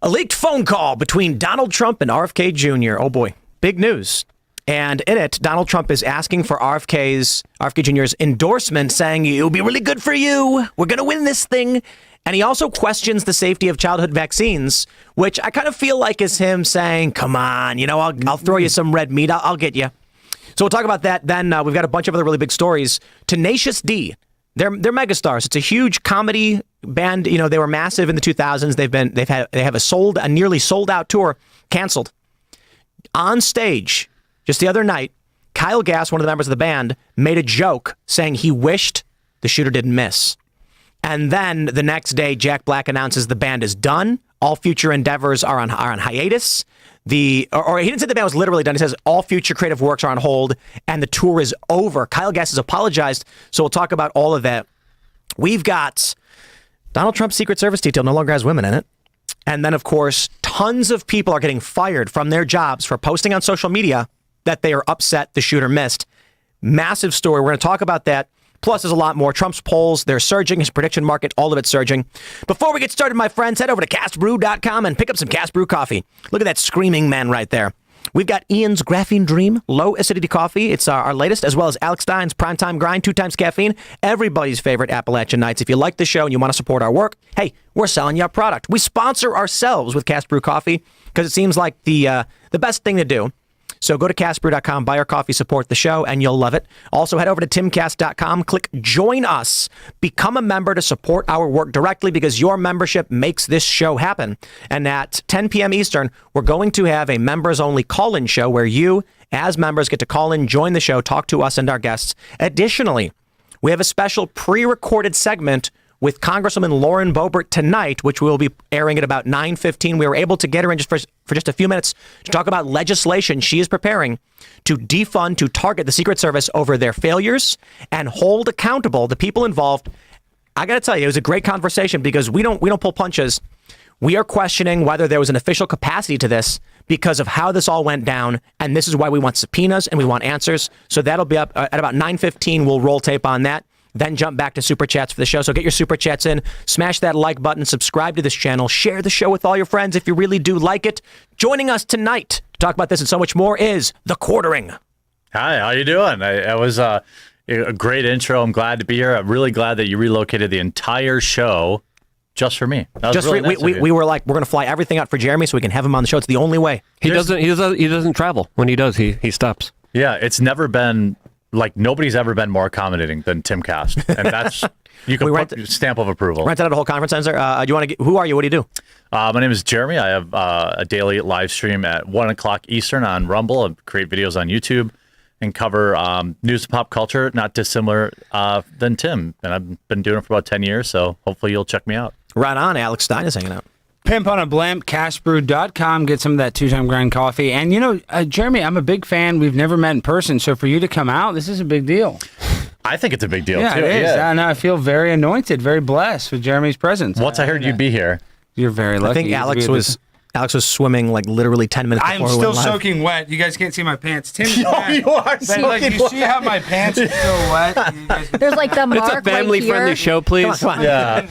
A leaked phone call between Donald Trump and RFK Jr. Oh boy, big news. And in it, Donald Trump is asking for RFK Jr.'s endorsement, saying it'll be really good for you. We're going to win this thing. And he also questions the safety of childhood vaccines, which I kind of feel like is him saying, come on, I'll throw you some red meat. I'll get you. So we'll talk about that. Then we've got a bunch of other really big stories. Tenacious D. They're megastars. It's a huge comedy band. They were massive in the 2000s. They have a nearly sold out tour canceled. On stage, just the other night, Kyle Gass, one of the members of the band, made a joke saying he wished the shooter didn't miss. And then the next day, Jack Black announces the band is done. All future endeavors are on hiatus. Or he didn't say the band was literally done. He says all future creative works are on hold and the tour is over. Kyle Gass has apologized. So we'll talk about all of that. We've got Donald Trump's Secret Service detail no longer has women in it. And then, of course, tons of people are getting fired from their jobs for posting on social media that they are upset the shooter missed. Massive story. We're going to talk about that. Plus, there's a lot more. Trump's polls, they're surging. His prediction market, all of it surging. Before we get started, my friends, head over to castbrew.com and pick up some Cast Brew coffee. Look at that screaming man right there. We've got Ian's Graphene Dream, low acidity coffee. It's our latest, as well as Alex Stein's Primetime Grind, 2 times caffeine. Everybody's favorite Appalachian Nights. If you like the show and you want to support our work, hey, we're selling you a product. We sponsor ourselves with Cast Brew coffee because it seems like the best thing to do. So go to castbrew.com, buy our coffee, support the show, and you'll love it. Also, head over to timcast.com, click Join Us, become a member to support our work directly because your membership makes this show happen. And at 10 p.m. Eastern, we're going to have a members-only call-in show where you, as members, get to call in, join the show, talk to us and our guests. Additionally, we have a special pre-recorded segment with Congresswoman Lauren Boebert tonight, which we'll be airing at about 9:15. We were able to get her in just for just a few minutes to talk about legislation she is preparing to defund, to target the Secret Service over their failures and hold accountable the people involved. I got to tell you, it was a great conversation because we don't pull punches. We are questioning whether there was an official capacity to this because of how this all went down. And this is why we want subpoenas and we want answers. So that'll be up at about 9:15. We'll roll tape on that. Then jump back to Super Chats for the show. So get your Super Chats in, smash that like button, subscribe to this channel, share the show with all your friends if you really do like it. Joining us tonight to talk about this and so much more is TheQuartering. Hi, how you doing? It was a great intro. I'm glad to be here. I'm really glad that you relocated the entire show just for me. That was just really nice of you. We were like, we're going to fly everything out for Jeremy so we can have him on the show. It's the only way. He doesn't travel. When he does, he stops. Yeah, it's never been... Like, nobody's ever been more accommodating than Timcast. And that's, you can put a stamp of approval. Rented out a whole conference center. Do you want to who are you? What do you do? My name is Jeremy. I have a daily live stream at 1 o'clock Eastern on Rumble. I create videos on YouTube and cover news and pop culture, not dissimilar than Tim. And I've been doing it for about 10 years, so hopefully you'll check me out. Right on. Alex Stein is hanging out. Pimp on a blimp, cashbrew.com, get some of that 2-time grind coffee. And, Jeremy, I'm a big fan. We've never met in person, so for you to come out, this is a big deal. I think it's a big deal, too. It is. Yeah. I feel very anointed, very blessed with Jeremy's presence. Once I heard you'd be here. You're very lucky. I think Alex was swimming like literally 10 minutes before I'm we went still live. soaking wet. You guys can't see my pants. Tim, you are soaking wet. You see how my pants are still wet? There's like the mark It's a family-friendly right show, please. Come on. Yeah.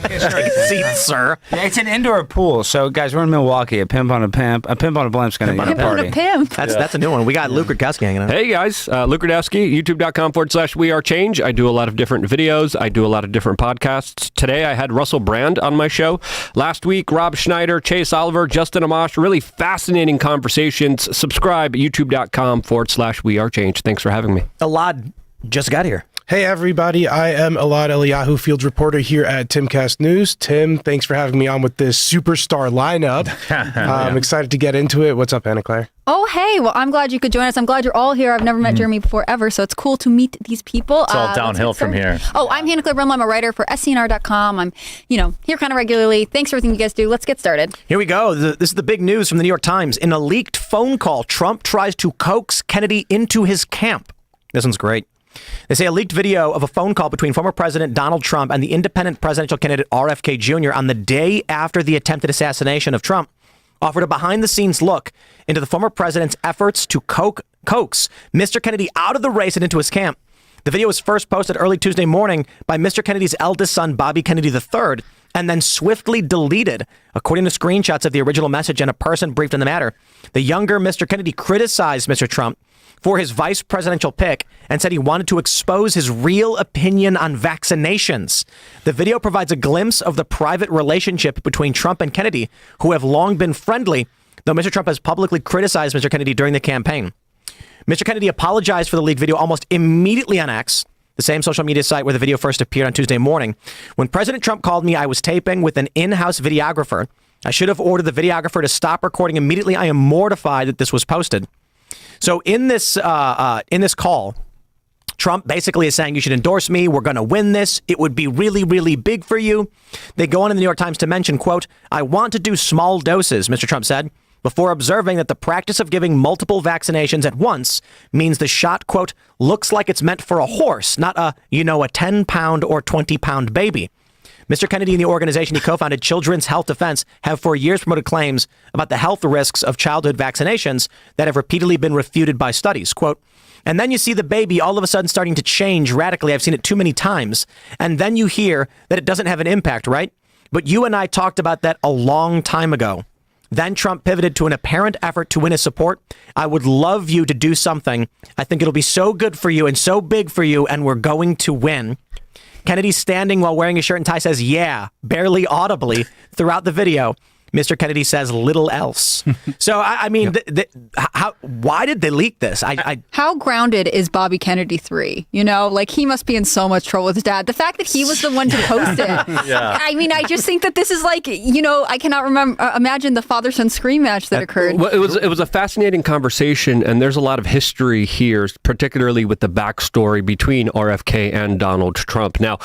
Seats, sir. Yeah, it's an indoor pool. So, guys, we're in Milwaukee. A pimp on a blimp's going to party. Pimp. That's a new one. We got Luke Rudkowski hanging out. Hey, guys. Luke Rudkowski, youtube.com/wearechange. I do a lot of different videos. I do a lot of different podcasts. Today, I had Russell Brand on my show. Last week, Rob Schneider, Chase Oliver, Justin Amash, really fascinating conversations. Subscribe at youtube.com/wearechange. Thanks for having me. Elad just got here. Hey everybody, I am Elad Eliyahu, field reporter here at Timcast News. Tim, thanks for having me on with this superstar lineup. I'm excited to get into it. What's up, Anna Claire? Oh, hey. Well, I'm glad you could join us. I'm glad you're all here. I've never met Jeremy before ever, so it's cool to meet these people. It's all downhill from here. Oh, I'm Hannah Claire Brumlow. I'm a writer for SCNR.com. I'm, here kind of regularly. Thanks for everything you guys do. Let's get started. Here we go. This is the big news from the New York Times. In a leaked phone call, Trump tries to coax Kennedy into his camp. This one's great. They say a leaked video of a phone call between former President Donald Trump and the independent presidential candidate RFK Jr. on the day after the attempted assassination of Trump offered a behind-the-scenes look into the former president's efforts to coax Mr. Kennedy out of the race and into his camp. The video was first posted early Tuesday morning by Mr. Kennedy's eldest son, Bobby Kennedy III, and then swiftly deleted, according to screenshots of the original message and a person briefed on the matter. The younger Mr. Kennedy criticized Mr. Trump for his vice presidential pick and said he wanted to expose his real opinion on vaccinations. The video provides a glimpse of the private relationship between Trump and Kennedy, who have long been friendly, though Mr. Trump has publicly criticized Mr. Kennedy during the campaign. Mr. Kennedy apologized for the leaked video almost immediately on X, the same social media site where the video first appeared on Tuesday morning. When President Trump called me, I was taping with an in-house videographer. I should have ordered the videographer to stop recording immediately. I am mortified that this was posted. So in this call, Trump basically is saying you should endorse me. We're going to win this. It would be really, really big for you. They go on in the New York Times to mention, quote, I want to do small doses, Mr. Trump said, before observing that the practice of giving multiple vaccinations at once means the shot, quote, looks like it's meant for a horse, not a 10-pound or 20-pound baby. Mr. Kennedy and the organization he co-founded, Children's Health Defense, have for years promoted claims about the health risks of childhood vaccinations that have repeatedly been refuted by studies. Quote, and then you see the baby all of a sudden starting to change radically. I've seen it too many times. And then you hear that it doesn't have an impact, right? But you and I talked about that a long time ago. Then Trump pivoted to an apparent effort to win his support. I would love you to do something. I think it'll be so good for you and so big for you, and we're going to win. Kennedy, standing while wearing a shirt and tie, says, yeah, barely audibly throughout the video. Mr. Kennedy says little else. So, I mean, why did they leak this? How grounded is Bobby Kennedy 3? You know, like he must be in so much trouble with his dad. The fact that he was the one to post it. Yeah. I mean, I just think that this is like, I cannot imagine the father-son scream match that occurred. Well, it was a fascinating conversation, and there's a lot of history here, particularly with the backstory between RFK and Donald Trump. Now,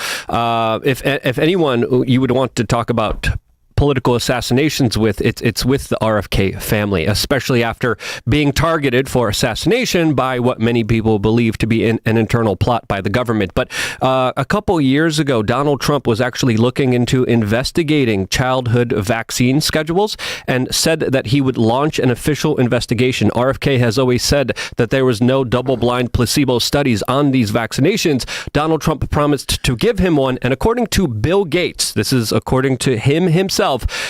if anyone you would want to talk about political assassinations with, it's with the RFK family, especially after being targeted for assassination by what many people believe to be an internal plot by the government. But a couple years ago, Donald Trump was actually looking into investigating childhood vaccine schedules and said that he would launch an official investigation. RFK has always said that there was no double-blind placebo studies on these vaccinations. Donald Trump promised to give him one, and according to Bill Gates, this is according to him himself,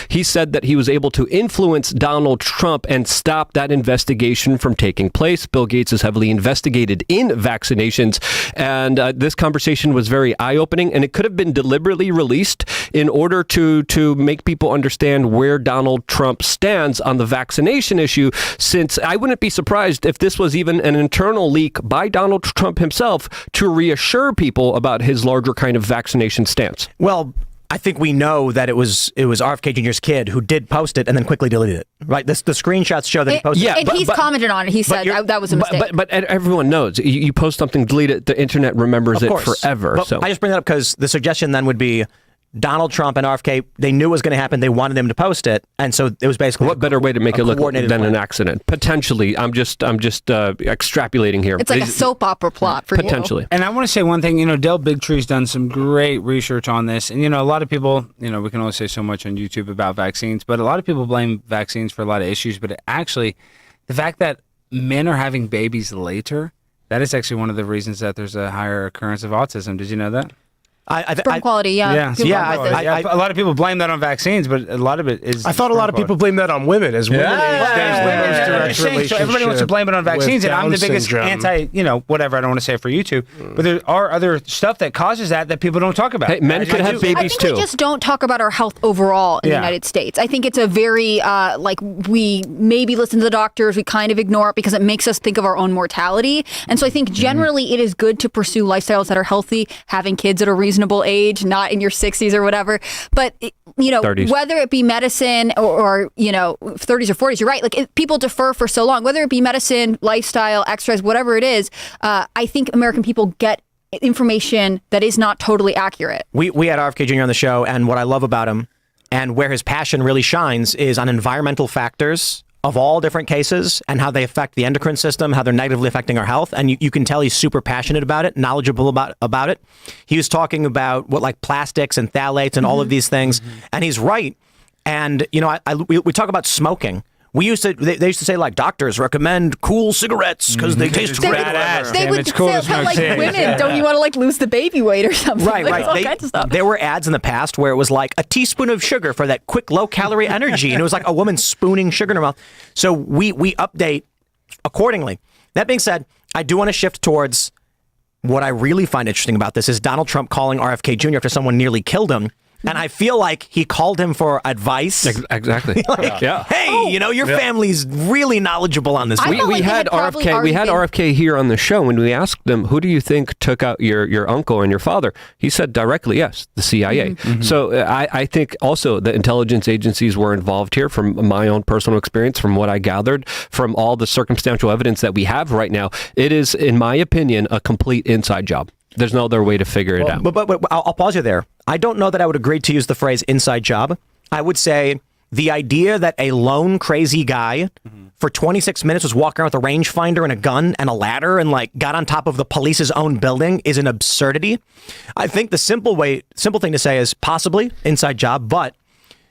he said that he was able to influence Donald Trump and stop that investigation from taking place. Bill Gates is heavily investigated in vaccinations, and this conversation was very eye-opening, and it could have been deliberately released in order to make people understand where Donald Trump stands on the vaccination issue, since I wouldn't be surprised if this was even an internal leak by Donald Trump himself to reassure people about his larger kind of vaccination stance. Well, I think we know that it was RFK Jr.'s kid who did post it and then quickly deleted it. Right? The screenshots show that he posted it. And he's commented on it. He said that was a mistake. But everyone knows you post something, delete it, the internet remembers it forever. But so I just bring that up because the suggestion then would be Donald Trump and RFK, they knew it was going to happen. They wanted him to post it. And so it was basically what better way to make it look than an accident? Potentially. I'm just extrapolating here. It's like a soap opera plot for potentially. you. And I want to say one thing, Del Bigtree's done some great research on this. And, a lot of people, we can only say so much on YouTube about vaccines, but a lot of people blame vaccines for a lot of issues. But actually, the fact that men are having babies later, that is actually one of the reasons that there's a higher occurrence of autism. Did you know that? Sperm quality, yeah. A lot of people blame that on vaccines, but a lot of it is. I thought a lot of people blame that on women as women. So everybody wants to blame it on vaccines, and I'm the biggest anti, whatever. I don't want to say it for YouTube, but there are other stuff that causes that people don't talk about. Hey, men could have babies too. I think we just don't talk about our health overall in the United States. I think it's a very we maybe listen to the doctors, we kind of ignore it because it makes us think of our own mortality, and so I think generally it is good to pursue lifestyles that are healthy, having kids at a reasonable age, not in your 60s or whatever. But 30s. Whether it be medicine or 30s or 40s, you're right. Like people defer for so long. Whether it be medicine, lifestyle, exercise, whatever it is, I think American people get information that is not totally accurate. We had RFK Jr. on the show, and what I love about him and where his passion really shines is on environmental factors of all different cases and how they affect the endocrine system, how they're negatively affecting our health. And you can tell he's super passionate about it, knowledgeable about it. He was talking about plastics and phthalates and all of these things. And he's right. And, we talk about smoking, they used to say like doctors recommend cool cigarettes because they taste great. They would say like women, don't you want to like lose the baby weight or something? Right, like, right. all kinds of stuff. There were ads in the past where it was like a teaspoon of sugar for that quick low calorie energy, and it was like a woman spooning sugar in her mouth. So we update accordingly. That being said, I do want to shift towards what I really find interesting about this is Donald Trump calling RFK Jr. after someone nearly killed him. And I feel like he called him for advice. Exactly. Hey, your family's really knowledgeable on this. We had RFK here on the show, and we asked him, who do you think took out your uncle and your father? He said directly, yes, the CIA. Mm-hmm. So I think also the intelligence agencies were involved here from my own personal experience, from what I gathered, from all the circumstantial evidence that we have right now. It is, in my opinion, a complete inside job. There's no other way to figure it out. But I'll pause you there. I don't know that I would agree to use the phrase inside job. I would say the idea that a lone crazy guy for 26 minutes was walking around with a rangefinder and a gun and a ladder and like got on top of the police's own building is an absurdity. I think the simple thing to say is possibly inside job, but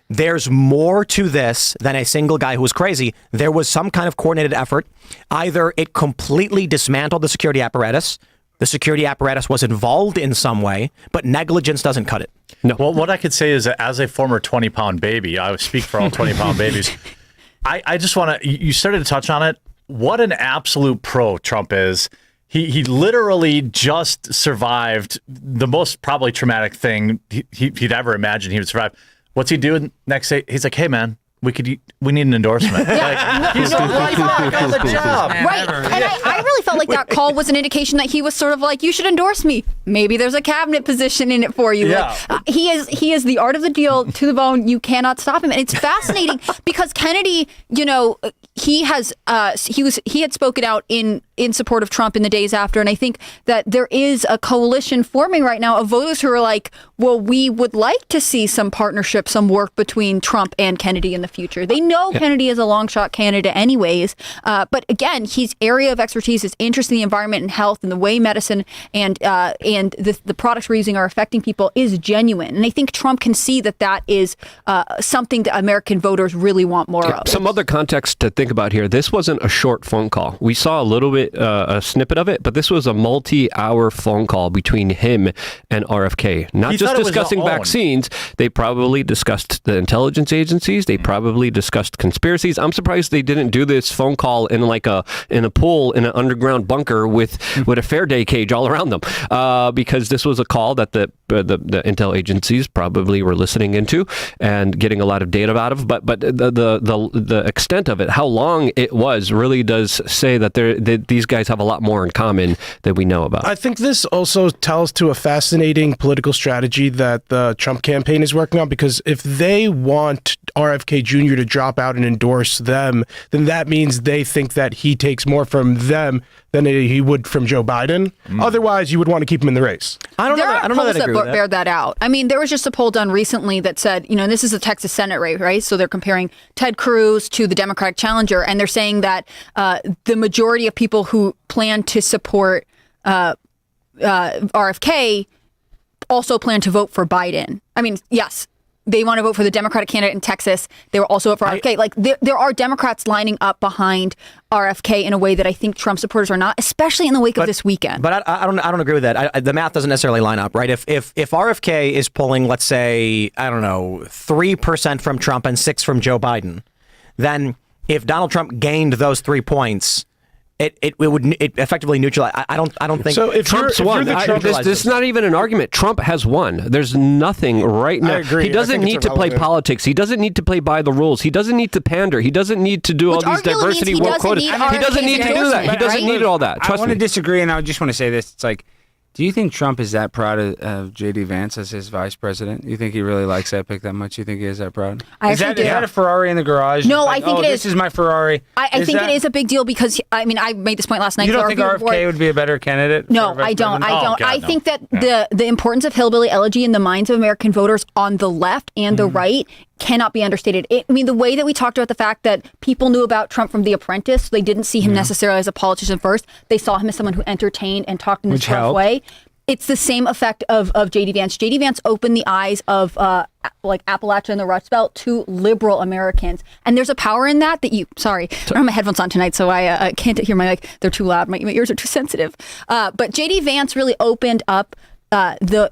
there's more to this than a single guy who was crazy. There was some kind of coordinated effort. Either it completely dismantled the security apparatus, the security apparatus was involved in some way, but negligence doesn't cut it. No. Well, what I could say is that as a former 20-pound baby, I speak for all 20-pound babies, I just want to, you started to touch on it, what an absolute pro Trump is. He literally just survived the most probably traumatic thing he'd ever imagined he would survive. What's he doing next day? He's like, hey, man. We need an endorsement. He's right back on the job. Right. And I really felt like that call was an indication that he was sort of like, you should endorse me. Maybe there's a cabinet position in it for you. Yeah. Like, he is the art of the deal to the bone. You cannot stop him. And it's fascinating because Kennedy, he had spoken out in support of Trump in the days after. And I think that there is a coalition forming right now of voters who are like, well, we would like to see some partnership, some work between Trump and Kennedy in the future. They know Kennedy is a long shot candidate anyways. But again, his area of expertise is interest in the environment and health and the way medicine and the products we're using are affecting people is genuine. And I think Trump can see that is something that American voters really want more of. Some other context to think about here. This wasn't a short phone call. We saw a little bit, a snippet of it, but this was a multi-hour phone call between him and RFK. Not just discussing vaccines. They probably discussed the intelligence agencies. They probably discussed conspiracies. I'm surprised they didn't do this phone call in a pool in an underground bunker with a Faraday cage all around them, because this was a call that the intel agencies probably were listening into and getting a lot of data out of. But the extent of it, how long it was, really does say that these guys have a lot more in common than we know about. I think this also tells to a fascinating political strategy that the Trump campaign is working on, because if they want RFK Jr. to drop out and endorse them, then that means they think that he takes more from them than he would from Joe Biden. Otherwise, you would want to keep him in the race. I don't know that I agree with that. Bear that out. I mean, there was just a poll done recently that said, this is the Texas Senate race, right? So they're comparing Ted Cruz to the Democratic challenger, and they're saying that the majority of people who plan to support RFK also plan to vote for Biden. I mean, yes, they want to vote for the Democratic candidate in Texas. They will also vote for RFK. There are Democrats lining up behind RFK in a way that I think Trump supporters are not, especially in the wake of this weekend. But I don't agree with that. The math doesn't necessarily line up, right? If RFK is pulling, let's say, 3% from Trump and 6% from Joe Biden, then if Donald Trump gained those 3 points, it would effectively neutralize. I don't think so. If Trump's won. This is not even an argument. Trump has won. There's nothing right now. I agree. He doesn't need to play politics. He doesn't need to play by the rules. He doesn't need to pander. He doesn't need to do all these diversity work quotas. He doesn't need to do that. He doesn't need all that. Trust me. I want to disagree, and I just want to say this. It's like, do you think Trump is that proud of J.D. Vance as his vice president? You think he really likes that pick that much? You think he is that proud? Is that a Ferrari in the garage? No, I think it is. This is my Ferrari. I think it is a big deal because, I made this point last night. You don't think RFK would be a better candidate? No, I don't. God, I think that the importance of Hillbilly Elegy in the minds of American voters on the left and the right cannot be understated. The way that we talked about the fact that people knew about Trump from The Apprentice, so they didn't see him necessarily as a politician first. They saw him as someone who entertained and talked in this rough way. it's the same effect of J.D. Vance. J.D. Vance opened the eyes of like Appalachia and the Rust Belt to liberal Americans. And there's a power in that you, sorry, I don't have my headphones on tonight, so I can't hear my, like, they're too loud. My ears are too sensitive. But J.D. Vance really opened up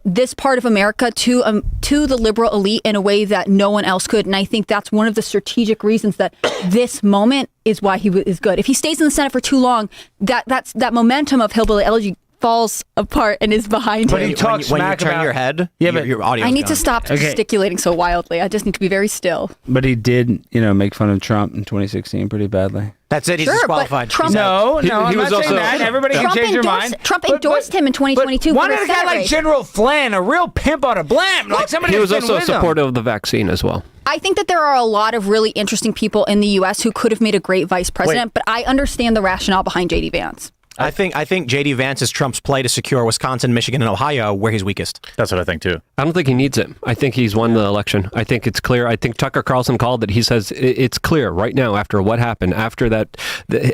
this part of America to the liberal elite in a way that no one else could. And I think that's one of the strategic reasons that this moment is why he is good. If he stays in the Senate for too long, that momentum of Hillbilly Elegy falls apart and is behind him. When you turn your head, your audio. I need to stop gesticulating so wildly. I just need to be very still. But he did, make fun of Trump in 2016 pretty badly. That's it. He's disqualified. Trump, no, he I'm was not saying also- that. Everybody can change their mind. Trump endorsed him in 2022. Why for not the a guy Senate like race. General Flynn, a real pimp on a blam, like somebody He was that's been also with him? supportive of the vaccine as well. I think that there are a lot of really interesting people in the U.S. who could have made a great vice president, but I understand the rationale behind J.D. Vance. I think J.D. Vance is Trump's play to secure Wisconsin, Michigan, and Ohio, where he's weakest. That's what I think too. I don't think he needs it. I think he's won the election. I think it's clear. I think Tucker Carlson called it. He says it's clear right now after what happened, after that,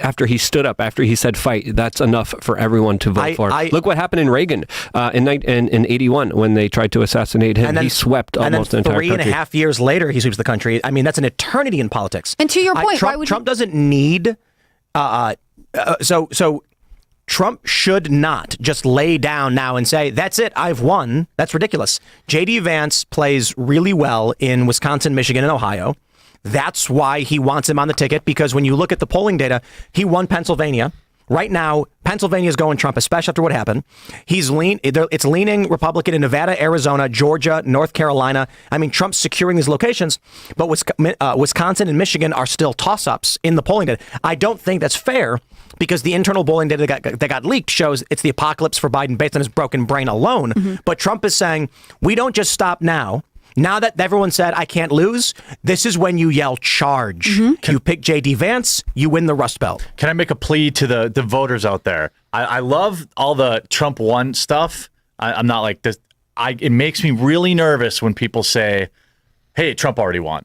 after he stood up, after he said fight, that's enough for everyone to vote for. Look what happened in Reagan in 81 when they tried to assassinate him. He swept almost the entire country. 3.5 years later, he sweeps the country. I mean, that's an eternity in politics. And to your point, Trump doesn't need... So Trump should not just lay down now and say, that's it, I've won. That's ridiculous. J.D. Vance plays really well in Wisconsin, Michigan, and Ohio. That's why he wants him on the ticket, because when you look at the polling data, he won Pennsylvania. Right now, Pennsylvania is going Trump, especially after what happened. It's leaning Republican in Nevada, Arizona, Georgia, North Carolina. I mean, Trump's securing these locations, but Wisconsin and Michigan are still toss-ups in the polling data. I don't think that's fair, because the internal polling data that got leaked shows it's the apocalypse for Biden based on his broken brain alone. Mm-hmm. But Trump is saying, we don't just stop now. Now that everyone said, I can't lose, this is when you yell charge. Mm-hmm. You pick J.D. Vance, you win the Rust Belt. Can I make a plea to the voters out there? I love all the Trump won stuff. I'm not like this. It makes me really nervous when people say, hey, Trump already won.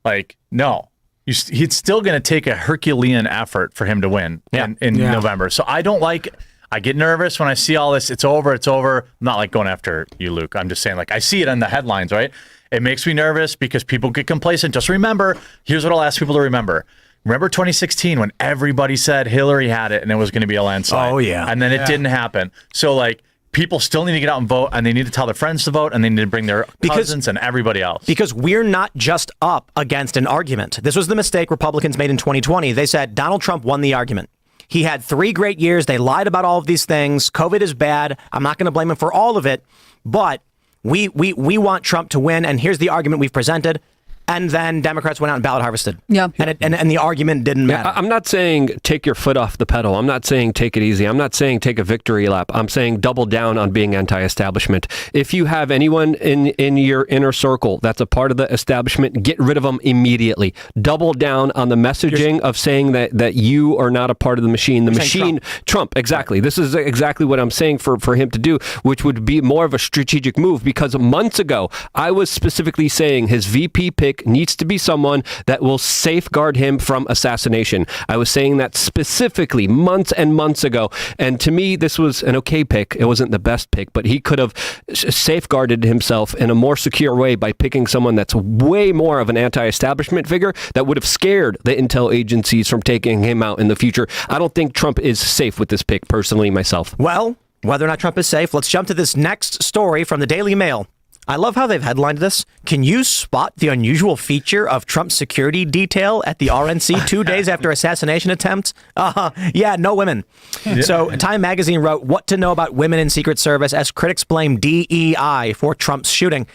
Like, no. He's still going to take a Herculean effort for him to win in November. So I get nervous when I see all this. It's over. I'm not like going after you, Luke. I'm just saying, like, I see it in the headlines, right? It makes me nervous because people get complacent. Just remember, here's what I'll ask people to remember. Remember 2016 when everybody said Hillary had it and it was going to be a landslide? Oh, yeah. And then it didn't happen. So, like, people still need to get out and vote, and they need to tell their friends to vote, and they need to bring their cousins and everybody else. Because we're not just up against an argument. This was the mistake Republicans made in 2020. They said Donald Trump won the argument. He had 3 great years. They lied about all of these things. COVID is bad. I'm not going to blame him for all of it. But we want Trump to win, and here's the argument we've presented. And then Democrats went out and ballot harvested. Yeah. And the argument didn't matter. I'm not saying take your foot off the pedal. I'm not saying take it easy. I'm not saying take a victory lap. I'm saying double down on being anti-establishment. If you have anyone in your inner circle that's a part of the establishment, get rid of them immediately. Double down on the messaging of saying that you are not a part of the machine. The machine, Trump, exactly. This is exactly what I'm saying for him to do, which would be more of a strategic move, because months ago, I was specifically saying his VP pick needs to be someone that will safeguard him from assassination. I was saying that specifically months and months ago. And to me, this was an okay pick. It wasn't the best pick, but he could have safeguarded himself in a more secure way by picking someone that's way more of an anti-establishment figure that would have scared the intel agencies from taking him out in the future. I don't think Trump is safe with this pick, personally, myself. Well, whether or not Trump is safe, let's jump to this next story from the Daily Mail. I love how they've headlined this. Can you spot the unusual feature of Trump's security detail at the RNC 2 days after assassination attempt? Yeah, no women. Yeah. So Time magazine wrote, what to know about women in Secret Service as critics blame DEI for Trump's shooting.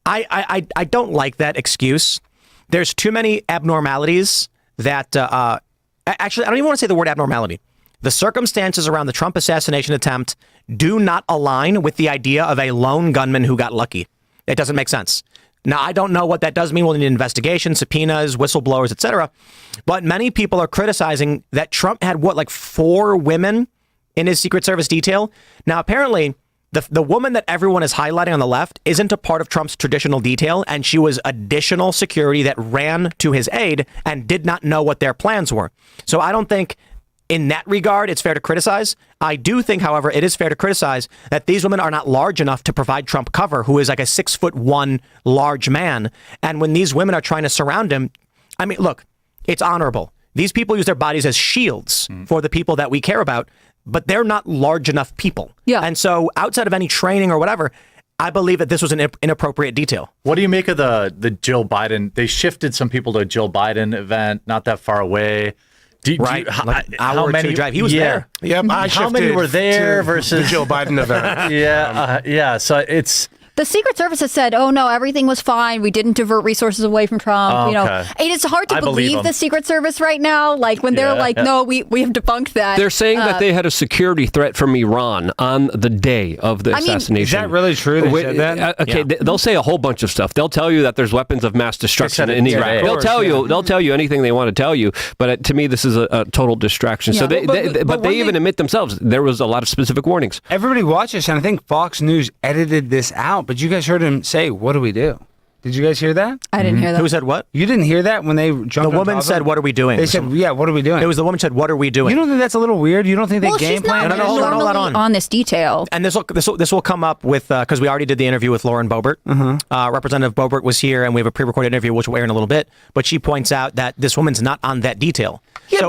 I don't like that excuse. There's too many abnormalities that, actually, I don't even want to say the word abnormality. The circumstances around the Trump assassination attempt do not align with the idea of a lone gunman who got lucky. It doesn't make sense. Now, I don't know what that does mean. We'll need an investigation, subpoenas, whistleblowers, etc. But many people are criticizing that Trump had, 4 women in his Secret Service detail? Now, apparently, the woman that everyone is highlighting on the left isn't a part of Trump's traditional detail, and she was additional security that ran to his aid and did not know what their plans were. So I don't think in that regard, it's fair to criticize. I do think, however, it is fair to criticize that these women are not large enough to provide Trump cover, who is like a 6'1" large man. And when these women are trying to surround him, I mean, look, it's honorable. These people use their bodies as shields for the people that we care about, but they're not large enough people. Yeah. And so outside of any training or whatever, I believe that this was an inappropriate detail. What do you make of the Jill Biden? They shifted some people to a Jill Biden event not that far away. Like an hour or two drive. He was there. Yep. How many were there versus the Joe Biden event? Yeah. So it's. The Secret Service has said, "Oh no, everything was fine. We didn't divert resources away from Trump." You know, Okay. it is hard to I believe believe them. the Secret Service right now. Like when they're like, "No, we have debunked that." They're saying that they had a security threat from Iran on the day of the assassination. Is that really true? They said that? Okay, they'll say a whole bunch of stuff. They'll tell you that there's weapons of mass destruction They said it in today. Iraq. Of They'll course, tell you. They'll tell you anything they want to tell you. But to me, this is a total distraction. So Yeah. but they even admit themselves there was a lot of specific warnings. Everybody watched this, and I think Fox News edited this out. But you guys heard him say, "What do we do?" Did you guys hear that? I didn't hear that. Who said what? You didn't hear that when they jumped The on woman top said, of him? "What are we doing?" They said, "Yeah, what are we doing?" It was the woman said, "What are we doing?" You don't think that's a little weird? You don't think they well, game she's not plan? hold on, normally on this detail. And this will come up with because we already did the interview with Lauren Boebert. Representative Boebert was here, and we have a pre-recorded interview which will air in a little bit. But she points out that this woman's not on that detail. Yeah, So-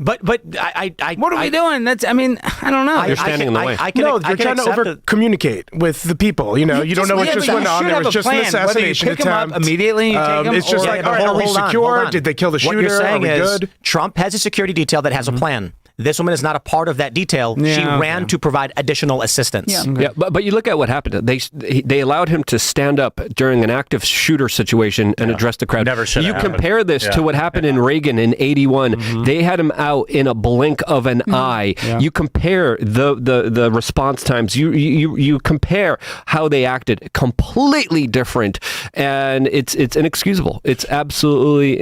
but I what are we doing? That's, I mean, I don't know. You're standing in the way. No, you're trying to over-communicate with the people. You know, you don't know what just went on. There was just an assassination pick 'em up attempt. immediately, you take 'em, it's just or- like, but all right, are we hold on, secure? hold on. Did they kill the shooter? What you're saying are we is good? Trump has a security detail that has a plan. This woman is not a part of that detail. She Yeah, ran to provide additional assistance. Yeah. Yeah, but you look at what happened. They allowed him to stand up during an active shooter situation and address the crowd. Never should have You happened. compare this to what happened in Reagan in '81. They had him out in a blink of an eye. You compare the response times. You compare how they acted. Completely different, and it's inexcusable. It's absolutely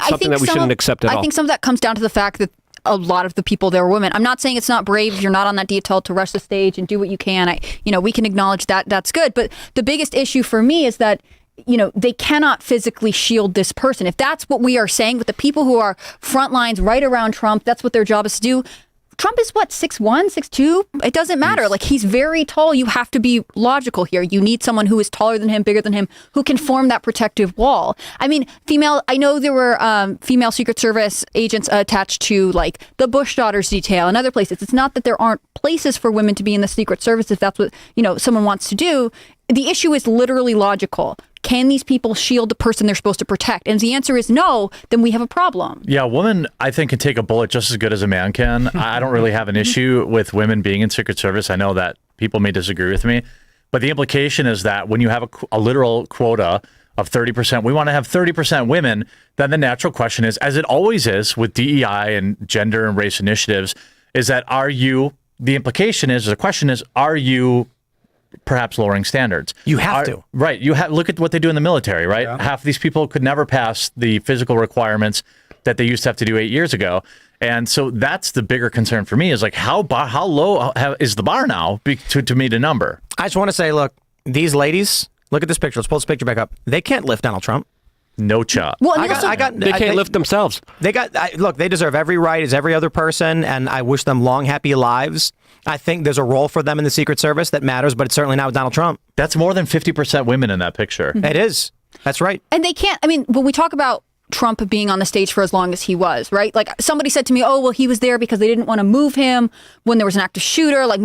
something that we shouldn't accept at all. I think some of that comes down to the fact that a lot of the people there were women. I'm not saying it's not brave if you're not on that detail to rush the stage and do what you can. We can acknowledge that. That's good. But the biggest issue for me is that, they cannot physically shield this person. If that's what we are saying with the people who are front lines right around Trump, that's what their job is to do. Trump is what, 6'1", 6'2"? It doesn't matter. Like, he's very tall. You have to be logical here. You need someone who is taller than him, bigger than him, who can form that protective wall. I mean, I know there were female Secret Service agents attached to, like, the Bush daughters detail and other places. It's not that there aren't places for women to be in the Secret Service if that's what, someone wants to do. The issue is literally logical. Can these people shield the person they're supposed to protect? And if the answer is no, then we have a problem. Yeah, a woman, I think, can take a bullet just as good as a man can. I don't really have an issue with women being in Secret Service. I know that people may disagree with me, but the implication is that when you have a literal quota of 30%, we want to have 30% women, then the natural question is, as it always is with DEI and gender and race initiatives, is that the implication is, the question is, are you perhaps lowering standards? You have to. Right. Look at what they do in the military, right? Yeah. Half of these people could never pass the physical requirements that they used to have to do 8 years ago. And so that's the bigger concern for me is like, how low is the bar now to meet a number? I just want to say, look, these ladies, look at this picture. Let's pull this picture back up. They can't lift Donald Trump. No shot. Well, and They can't lift themselves. Look, they deserve every right as every other person, and I wish them long, happy lives. I think there's a role for them in the Secret Service that matters, but it's certainly not with Donald Trump. That's more than 50% women in that picture. It is. That's right. And they can't, when we talk about Trump being on the stage for as long as he was, right? Like, somebody said to me, oh, well, he was there because they didn't want to move him when there was an active shooter. Like,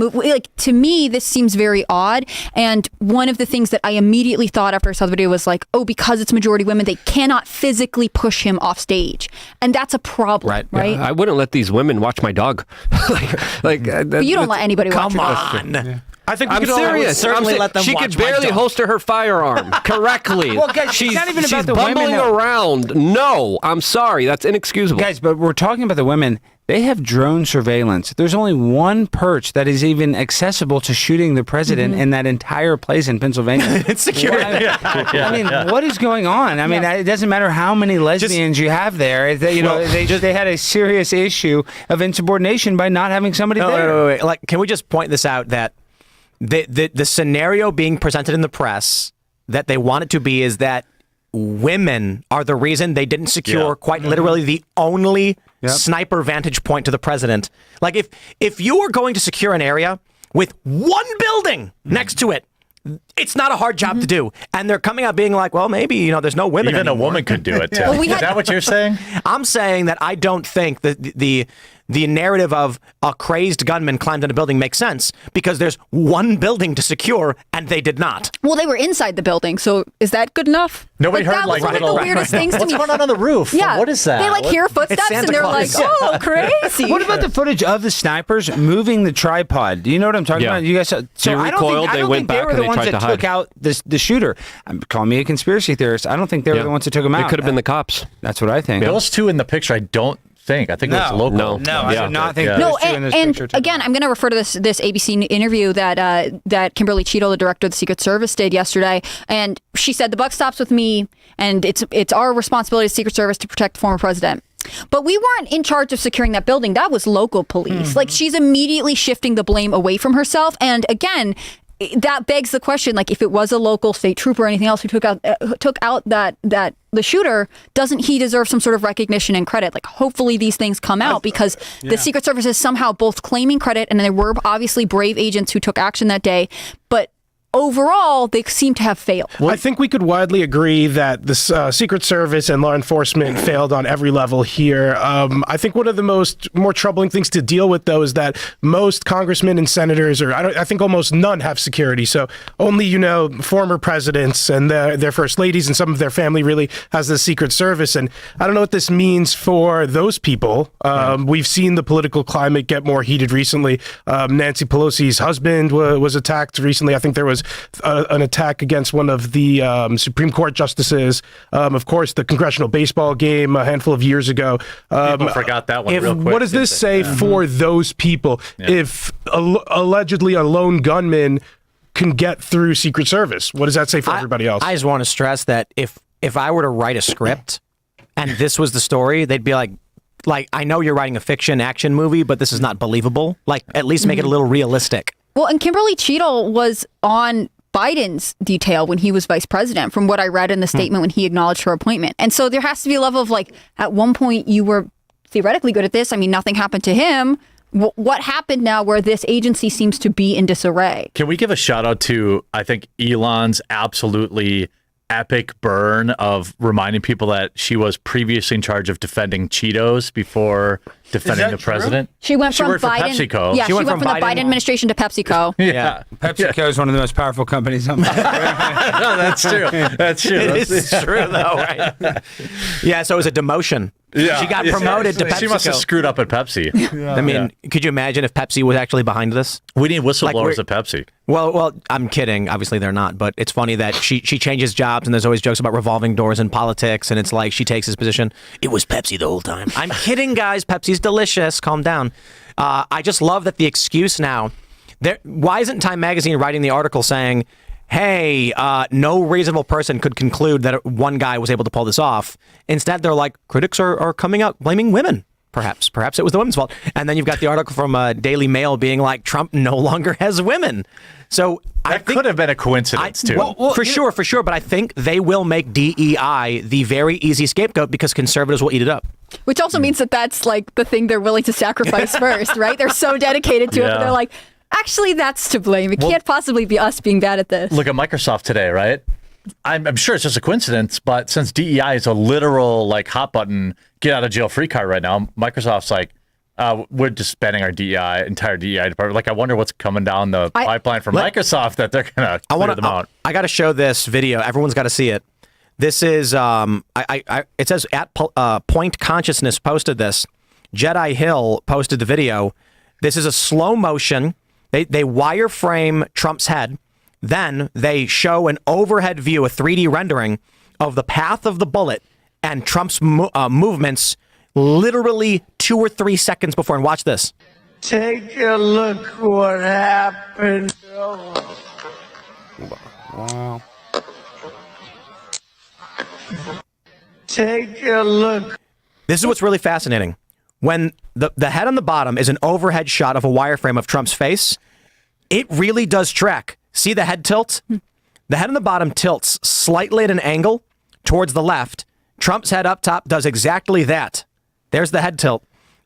to me, this seems very odd. And one of the things that I immediately thought after I saw the video was like, oh, because it's majority women, they cannot physically push him off stage. And that's a problem, right? I wouldn't let these women watch my dog. But you don't let anybody watch Come your dog. on. I think we I'm could all- serious. certainly let them she watch could my barely dog. holster her firearm correctly. Well, guys, it's not even she's about the women, bumbling though. around. No, I'm sorry. That's inexcusable. Guys, but we're talking about the women. They have drone surveillance. There's only one perch that is even accessible to shooting the president in that entire place in Pennsylvania. It's secure. I mean, what is going on? I mean, it doesn't matter how many lesbians you have there. They had a serious issue of insubordination by not having somebody there. Wait. Like, can we just point this out that the scenario being presented in the press that they want it to be is that women are the reason they didn't secure quite literally the only sniper vantage point to the president. Like if you are going to secure an area with one building next to it, it's not a hard job to do. And they're coming out being like, well, maybe, there's no women Even anymore. a woman could do it, too. Well, Is that what you're saying? I'm saying that I don't think that the narrative of a crazed gunman climbed in a building makes sense because there's one building to secure and they did not. Well, they were inside the building, so is that good enough? Nobody heard that was one of the weirdest things to What's me. going on the roof? Yeah, What is that? They hear footsteps Santa and they're Claus. like, "Oh, crazy!" What about the footage of the snipers moving the tripod? Do you know what I'm talking Yeah. about? You guys, They recoiled, they went back, were and the they ones tried that to took hide. out the shooter. Call me a conspiracy theorist. I don't think they were the ones that took him out. It could have been the cops. That's what I think. Those two in the picture, I don't think. I think it was local. No, I do not think. Yeah. No, those two in this and picture took again, him out. I'm going to refer to this ABC interview that Kimberly Cheeto, the director of the Secret Service, did yesterday, and she said the buck stops with me, and it's our responsibility as Secret Service to protect the former president. But we weren't in charge of securing that building. That was local police. Like, she's immediately shifting the blame away from herself. And again, that begs the question, like, if it was a local state trooper or anything else who took out that the shooter, doesn't he deserve some sort of recognition and credit? Like, hopefully these things come out because the Secret Service is somehow both claiming credit, and there were obviously brave agents who took action that day, but overall, they seem to have failed. I think we could widely agree that the Secret Service and law enforcement failed on every level here. I think one of the more troubling things to deal with, though, is that most congressmen and senators, or I think almost none, have security. So only, former presidents and their first ladies and some of their family really has the Secret Service. And I don't know what this means for those people. We've seen the political climate get more heated recently. Nancy Pelosi's husband was attacked recently. I think there was an attack against one of the Supreme Court justices. Of course, the congressional baseball game a handful of years ago. People forgot that one real quick. What does this say for those people? If allegedly a lone gunman can get through Secret Service, what does that say for everybody else? I just want to stress that if I were to write a script and this was the story, they'd be like, I know you're writing a fiction action movie, but this is not believable. Like, at least make it a little realistic. Well, and Kimberly Cheeto was on Biden's detail when he was vice president, from what I read in the statement when he acknowledged her appointment. And so there has to be a level of, like, at one point you were theoretically good at this. I mean, nothing happened to him. What happened now where this agency seems to be in disarray? Can we give a shout out to, I think, Elon's absolutely epic burn of reminding people that she was previously in charge of defending Cheetos before defending the president? She went from worked for Biden. PepsiCo. Yeah, she went went from from the Biden administration to PepsiCo. Yeah. PepsiCo is one of the most powerful companies on the No, that's true. That's true. It is true, though, right? Yeah, so it was a demotion. Yeah. She got promoted to PepsiCo. She must have screwed up at Pepsi. I mean, could you imagine if Pepsi was actually behind this? We need whistleblowers we're- at Pepsi. Well, I'm kidding. Obviously, they're not. But it's funny that she changes jobs, and there's always jokes about revolving doors in politics, and it's like she takes his position. It was Pepsi the whole time. I'm kidding, guys. Pepsi's delicious. Calm down. I just love that the excuse now. Why isn't Time Magazine writing the article saying, hey, no reasonable person could conclude that one guy was able to pull this off? Instead, they're like, critics are coming out blaming women. Perhaps it was the women's fault. And then you've got the article from Daily Mail being like, Trump no longer has women. So I think Could have been a coincidence, too. Well, for sure. But I think they will make DEI the very easy scapegoat because conservatives will eat it up. Which also means that that's like the thing they're willing to sacrifice first, right? They're so dedicated to it that they're like, actually, that's to blame. It can't possibly be us being bad at this. Look at Microsoft today, right? I'm sure it's just a coincidence, but since DEI is a literal, like, hot button, get out of jail free card right now, Microsoft's like, we're disbanding our entire DEI department. Like, I wonder what's coming down the pipeline from Microsoft that they're going to clear them out. I got to show this video. Everyone's got to see it. This is, it says at Point Consciousness posted this. Jedi Hill posted the video. This is a slow motion. They wireframe Trump's head. Then they show an overhead view, a 3D rendering of the path of the bullet and Trump's movements literally 2 or 3 seconds before. And watch this. Take a look what happened. Wow. Take a look. This is what's really fascinating. When the head on the bottom is an overhead shot of a wireframe of Trump's face, it really does track. See the head tilt? The head on the bottom tilts slightly at an angle towards the left. Trump's head up top does exactly that. There's the head tilt.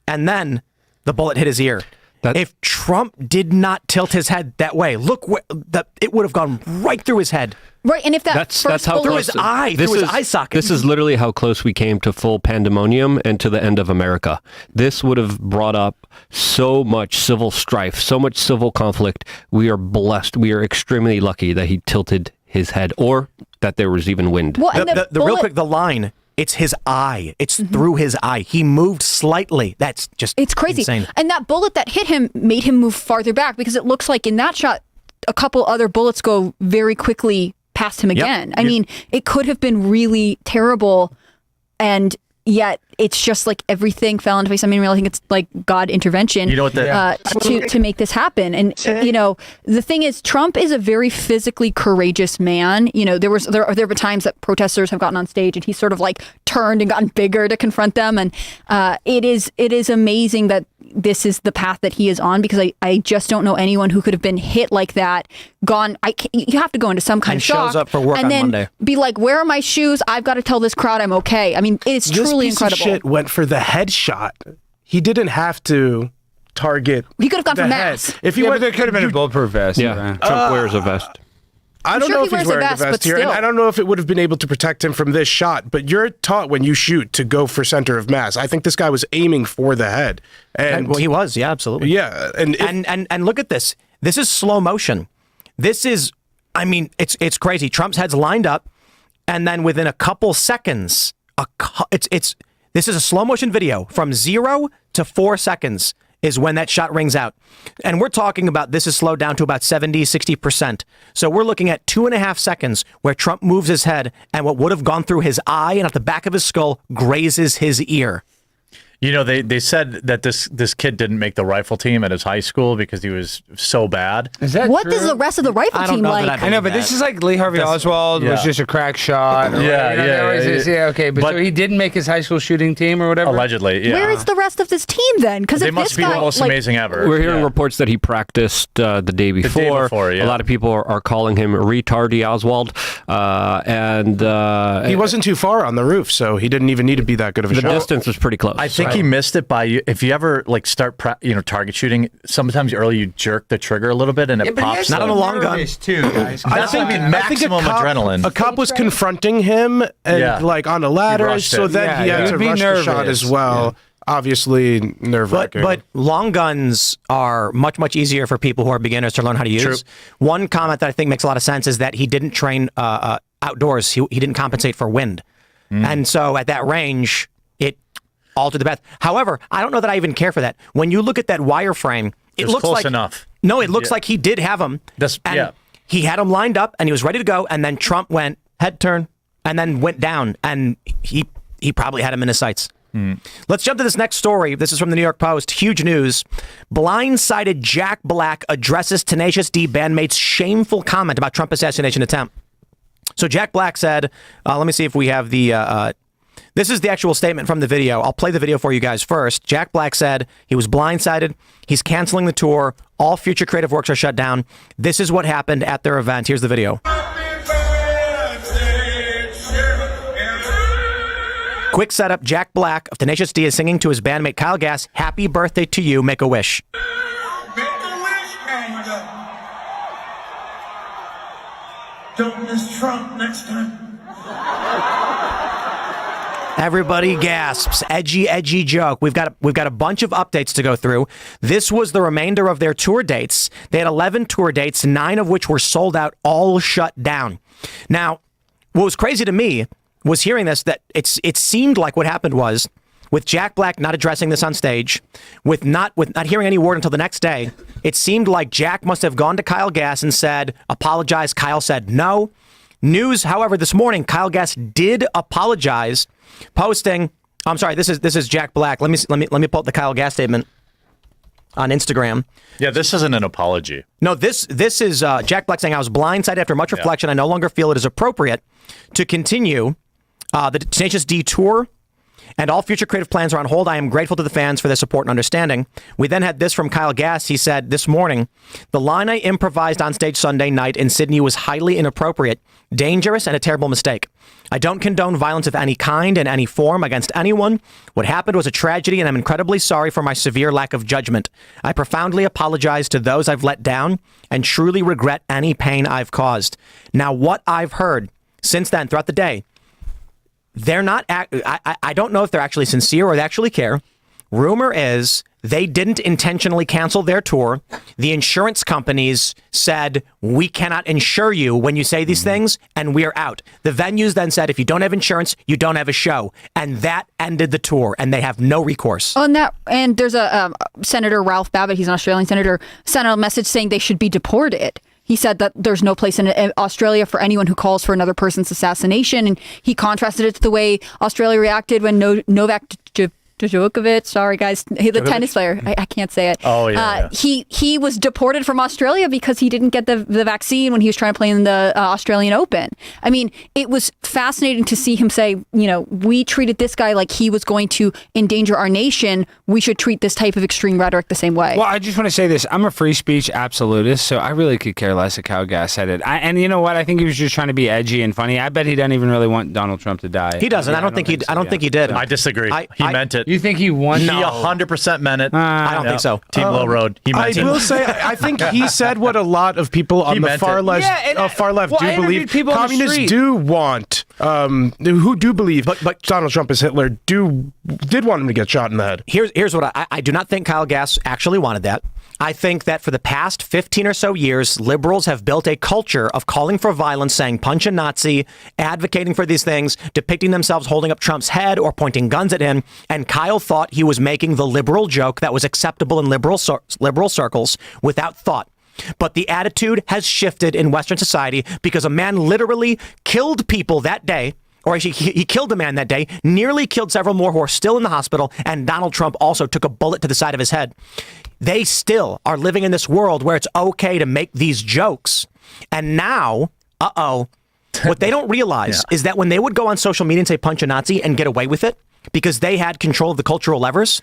and then the bullet hit his ear. If Trump did not tilt his head that way, look, it would have gone right through his head. Right, and if that's how through his eye, through his eye socket. This is literally how close we came to full pandemonium and to the end of America. This would have brought up so much civil strife, so much civil conflict. We are blessed. We are extremely lucky that he tilted his head, or that there was even wind. Well, and the real quick, the line. It's his eye. It's through his eye. He moved slightly. That's just it's crazy. Insane. And that bullet that hit him made him move farther back, because it looks like in that shot, a couple other bullets go very quickly past him again. I mean, it could have been really terrible, and yet it's just like everything fell into place. I mean, I think it's like God intervention, You know what to make this happen. And you know, the thing is, Trump is a very physically courageous man. You know, there were times that protesters have gotten on stage and he sort of like turned and gotten bigger to confront them. And it is amazing that this is the path that he is on, because I just don't know anyone who could have been hit like that, you have to go into some kind and of shock, shows up for work and on then Monday. be like, where are my shoes? I've got to tell this crowd I'm okay. I mean, it's truly this piece incredible. Of shit went for the headshot. He didn't have to target. He could have gone the for head. mass. If he Yeah, went, but there could have been a bulletproof vest. Yeah, Trump wears a vest. I don't sure know he if he's wears a wearing vest, a but vest here, and still. I don't know if it would have been able to protect him from this shot. But you're taught when you shoot to go for center of mass. I think this guy was aiming for the head, and Well, he was, yeah, absolutely. yeah, And look at this. This is slow motion. This is, I mean, it's crazy. Trump's head's lined up, and then within a couple seconds, this is a slow motion video from 0 to 4 seconds is when that shot rings out. And we're talking about this is slowed down to about 70, 60%. So we're looking at 2.5 seconds where Trump moves his head, and what would have gone through his eye and at the back of his skull grazes his ear. You know, they said that this kid didn't make the rifle team at his high school because he was so bad. Is that What true? does the rest of the rifle I don't team know like? that I know, but this is like Lee Harvey Oswald was yeah. just a crack shot. Or Yeah, whatever. There was this- okay. But so he didn't make his high school shooting team or whatever? Allegedly, yeah. Where is the rest of this team then? Because They if must this be guy, the most like, amazing ever. We're hearing Yeah. reports that he practiced the day before. Yeah. A lot of people are calling him retardy Oswald, and he wasn't too far on the roof, so he didn't even need to be that good of a the shot. distance was pretty close. I think he missed it by if you ever like start target shooting. Sometimes early you jerk the trigger a little bit and it pops. Not on a long gun. Too, guys. That's what I mean. Maximum adrenaline. A cop was confronting him and Yeah. like on a ladder, rushed so it. then Yeah, he had yeah. to You'd be rush the shot nervous. as well. Obviously nerve-wracking. But long guns are much easier for people who are beginners to learn how to use. True. One comment that I think makes a lot of sense is that he didn't train outdoors. He didn't compensate for wind, and so at that range, it altered the path. However, I don't know that I even care for that. When you look at that wireframe, it was looks close like enough. No, it looks like he did have him. He had him lined up, and he was ready to go. And then Trump went head turn, and then went down, and he probably had him in his sights. Let's jump to this next story. This is from the New York Post. Huge news. Blindsided Jack Black addresses Tenacious D bandmate's shameful comment about Trump assassination attempt. So Jack Black said, let me see if we have the... this is the actual statement from the video. I'll play the video for you guys first. Jack Black said he was blindsided. He's canceling the tour. All future creative works are shut down. This is what happened at their event. Here's the video. Quick setup. Jack Black of Tenacious D is singing to his bandmate Kyle Gass, "Happy birthday to you, make a wish." Make a wish, Canada. Don't miss Trump next time. Everybody gasps. Edgy joke. We've got a bunch of updates to go through. This was the remainder of their tour dates. They had 11 tour dates, 9 of which were sold out, all shut down. Now, what was crazy to me was hearing this, that it seemed like what happened was, with Jack Black not addressing this on stage, with not hearing any word until the next day, it seemed like Jack must have gone to Kyle Gass and said, apologize. Kyle said no. News, however, this morning, Kyle Gass did apologize, posting. I'm sorry. This is Jack Black. Let me pull up the Kyle Gass statement on Instagram. Yeah, this isn't an apology. No, this is Jack Black saying, I was blindsided after much reflection. I no longer feel it is appropriate to continue the Tenacious D tour. And all future creative plans are on hold. I am grateful to the fans for their support and understanding. We then had this from Kyle Gass. He said this morning, the line I improvised on stage Sunday night in Sydney was highly inappropriate, dangerous, and a terrible mistake. I don't condone violence of any kind in any form against anyone. What happened was a tragedy, and I'm incredibly sorry for my severe lack of judgment. I profoundly apologize to those I've let down and truly regret any pain I've caused. Now, what I've heard since then throughout the day, they're not. I don't know if they're actually sincere or they actually care. Rumor is they didn't intentionally cancel their tour. The insurance companies said, we cannot insure you when you say these things, and we're out. The venues then said, if you don't have insurance, you don't have a show. And that ended the tour, and they have no recourse. On that, and there's a Senator Ralph Babbitt, he's an Australian senator, sent a message saying they should be deported. He said that there's no place in Australia for anyone who calls for another person's assassination. And he contrasted it to the way Australia reacted when Novak Djokovic, sorry guys, the tennis player, I can't say it. Oh yeah, He was deported from Australia because he didn't get the vaccine when he was trying to play in the Australian Open. I mean, it was fascinating to see him say, we treated this guy like he was going to endanger our nation. We should treat this type of extreme rhetoric the same way. Well, I just want to say this. I'm a free speech absolutist, so I really could care less if Kyle Gass said it. And you know what? I think he was just trying to be edgy and funny. I bet he doesn't even really want Donald Trump to die. He doesn't. I don't think he did. I disagree. He meant it. You think he won? He 100% meant it. I don't think so. Team Low Road. He meant it. I will say, I think he said what a lot of people on the far left, do believe. Communists do want, who do believe, but Donald Trump is Hitler, did want him to get shot in the head. Here's what I do not think Kyle Gass actually wanted that. I think that for the past 15 or so years, liberals have built a culture of calling for violence, saying punch a Nazi, advocating for these things, depicting themselves holding up Trump's head or pointing guns at him. And Kyle thought he was making the liberal joke that was acceptable in liberal circles without thought. But the attitude has shifted in Western society because a man literally killed people that day. Or actually, he killed a man that day, nearly killed several more who are still in the hospital, and Donald Trump also took a bullet to the side of his head. They still are living in this world where it's okay to make these jokes. And now, what they don't realize is that when they would go on social media and say punch a Nazi and get away with it, because they had control of the cultural levers,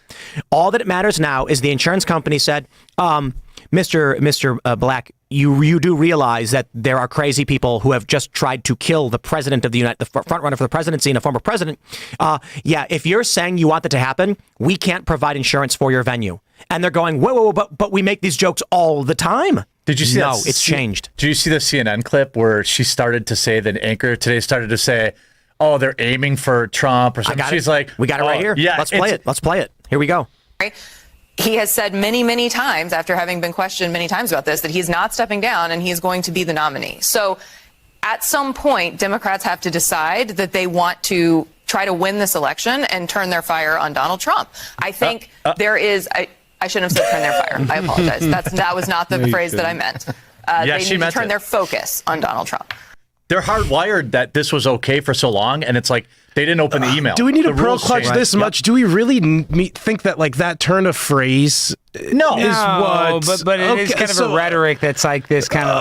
all that it matters now is the insurance company said, Mr. Black, you do realize that there are crazy people who have just tried to kill the president of the front runner for the presidency and a former president. If you're saying you want that to happen, we can't provide insurance for your venue. And they're going, whoa, but we make these jokes all the time. Did you see No, it's changed. Did you see the CNN clip where she started to say, the anchor today started to say, oh, they're aiming for Trump or something? She's like, we got it right here. Yeah, Let's play it. Here we go. He has said many, many times, after having been questioned many times about this, that he's not stepping down and he's going to be the nominee. So at some point, Democrats have to decide that they want to try to win this election and turn their fire on Donald Trump. I think there is... I shouldn't have said turn their fire. I apologize. That was not the phrase that I meant. They need to turn their focus on Donald Trump. They're hardwired that this was okay for so long, and it's like they didn't open the email. Do we need to pearl clutch changed. this much? Do we really think that that turn of phrase is what? But it is kind of a rhetoric that's like this kind of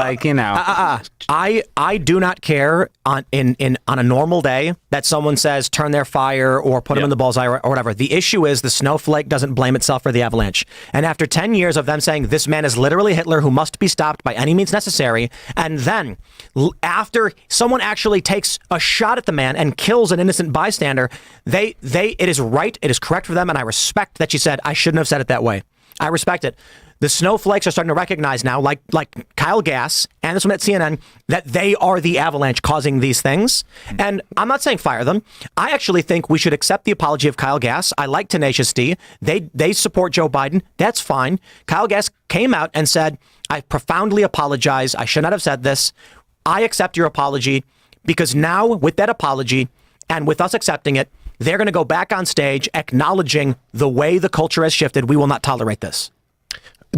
I do not care on a normal day that someone says turn their fire or put them in the bullseye or whatever. The issue is the snowflake doesn't blame itself for the avalanche. And after 10 years of them saying this man is literally Hitler who must be stopped by any means necessary, and then after someone actually takes a shot at the man and kills an innocent bystander, it is right, it is correct for them, and I respect that she said I shouldn't have said it that way. I respect it. The snowflakes are starting to recognize now, like Kyle Gass and this one at CNN, that they are the avalanche causing these things. And I'm not saying fire them. I actually think we should accept the apology of Kyle Gass. I like Tenacious D. They support Joe Biden. That's fine. Kyle Gass came out and said, I profoundly apologize. I should not have said this. I accept your apology, because now with that apology and with us accepting it, they're going to go back on stage acknowledging the way the culture has shifted. We will not tolerate this.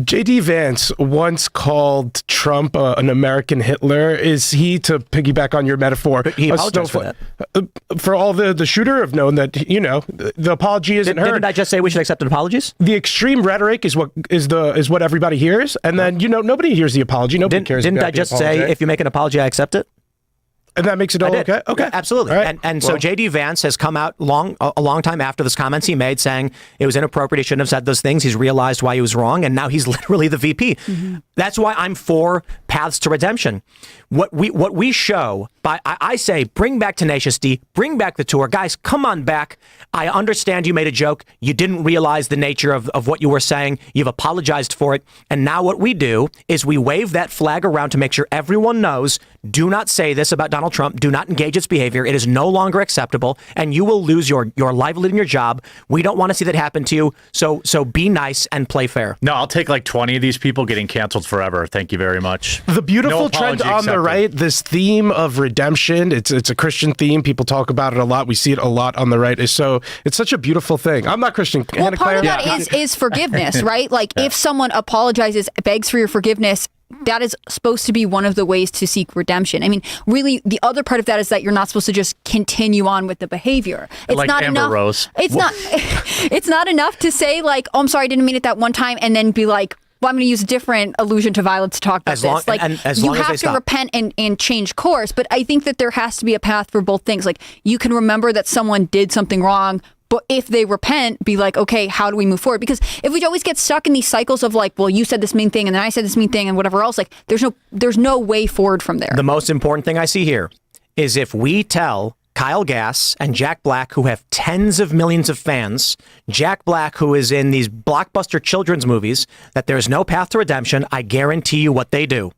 J.D. Vance once called Trump an American Hitler. Is he, to piggyback on your metaphor, but he apologized for that? For all the shooter have known that, the apology isn't heard. Didn't I just say we should accept apologies? The extreme rhetoric is what everybody hears, and then nobody hears the apology. Nobody cares. Didn't I just say if you make an apology, I accept it? And that makes it all okay? Okay. Yeah, absolutely. All right. And so J.D. Vance has come out a long time after those comments he made saying it was inappropriate. He shouldn't have said those things. He's realized why he was wrong. And now he's literally the VP. Mm-hmm. That's why I'm for paths to redemption. What we show by, I say, bring back Tenacious D, bring back the tour. Guys, come on back. I understand you made a joke. You didn't realize the nature of what you were saying. You've apologized for it. And now what we do is we wave that flag around to make sure everyone knows, do not say this about Donald Trump. Do not engage its behavior. It is no longer acceptable, and you will lose your livelihood and your job. We don't want to see that happen to you. So be nice and play fair. No, I'll take like 20 of these people getting canceled forever. Thank you very much. The beautiful trend on the right, this theme of redemption, it's a Christian theme. People talk about it a lot. We see it a lot on the right. It's such a beautiful thing. I'm not Christian. Well, part of that is forgiveness, right? Like if someone apologizes, begs for your forgiveness, that is supposed to be one of the ways to seek redemption. I mean, really, the other part of that is that you're not supposed to just continue on with the behavior. It's like not Amber enough. Rose. It's not. It's not enough to say like, "Oh, I'm sorry, I didn't mean it that one time," and then be like, "Well, I'm going to use a different allusion to violence to talk about this." Like, you have to repent and change course. But I think that there has to be a path for both things. Like, you can remember that someone did something wrong, but if they repent, be like, okay, how do we move forward? Because if we always get stuck in these cycles of like, well, you said this mean thing and then I said this mean thing and whatever else, like there's no way forward from there. The most important thing I see here is if we tell Kyle Gass and Jack Black, who have tens of millions of fans, Jack Black, who is in these blockbuster children's movies, that there's no path to redemption, I guarantee you what they do.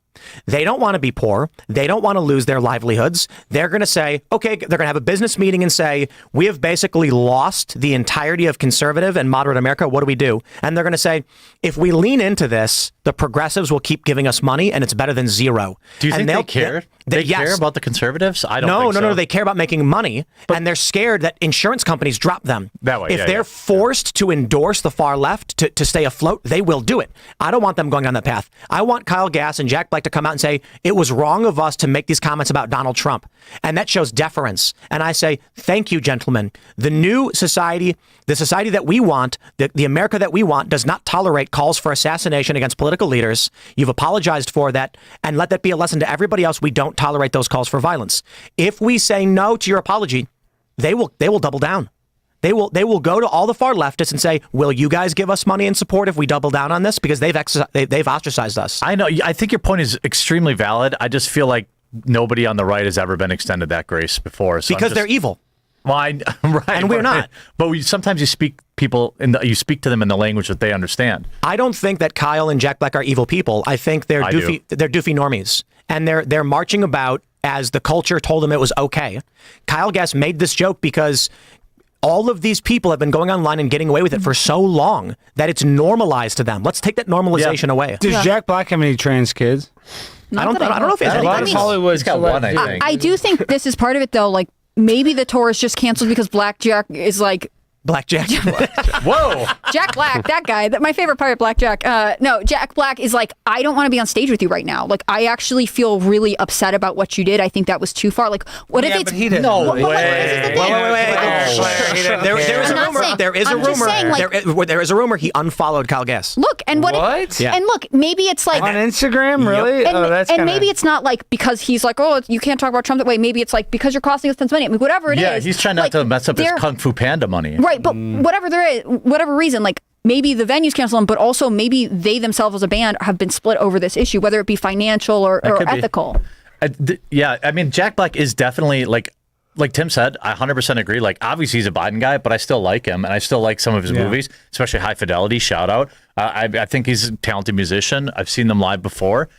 They don't want to be poor. They don't want to lose their livelihoods. They're going to say, okay, they're going to have a business meeting and say, we have basically lost the entirety of conservative and moderate America. What do we do? And they're going to say, if we lean into this, the progressives will keep giving us money and it's better than zero. Do you think they care? They care about the conservatives? I don't think so. No. They care about making money, and they're scared that insurance companies drop them. That way, if they're forced to endorse the far left to stay afloat, they will do it. I don't want them going on that path. I want Kyle Gass and Jack Black to come out and say, it was wrong of us to make these comments about Donald Trump. And that shows deference. And I say, thank you, gentlemen. The new society, the society that we want, the America that we want, does not tolerate calls for assassination against political leaders. You've apologized for that, and let that be a lesson to everybody else. We don't tolerate those calls for violence. If we say no to your apology, they will double down. They will go to all the far leftists and say, will you guys give us money and support if we double down on this? Because they've ostracized us. I know. I think your point is extremely valid. I just feel like nobody on the right has ever been extended that grace before. So because they're evil. Well, right. And we're not. But sometimes you speak to them in the language that they understand. I don't think that Kyle and Jack Black are evil people. I think they're doofy normies. And they're marching about as the culture told them it was okay. Kyle Gass made this joke because all of these people have been going online and getting away with it for so long that it's normalized to them. Let's take that normalization away. Does Jack Black have any trans kids? I don't know if he has any. A lot of Hollywood's got one, I think. I do think this is part of it, though. Like, maybe the tour is just canceled because Black Jack is like... Blackjack. Whoa. Jack Black, that guy. My favorite part of Blackjack. No, Jack Black is like, I don't want to be on stage with you right now. Like, I actually feel really upset about what you did. I think that was too far. Like, what if it's... But he didn't. No way. Wait. There is a rumor. There is a rumor. There is a rumor he unfollowed Kyle Gass. Look, and what? What? And look, maybe it's like... On Instagram, really? And maybe it's not like because he's like, oh, you can't talk about Trump that way. Maybe it's like because you're costing us tons of money. I mean, whatever it is. Yeah, he's trying not to mess up his Kung Fu Panda money. Right, but whatever reason, like maybe the venues cancel them, but also maybe they themselves as a band have been split over this issue, whether it be financial or ethical. I mean, Jack Black is definitely like Tim said, I 100% agree. Like, obviously he's a Biden guy, but I still like him, and I still like some of his movies, especially High Fidelity. Shout out. I think he's a talented musician. I've seen them live before.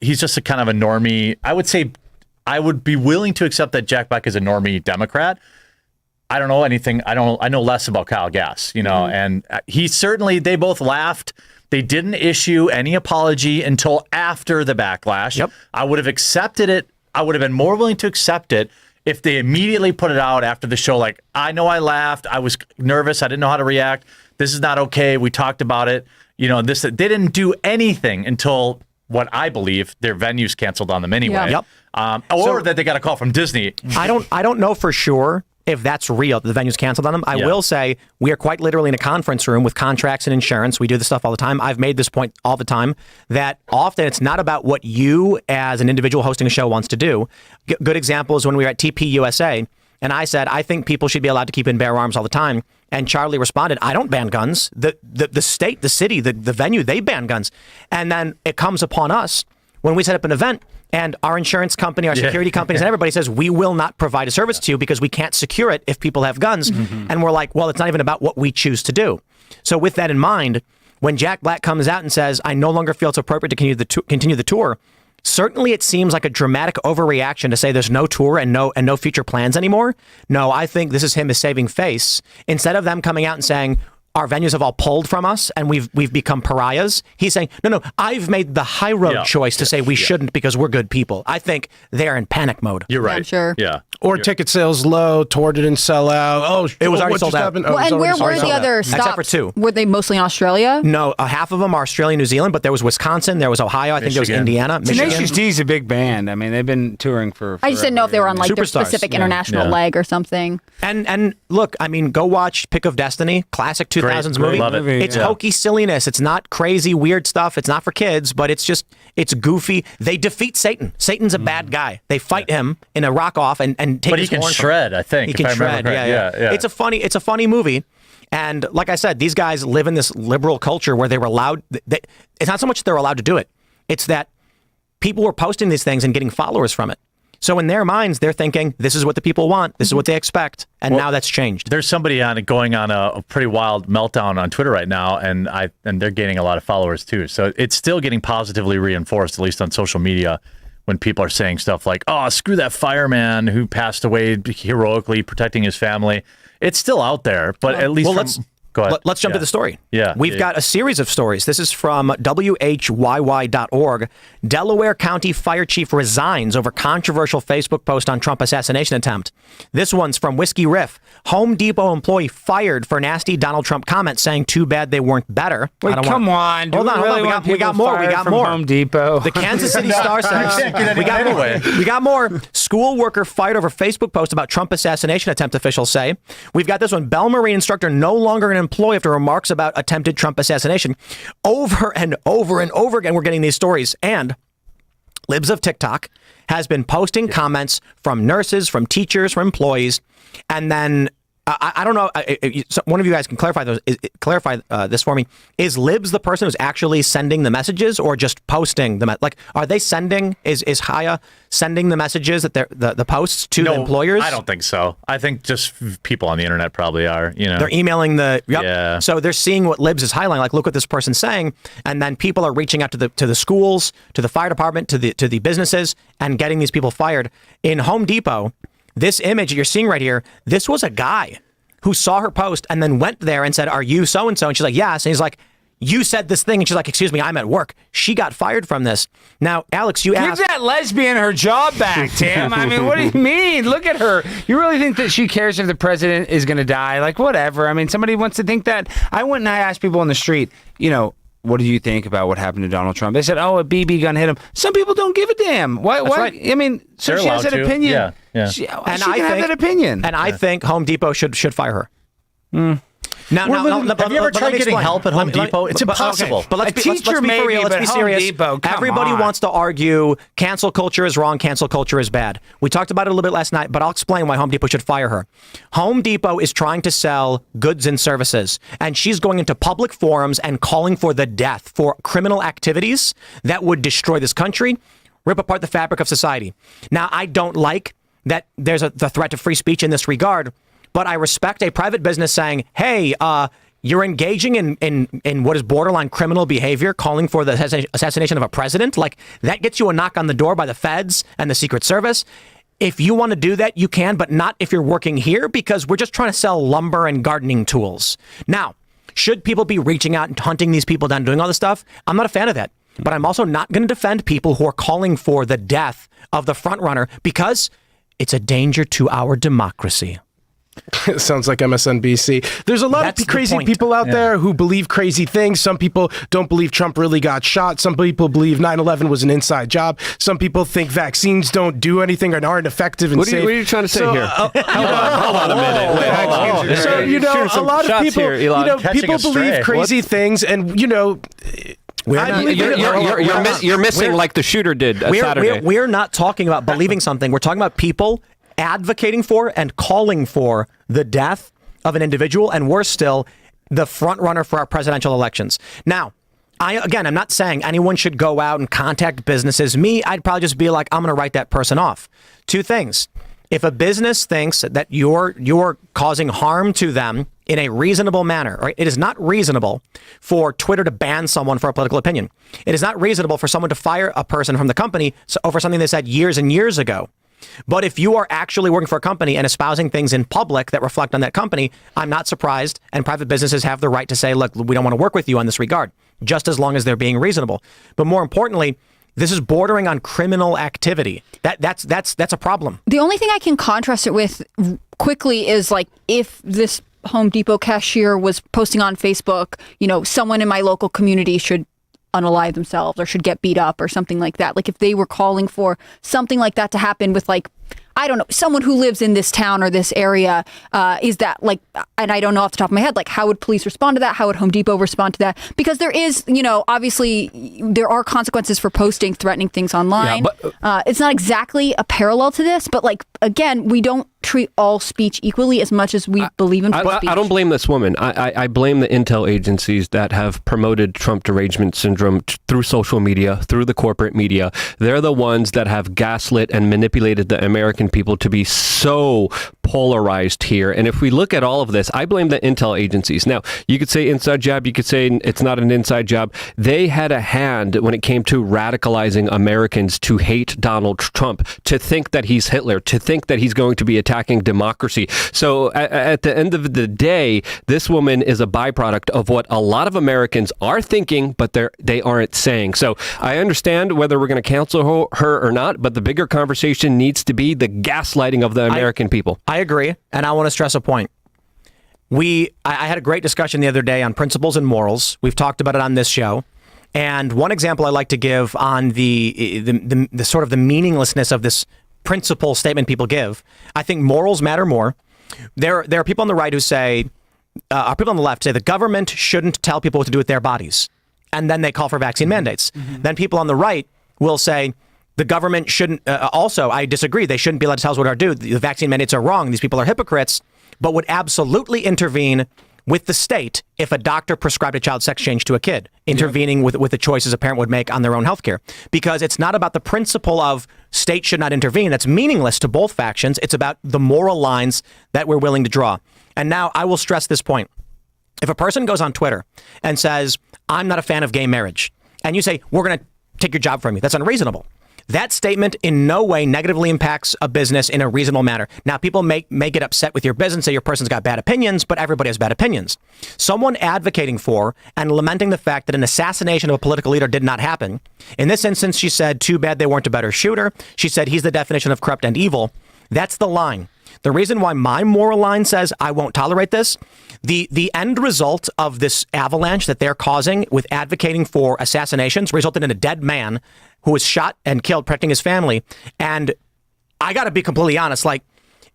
He's just a kind of a normie. I would say I would be willing to accept that Jack Black is a normie Democrat. I don't know anything. I know less about Kyle Gass, and they both laughed. They didn't issue any apology until after the backlash. Yep. I would have accepted it. I would have been more willing to accept it if they immediately put it out after the show. Like, I know I laughed. I was nervous. I didn't know how to react. This is not okay. We talked about it. They didn't do anything until what I believe their venues canceled on them anyway. Yeah. Yep. Or that they got a call from Disney. I don't know for sure. if that's real, the venue's canceled on them. I will say we are quite literally in a conference room with contracts and insurance. We do this stuff all the time. I've made this point all the time that often it's not about what you as an individual hosting a show wants to do. Good example is when we were at TP USA, and I said, I think people should be allowed to keep and bear arms all the time. And Charlie responded, I don't ban guns. The state, the city, the venue, they ban guns. And then it comes upon us when we set up an event and our insurance company, our security companies, and everybody says, we will not provide a service to you because we can't secure it if people have guns. And we're like, well, it's not even about what we choose to do. So with that in mind, when Jack Black comes out and says, I no longer feel it's appropriate to continue the tour, certainly it seems like a dramatic overreaction to say there's no tour and no future plans anymore. No, I think this is him as saving face. Instead of them coming out and saying, our venues have all pulled from us and we've become pariahs. He's saying, no, I've made the high road choice to say we shouldn't because we're good people. I think they're in panic mode. You're right. I'm sure. Yeah. Or ticket sales low, tour didn't sell out. Oh, it was already sold out. Well, and where were the other stops? Except for 2. Were they mostly in Australia? No, half of them are Australia, New Zealand, but there was Wisconsin, there was Ohio, I think there was Indiana, Michigan. Tenacious D's a big band. I mean, they've been touring for I just didn't know if they were on like their Superstars. specific international leg or something. And look, I mean, go watch Pick of Destiny, classic 2000s movie. Love it. It's hokey silliness. It's not crazy, weird stuff. It's not for kids, but it's goofy. They defeat Satan. Satan's a bad guy. They fight him in a rock off and take But his he can horn from shred, I think. He can shred. Yeah. It's a funny movie. And like I said, these guys live in this liberal culture where they were allowed. It's not so much they're allowed to do it. It's that people were posting these things and getting followers from it. So in their minds, they're thinking, this is what the people want. This is what they expect. And now that's changed. There's somebody going on a pretty wild meltdown on Twitter right now, and they're gaining a lot of followers too. So it's still getting positively reinforced, at least on social media, when people are saying stuff like, oh, screw that fireman who passed away heroically protecting his family. It's still out there, but at least go ahead. Let's jump to the story. Yeah. We've got a series of stories. This is from WHYY.org. Delaware County Fire Chief resigns over controversial Facebook post on Trump assassination attempt. This one's from Whiskey Riff. Home Depot employee fired for nasty Donald Trump comments saying too bad they weren't better. Wait, come on. Hold on. We got more. Home Depot. The Kansas City Star says we got more. School worker fired over Facebook post about Trump assassination attempt, officials say. We've got this one. Bell Marine instructor no longer an employee after remarks about attempted Trump assassination. Over and over and over again, we're getting these stories. And Libs of TikTok has been posting comments from nurses, from teachers, from employees, and then I don't know. One of you guys can clarify this for me. Is Libs the person who's actually sending the messages, or just posting them? Like, are they sending? Is Haya sending the messages that the posts to the employers? I don't think so. I think just people on the internet probably are. They're emailing Yeah. So they're seeing what Libs is highlighting. Like, look what this person's saying, and then people are reaching out to the schools, to the fire department, to the businesses, and getting these people fired. In Home Depot, this image that you're seeing right here, this was a guy who saw her post and then went there and said, are you so-and-so? And she's like, yes. And he's like, you said this thing. And she's like, excuse me, I'm at work. She got fired from this. Now, Alex, you asked. Give that lesbian her job back, Tim. I mean, what do you mean? Look at her. You really think that she cares if the president is going to die? Like, whatever. I mean, somebody wants to think that. I went and I asked people on the street, what do you think about what happened to Donald Trump? They said, a BB gun hit him. Some people don't give a damn. Why? Right. I mean, so They're she has allowed an to. opinion. Yeah. She can have that opinion. And I think Home Depot should fire her. Now, have you ever tried getting help at Home Depot? It's impossible. But let's be for real. Let's be serious. Everybody wants to argue cancel culture is wrong, cancel culture is bad. We talked about it a little bit last night, but I'll explain why Home Depot should fire her. Home Depot is trying to sell goods and services, and she's going into public forums and calling for the death for criminal activities that would destroy this country, rip apart the fabric of society. Now, I don't like that there's the threat to free speech in this regard, but I respect a private business saying, hey, you're engaging in what is borderline criminal behavior, calling for the assassination of a president. Like, that gets you a knock on the door by the feds and the Secret Service. If you want to do that, you can, but not if you're working here, because we're just trying to sell lumber and gardening tools. Now, should people be reaching out and hunting these people down, doing all this stuff? I'm not a fan of that. But I'm also not going to defend people who are calling for the death of the front runner, because it's a danger to our democracy. Sounds like MSNBC. There's a lot That's of the crazy point. people out there who believe crazy things. Some people don't believe Trump really got shot. Some people believe 9/11 was an inside job. Some people think vaccines don't do anything and aren't effective and What safe. are you trying to say here? Hold on a minute. Wait, So, a lot of people, here, Elad. Catching people a stray. believe crazy things, and I believe You're missing like the shooter did Saturday. We're not talking about believing something. We're talking about people advocating for and calling for the death of an individual, and worse still, the front runner for our presidential elections. Now, I'm not saying anyone should go out and contact businesses. I'd probably just be like, I'm going to write that person off. Two things. If a business thinks that you're causing harm to them in a reasonable manner, right? It is not reasonable for Twitter to ban someone for a political opinion. It is not reasonable for someone to fire a person from the company over something they said years and years ago. But if you are actually working for a company and espousing things in public that reflect on that company, I'm not surprised. And private businesses have the right to say, look, we don't want to work with you on this regard, just as long as they're being reasonable. But more importantly, this is bordering on criminal activity. That's a problem. The only thing I can contrast it with quickly is like if this Home Depot cashier was posting on Facebook, someone in my local community should unalive themselves or should get beat up or something like that. Like if they were calling for something like that to happen with I don't know, someone who lives in this town or this area, is that and I don't know off the top of my head, how would police respond to that? How would Home Depot respond to that? Because there is, obviously there are consequences for posting threatening things online. Yeah, but, it's not exactly a parallel to this, but again, we don't treat all speech equally as much as we believe in free speech. I don't blame this woman. I blame the intel agencies that have promoted Trump derangement syndrome through social media, through the corporate media. They're the ones that have gaslit and manipulated the American people to be so polarized here. And if we look at all of this, I blame the intel agencies. Now, you could say inside job, you could say it's not an inside job. They had a hand when it came to radicalizing Americans to hate Donald Trump, to think that he's Hitler, to think that he's going to be attacking democracy. So at the end of the day, this woman is a byproduct of what a lot of Americans are thinking, but they aren't saying. So I understand whether we're going to cancel her or not, but the bigger conversation needs to be the gaslighting of the American people. I agree, and I want to stress a point. I had a great discussion the other day on principles and morals. We've talked about it on this show. And one example I like to give on the sort of the meaninglessness of this principle statement people give, I think morals matter more. There are people on the right who say, people on the left say the government shouldn't tell people what to do with their bodies. And then they call for vaccine mandates. Mm-hmm. Then people on the right will say, the government shouldn't, also, I disagree, they shouldn't be allowed to tell us what to do. The vaccine mandates are wrong. These people are hypocrites, but would absolutely intervene with the state if a doctor prescribed a child sex change to a kid, intervening with the choices a parent would make on their own health care. Because it's not about the principle of state should not intervene. That's meaningless to both factions. It's about the moral lines that we're willing to draw. And now I will stress this point. If a person goes on Twitter and says, I'm not a fan of gay marriage, and you say, we're going to take your job from you, that's unreasonable. That statement in no way negatively impacts a business in a reasonable manner. Now, people may get upset with your business, say your person's got bad opinions, but everybody has bad opinions. Someone advocating for and lamenting the fact that an assassination of a political leader did not happen. In this instance, she said, too bad they weren't a better shooter. She said, he's the definition of corrupt and evil. That's the line. The reason why my moral line says I won't tolerate this, the end result of this avalanche that they're causing with advocating for assassinations resulted in a dead man who was shot and killed protecting his family. And I got to be completely honest,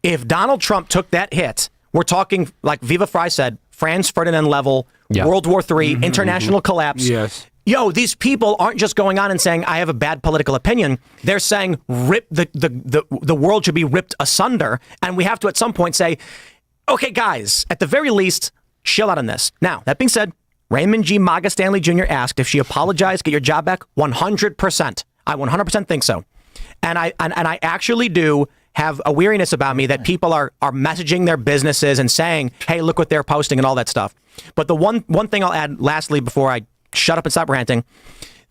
if Donald Trump took that hit, we're talking, like Viva Frei said, Franz Ferdinand level, World War III, international collapse. Yes. Yo, these people aren't just going on and saying, I have a bad political opinion. They're saying the world should be ripped asunder. And we have to at some point say, okay, guys, at the very least, chill out on this. Now, that being said, Raymond G. Maga Stanley Jr. asked if she apologized, get your job back. 100%. I 100% think so. And I actually do have a weariness about me that people are messaging their businesses and saying, hey, look what they're posting and all that stuff. But the one thing I'll add lastly before I shut up and stop ranting,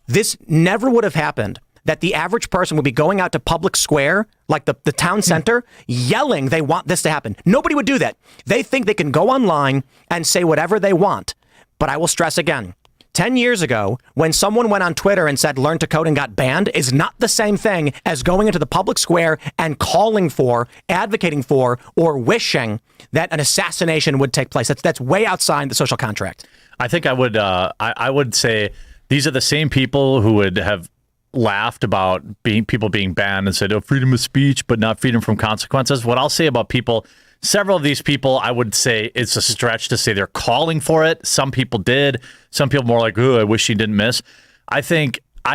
this never would have happened that the average person would be going out to public square, like the town center, yelling they want this to happen. Nobody would do that. They think they can go online and say whatever they want. But I will stress again, 10 years ago, when someone went on Twitter and said, learn to code and got banned, is not the same thing as going into the public square and calling for, advocating for, or wishing that an assassination would take place. That's way outside the social contract. I think I would say these are the same people who would have laughed about people being banned and said, oh, freedom of speech, but not freedom from consequences. What I'll say about people, several of these people, I would say it's a stretch to say they're calling for it. Some people did. Some people more like, oh, I wish he didn't miss. I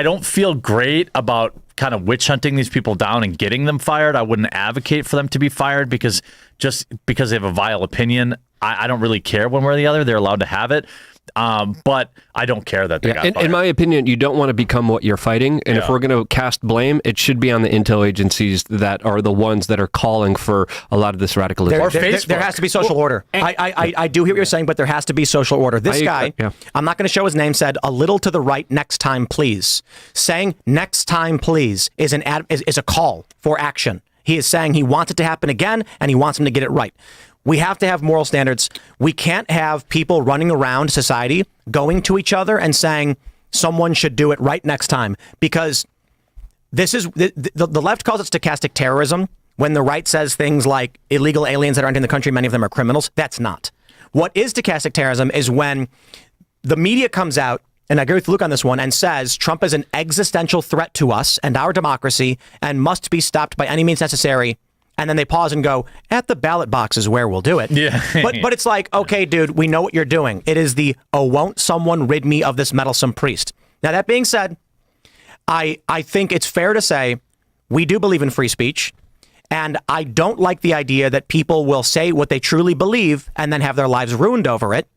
don't feel great about kind of witch hunting these people down and getting them fired. I wouldn't advocate for them to be fired because they have a vile opinion. I don't really care one way or the other. They're allowed to have it. But I don't care that they got fired. In my opinion, you don't want to become what you're fighting. And if we're going to cast blame, it should be on the intel agencies that are the ones that are calling for a lot of this radicalism. There has to be social order. I do hear what you're saying, but there has to be social order. This guy, I'm not going to show his name, said a little to the right, next time, please. Saying next time, please is a call for action. He is saying he wants it to happen again, and he wants him to get it right. We have to have moral standards. We can't have people running around society going to each other and saying someone should do it right next time, because this is the left calls it stochastic terrorism when the right says things like illegal aliens that aren't in the country, many of them are criminals. That's not. What is stochastic terrorism is when the media comes out, and I agree with Luke on this one, and says Trump is an existential threat to us and our democracy and must be stopped by any means necessary. And then they pause and go, at the ballot box is where we'll do it. Yeah. But it's like, okay, dude, we know what you're doing. It is the, oh, won't someone rid me of this meddlesome priest? Now, that being said, I think it's fair to say we do believe in free speech. And I don't like the idea that people will say what they truly believe and then have their lives ruined over it.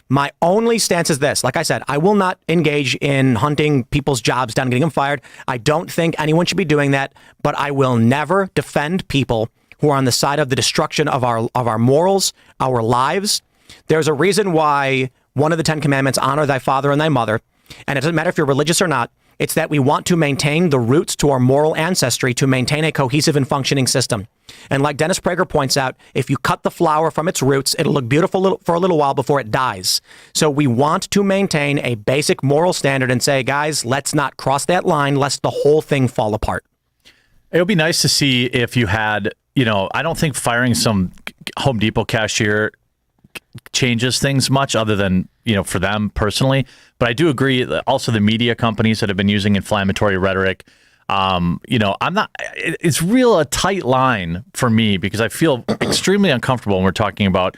My only stance is this. Like I said, I will not engage in hunting people's jobs down and getting them fired. I don't think anyone should be doing that, but I will never defend people who are on the side of the destruction of our morals, our lives. There's a reason why one of the 10 commandments, honor thy father and thy mother. And it doesn't matter if you're religious or not. It's that we want to maintain the roots to our moral ancestry to maintain a cohesive and functioning system. And like Dennis Prager points out, if you cut the flower from its roots, it'll look beautiful for a little while before it dies. So we want to maintain a basic moral standard and say, guys, let's not cross that line lest the whole thing fall apart. It would be nice to see if you had, I don't think firing some Home Depot cashier changes things much other than, for them personally. But I do agree that also the media companies that have been using inflammatory rhetoric, it's a tight line for me because I feel extremely uncomfortable when we're talking about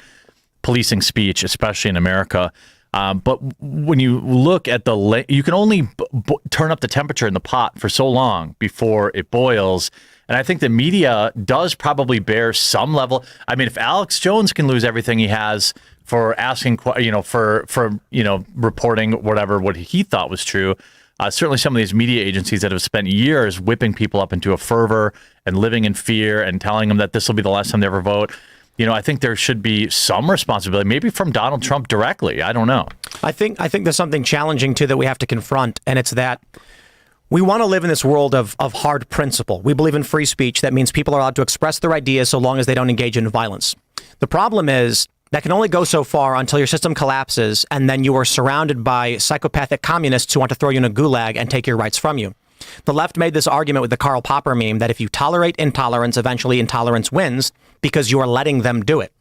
policing speech, especially in America. But when you look at you can only turn up the temperature in the pot for so long before it boils. And I think the media does probably bear some level. I mean, if Alex Jones can lose everything he has for asking, for reporting what he thought was true, certainly some of these media agencies that have spent years whipping people up into a fervor and living in fear and telling them that this will be the last time they ever vote. I think there should be some responsibility, maybe from Donald Trump directly. I don't know. I think there's something challenging too that we have to confront, and it's that we want to live in this world of hard principle. We believe in free speech. That means people are allowed to express their ideas so long as they don't engage in violence. The problem is that can only go so far until your system collapses, and then you are surrounded by psychopathic communists who want to throw you in a gulag and take your rights from you. The left made this argument with the Karl Popper meme that if you tolerate intolerance, eventually intolerance wins because you are letting them do it.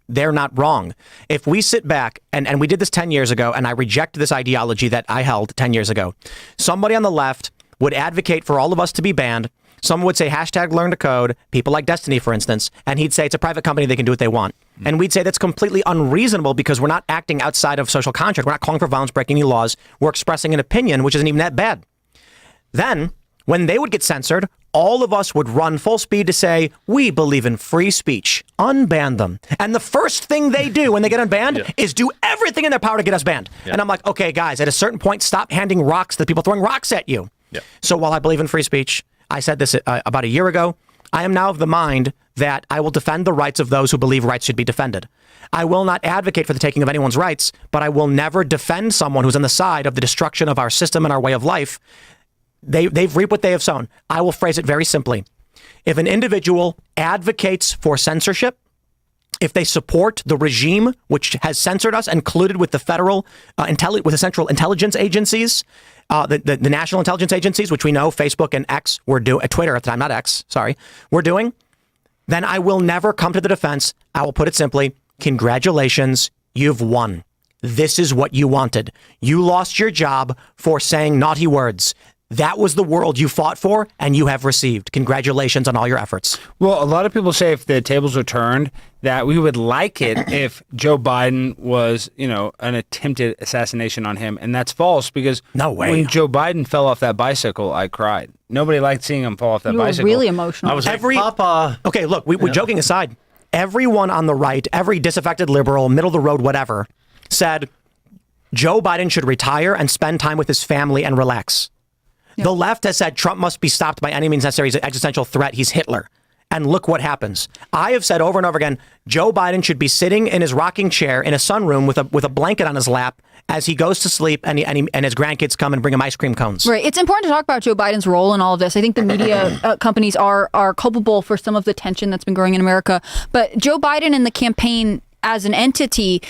They're not wrong. If we sit back, and we did this 10 years ago, and I rejected this ideology that I held 10 years ago, somebody on the left would advocate for all of us to be banned. Someone would say hashtag learn to code, people like Destiny, for instance, and he'd say it's a private company, they can do what they want. And we'd say that's completely unreasonable because we're not acting outside of social contract. We're not calling for violence, breaking any laws. We're expressing an opinion, which isn't even that bad. Then, when they would get censored, all of us would run full speed to say, we believe in free speech. Unban them. And the first thing they do when they get unbanned is do everything in their power to get us banned. And I'm like, okay, guys, at a certain point, stop handing rocks to the people throwing rocks at you. So while I believe in free speech, I said this about a year ago, I am now of the mind that I will defend the rights of those who believe rights should be defended. I will not advocate for the taking of anyone's rights, but I will never defend someone who's on the side of the destruction of our system and our way of life. They've reaped what they have sown. I will phrase it very simply. If an individual advocates for censorship if they support the regime which has censored us and colluded with the federal with the central intelligence agencies, the national intelligence agencies, which we know Facebook and X were doing, Twitter at the time, not X, sorry, were doing, then I will never come to the defense. I will put it simply, congratulations, you've won. This is what you wanted. You lost your job for saying naughty words. That was the world you fought for, and you have received. Congratulations on all your efforts. Well, a lot of people say if the tables were turned, that we would like it if Joe Biden was, an attempted assassination on him. And that's false because no way. When Joe Biden fell off that bicycle, I cried. Nobody liked seeing him fall off that bicycle. You were really emotional. I was like, Papa. Okay, look, we're joking aside. Everyone on the right, every disaffected liberal, middle of the road, whatever, said Joe Biden should retire and spend time with his family and relax. Yep. The left has said Trump must be stopped by any means necessary. He's an existential threat. He's Hitler. And look what happens. I have said over and over again, Joe Biden should be sitting in his rocking chair in a sunroom with a blanket on his lap as he goes to sleep and his grandkids come and bring him ice cream cones. Right. It's important to talk about Joe Biden's role in all of this. I think the media companies are culpable for some of the tension that's been growing in America. But Joe Biden and the campaign as an entity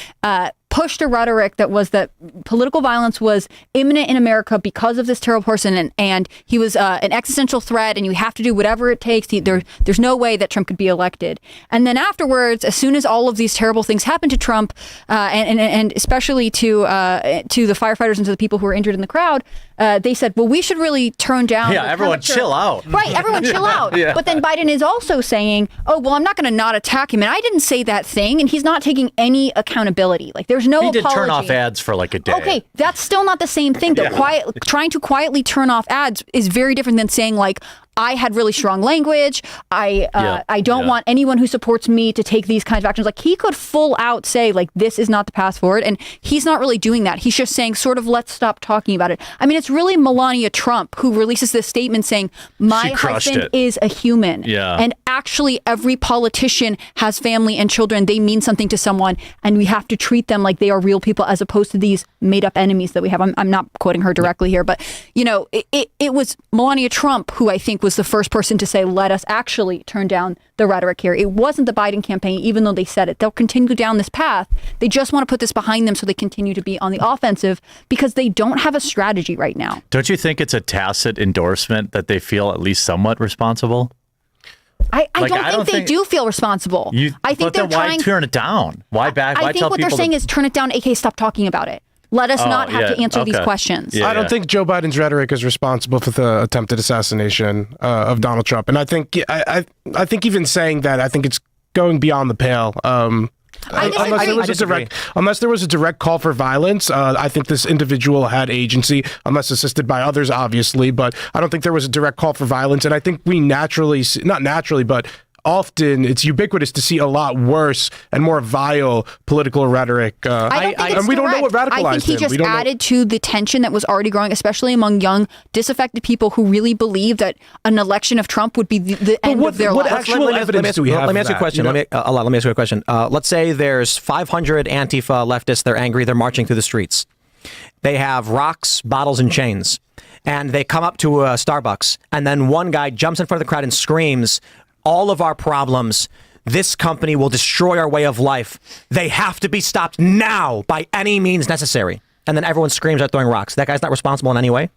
pushed a rhetoric that was that political violence was imminent in America because of this terrible person, and he was an existential threat, and you have to do whatever it takes. There's no way that Trump could be elected. And then afterwards, as soon as all of these terrible things happened to Trump, and especially to the firefighters and to the people who were injured in the crowd, they said, well, we should really turn down. Yeah, everyone chill out. Right, everyone chill out. Yeah. But then Biden is also saying, oh, well, I'm not going to not attack him. And I didn't say that thing. And he's not taking any accountability. Like, there's no apology. He did turn off ads for like a day. Okay, that's still not the same thing, though. Yeah. Trying to quietly turn off ads is very different than saying, like, I had really strong language. I don't want anyone who supports me to take these kinds of actions. Like, he could full out say, like, this is not the path forward. And he's not really doing that. He's just saying, sort of, let's stop talking about it. I mean, it's really Melania Trump who releases this statement saying, my husband is a human. Yeah. And actually, every politician has family and children. They mean something to someone. And we have to treat them like they are real people as opposed to these made up enemies that we have. I'm not quoting her directly here. But, it was Melania Trump who I think was the first person to say, let us actually turn down the rhetoric here. It wasn't the Biden campaign, even though they said it. They'll continue down this path. They just want to put this behind them so they continue to be on the offensive because they don't have a strategy right now. Don't you think it's a tacit endorsement that they feel at least somewhat responsible? I don't think they do feel responsible. I think they're trying. Why turn it down? Why back? I think what they're saying is turn it down, aka stop talking about it. Let us not have to answer these questions. I don't think Joe Biden's rhetoric is responsible for the attempted assassination of Donald Trump, and I think even saying that, I think it's going beyond the pale. Unless there was a direct call for violence, I think this individual had agency, unless assisted by others, obviously. But I don't think there was a direct call for violence, and I think we not naturally, but often it's ubiquitous to see a lot worse and more vile political rhetoric. And we don't know what radicalized him. I think he just added to the tension that was already growing, especially among young, disaffected people who really believe that an election of Trump would be the end of their lives. What actual evidence do we have? Let me ask you a question. Let me ask you a question. Let's say there's 500 Antifa leftists. They're angry. They're marching through the streets. They have rocks, bottles, and chains. And they come up to a Starbucks. And then one guy jumps in front of the crowd and screams, all of our problems, this company will destroy our way of life. They have to be stopped now by any means necessary. And then everyone screams out throwing rocks. That guy's not responsible in any way?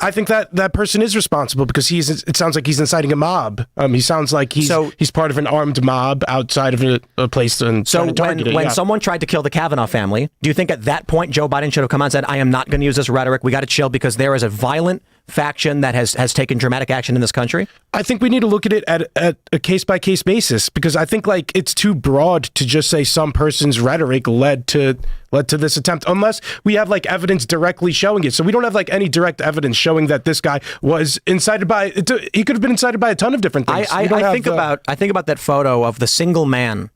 I think that person is responsible because it sounds like he's inciting a mob. He sounds like he's part of an armed mob outside of a place. And so when someone tried to kill the Kavanaugh family, do you think at that point Joe Biden should have come out and said, I am not going to use this rhetoric. We got to chill because there is a violent faction that has taken dramatic action in this country? I think we need to look at it at a case-by-case basis because I think like it's too broad to just say some person's rhetoric led to this attempt unless we have like evidence directly showing it. So we don't have like any direct evidence showing that this guy was incited by he could have been incited by a ton of different things. I think about that photo of the single man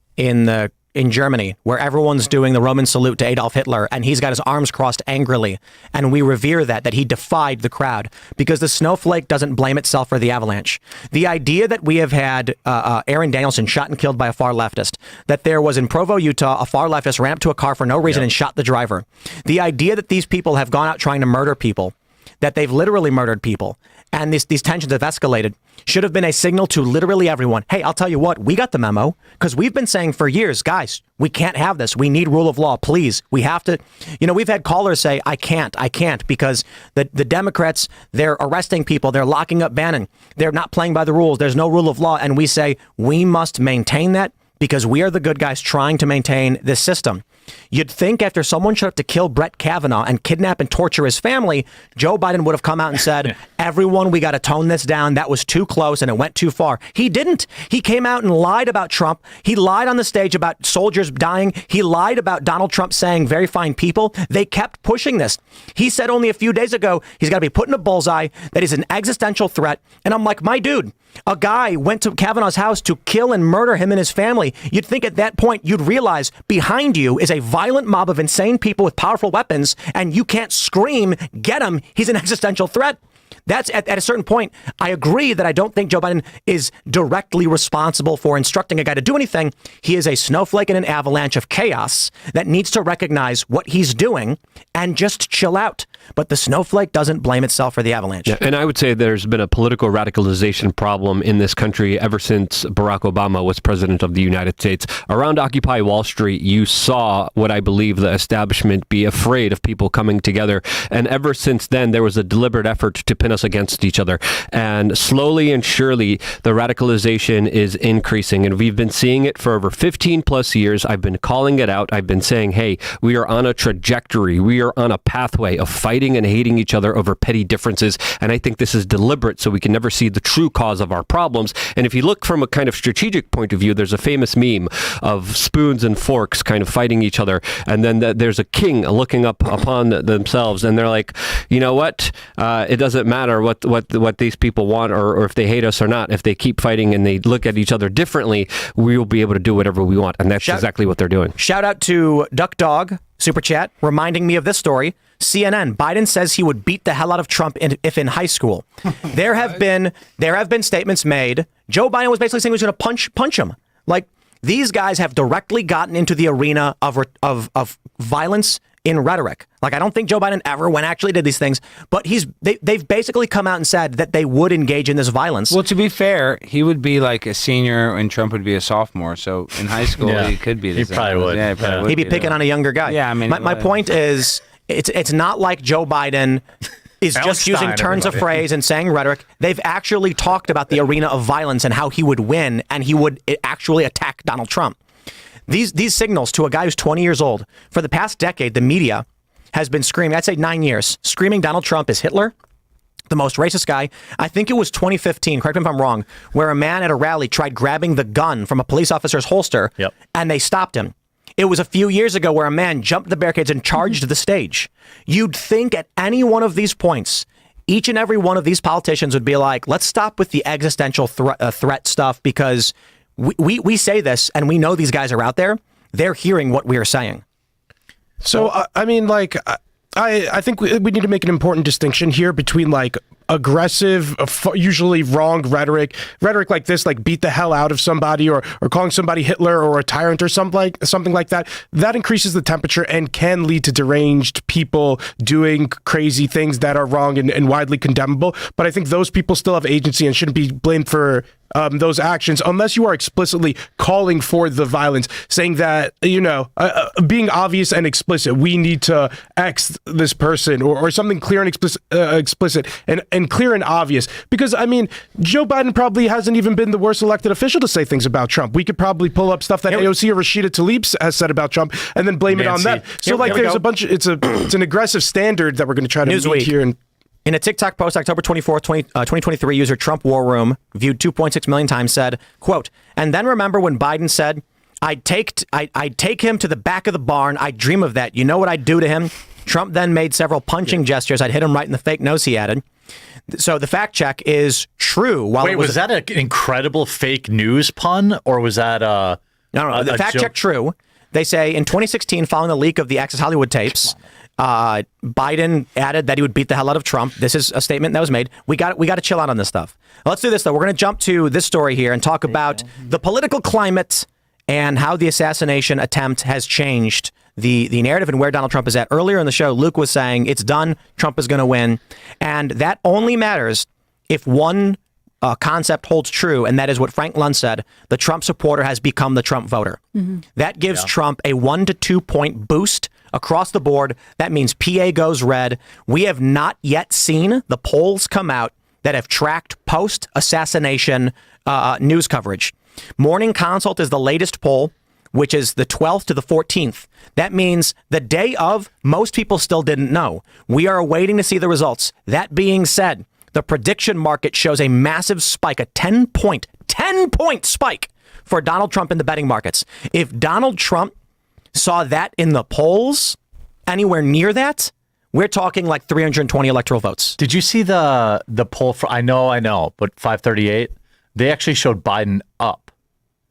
in Germany, where everyone's doing the Roman salute to Adolf Hitler, and he's got his arms crossed angrily, and we revere that he defied the crowd, because the snowflake doesn't blame itself for the avalanche. The idea that we have had Aaron Danielson shot and killed by a far leftist, that there was in Provo, Utah, a far leftist ran up to a car for no reason and shot the driver. The idea that these people have gone out trying to murder people, that they've literally murdered people, and these tensions have escalated, should have been a signal to literally everyone. Hey, I'll tell you what, we got the memo because we've been saying for years, guys, we can't have this. We need rule of law. Please, we have to. We've had callers say, I can't because the Democrats, they're arresting people. They're locking up Bannon. They're not playing by the rules. There's no rule of law. And we say we must maintain that because we are the good guys trying to maintain this system. You'd think after someone showed up to kill Brett Kavanaugh and kidnap and torture his family, Joe Biden would have come out and said, everyone, we got to tone this down. That was too close and it went too far. He didn't. He came out and lied about Trump. He lied on the stage about soldiers dying. He lied about Donald Trump saying very fine people. They kept pushing this. He said only a few days ago, he's got to be put in a bullseye, that he's an existential threat. And I'm like, my dude, a guy went to Kavanaugh's house to kill and murder him and his family. You'd think at that point you'd realize behind you is a violent mob of insane people with powerful weapons, and you can't scream, get him, he's an existential threat. That's at a certain point. I agree that I don't think Joe Biden is directly responsible for instructing a guy to do anything. He is a snowflake in an avalanche of chaos that needs to recognize what he's doing and just chill out. But the snowflake doesn't blame itself for the avalanche. Yeah, and I would say there's been a political radicalization problem in this country ever since Barack Obama was president of the United States. Around Occupy Wall Street, you saw what I believe the establishment be afraid of people coming together. And ever since then, there was a deliberate effort to pin us against each other. And slowly and surely, the radicalization is increasing. And we've been seeing it for over 15 plus years. I've been calling it out. I've been saying, hey, we are on a trajectory. We are on a pathway of fighting and hating each other over petty differences. And I think this is deliberate so we can never see the true cause of our problems. And if you look from a kind of strategic point of view, there's a famous meme of spoons and forks kind of fighting each other. And then there's a king looking up upon themselves. And they're like, you know what? It doesn't matter what these people want or if they hate us or not. If they keep fighting and they look at each other differently, we will be able to do whatever we want. And that's exactly what they're doing. Shout out to Duck Dog, Super Chat, reminding me of this story. CNN, Biden says he would beat the hell out of Trump if in high school. There have been statements made. Joe Biden was basically saying he was going to punch him. Like, these guys have directly gotten into the arena of violence in rhetoric. Like, I don't think Joe Biden ever actually did these things, but they've basically come out and said that they would engage in this violence. Well, to be fair, he would be like a senior and Trump would be a sophomore. So in high school, he could be. He probably would. Yeah, he probably would. He'd be picking on a younger guy. Yeah, I mean, my point is, it's not like Joe Biden is just Stein, using turns of phrase and saying rhetoric. They've actually talked about the arena of violence and how he would win and he would actually attack Donald Trump. These signals to a guy who's 20 years old. For the past decade, the media has been screaming, I'd say 9 years, screaming Donald Trump is Hitler, the most racist guy. I think it was 2015, correct me if I'm wrong, where a man at a rally tried grabbing the gun from a police officer's holster, and they stopped him. It was a few years ago where a man jumped the barricades and charged the stage. You'd think at any one of these points, each and every one of these politicians would be like, let's stop with the existential threat stuff because we say this and we know these guys are out there. They're hearing what we are saying. So, I mean, like, I think we need to make an important distinction here between, like, aggressive, usually wrong rhetoric like this, like beat the hell out of somebody or calling somebody Hitler or a tyrant or something like that. That increases the temperature and can lead to deranged people doing crazy things that are wrong and widely condemnable. But I think those people still have agency and shouldn't be blamed for those actions unless you are explicitly calling for the violence, saying that, being obvious and explicit, we need to X this person or something clear and explicit and clear and obvious. Because, I mean, Joe Biden probably hasn't even been the worst elected official to say things about Trump. We could probably pull up stuff that AOC or Rashida Tlaib has said about Trump and then blame it on them. So, there's a bunch, it's an aggressive standard that we're going to try to meet here. And in a TikTok post, October 24th, 2023, user Trump War Room, viewed 2.6 million times, said, quote, and then remember when Biden said, I'd take him to the back of the barn. I'd dream of that. You know what I'd do to him? Trump then made several punching gestures. I'd hit him right in the fake nose, he added. So the fact check is true. Wait, was that an incredible fake news pun, or was that No, the fact check true. They say in 2016, following the leak of the Access Hollywood tapes, Biden added that he would beat the hell out of Trump. This is a statement that was made. We got to chill out on this stuff. Let's do this, though. We're going to jump to this story here and talk about the political climate and how the assassination attempt has changed the narrative and where Donald Trump is at. Earlier in the show, Luke was saying it's done. Trump is going to win. And that only matters if one concept holds true, and that is what Frank Luntz said, the Trump supporter has become the Trump voter. That gives Trump a 1 to 2 point boost across the board. That means PA goes red. We have not yet seen the polls come out that have tracked post-assassination news coverage. Morning Consult is the latest poll, which is the 12th to the 14th. That means the day of, most people still didn't know. We are waiting to see the results. That being said, the prediction market shows a massive spike, a 10-point spike for Donald Trump in the betting markets. If Donald Trump saw that in the polls, anywhere near that, we're talking like 320 electoral votes. Did you see the poll for, I know, but 538, they actually showed Biden up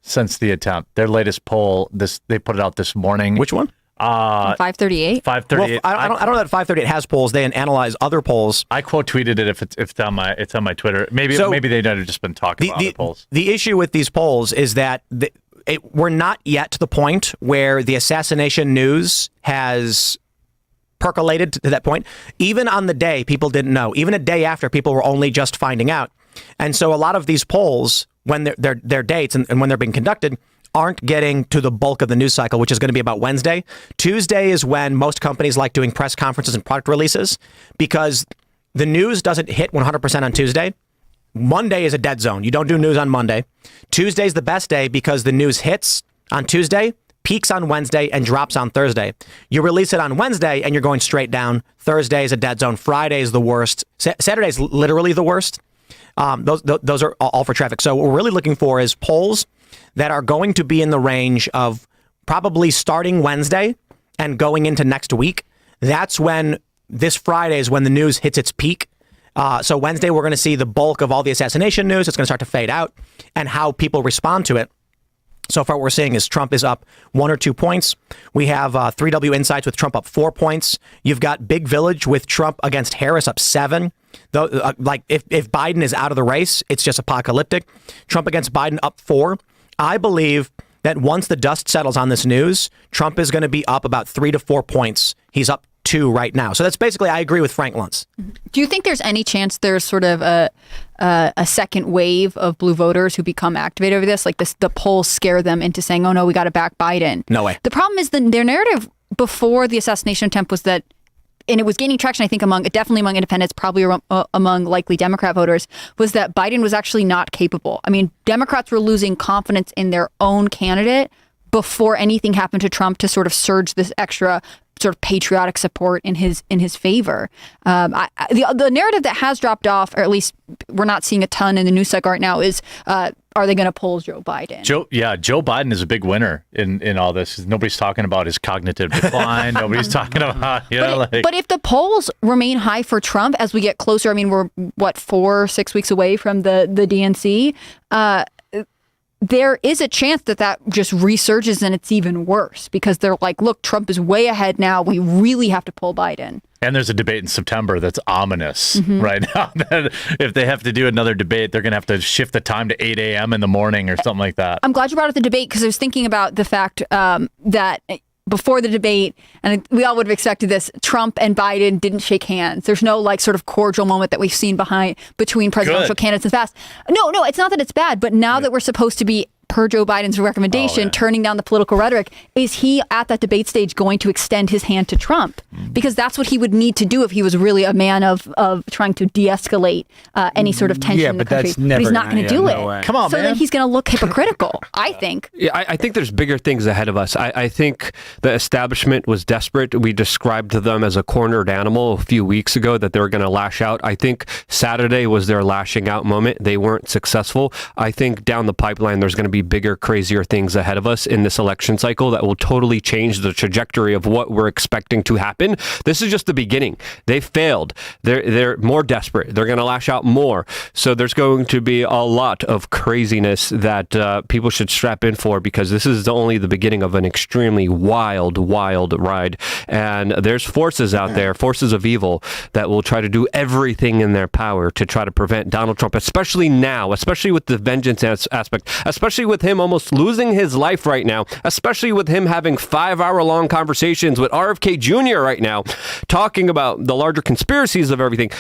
since the attempt. Their latest poll, they put it out this morning. Which one? 538. 538. Well, I don't know that 538 has polls. They analyze other polls. I quote tweeted it if it's on my Twitter. Maybe they might have just been talking about the polls. The issue with these polls is that we're not yet to the point where the assassination news has percolated to that point. Even on the day, people didn't know. Even a day after, people were only just finding out. And so a lot of these polls, when their dates and when they're being conducted, aren't getting to the bulk of the news cycle, which is going to be about Wednesday. Tuesday is when most companies like doing press conferences and product releases, because the news doesn't hit 100% on Tuesday. Monday is a dead zone. You don't do news on Monday. Tuesday's the best day because the news hits on Tuesday, peaks on Wednesday, and drops on Thursday. You release it on Wednesday and you're going straight down. Thursday is a dead zone. Friday is the worst. Saturday is literally the worst. Those are all for traffic. So what we're really looking for is polls that are going to be in the range of probably starting Wednesday and going into next week. That's when this Friday is when the news hits its peak. So Wednesday, we're going to see the bulk of all the assassination news. It's going to start to fade out and how people respond to it. So far, what we're seeing is Trump is up 1 or 2 points. We have 3W Insights with Trump up 4 points. You've got Big Village with Trump against Harris up 7. Though, like if Biden is out of the race, it's just apocalyptic. Trump against Biden up 4. I believe that once the dust settles on this news, Trump is going to be up about 3 to 4 points. He's up 2 right now. So that's basically, I agree with Frank Luntz. Do you think there's any chance there's sort of a second wave of blue voters who become activated over this? Like the polls scare them into saying, oh no, we got to back Biden. No way. The problem is their narrative before the assassination attempt was that, and it was gaining traction, I think, definitely among independents, probably among likely Democrat voters, was that Biden was actually not capable. I mean, Democrats were losing confidence in their own candidate before anything happened to Trump to sort of surge this extra sort of patriotic support in his favor. The narrative that has dropped off, or at least we're not seeing a ton in the news cycle right now, is are they going to poll Joe Biden? Joe Biden is a big winner in all this. Nobody's talking about his cognitive decline. Nobody's talking about, But if the polls remain high for Trump as we get closer, I mean, we're 4-6 weeks away from the DNC. There is a chance that just resurges and it's even worse because they're like, look, Trump is way ahead now. We really have to pull Biden. And there's a debate in September that's ominous right now. That if they have to do another debate, they're going to have to shift the time to 8 a.m. in the morning or something like that. I'm glad you brought up the debate because I was thinking about the fact that before the debate, and we all would have expected this, Trump and Biden didn't shake hands. There's no sort of cordial moment that we've seen between presidential candidates in the past. No, it's not that it's bad, but now that we're supposed to be, per Joe Biden's recommendation, turning down the political rhetoric, is he at that debate stage going to extend his hand to Trump? Because that's what he would need to do if he was really a man of trying to de-escalate any sort of tension in the country. But he's not going to do it. Way. Come on, so man. then he's going to look hypocritical, I think. Yeah, I think there's bigger things ahead of us. I think the establishment was desperate. We described them as a cornered animal a few weeks ago that they were going to lash out. I think Saturday was their lashing out moment. They weren't successful. I think down the pipeline there's going to be bigger, crazier things ahead of us in this election cycle that will totally change the trajectory of what we're expecting to happen. This is just the beginning. They failed. They're more desperate. They're going to lash out more. So there's going to be a lot of craziness that people should strap in for because this is only the beginning of an extremely wild ride. And there's forces out there, forces of evil, that will try to do everything in their power to try to prevent Donald Trump, especially now, especially with the vengeance aspect, especially with with him almost losing his life right now, especially with him having 5-hour-long conversations with RFK Jr. right now, talking about the larger conspiracies of everything.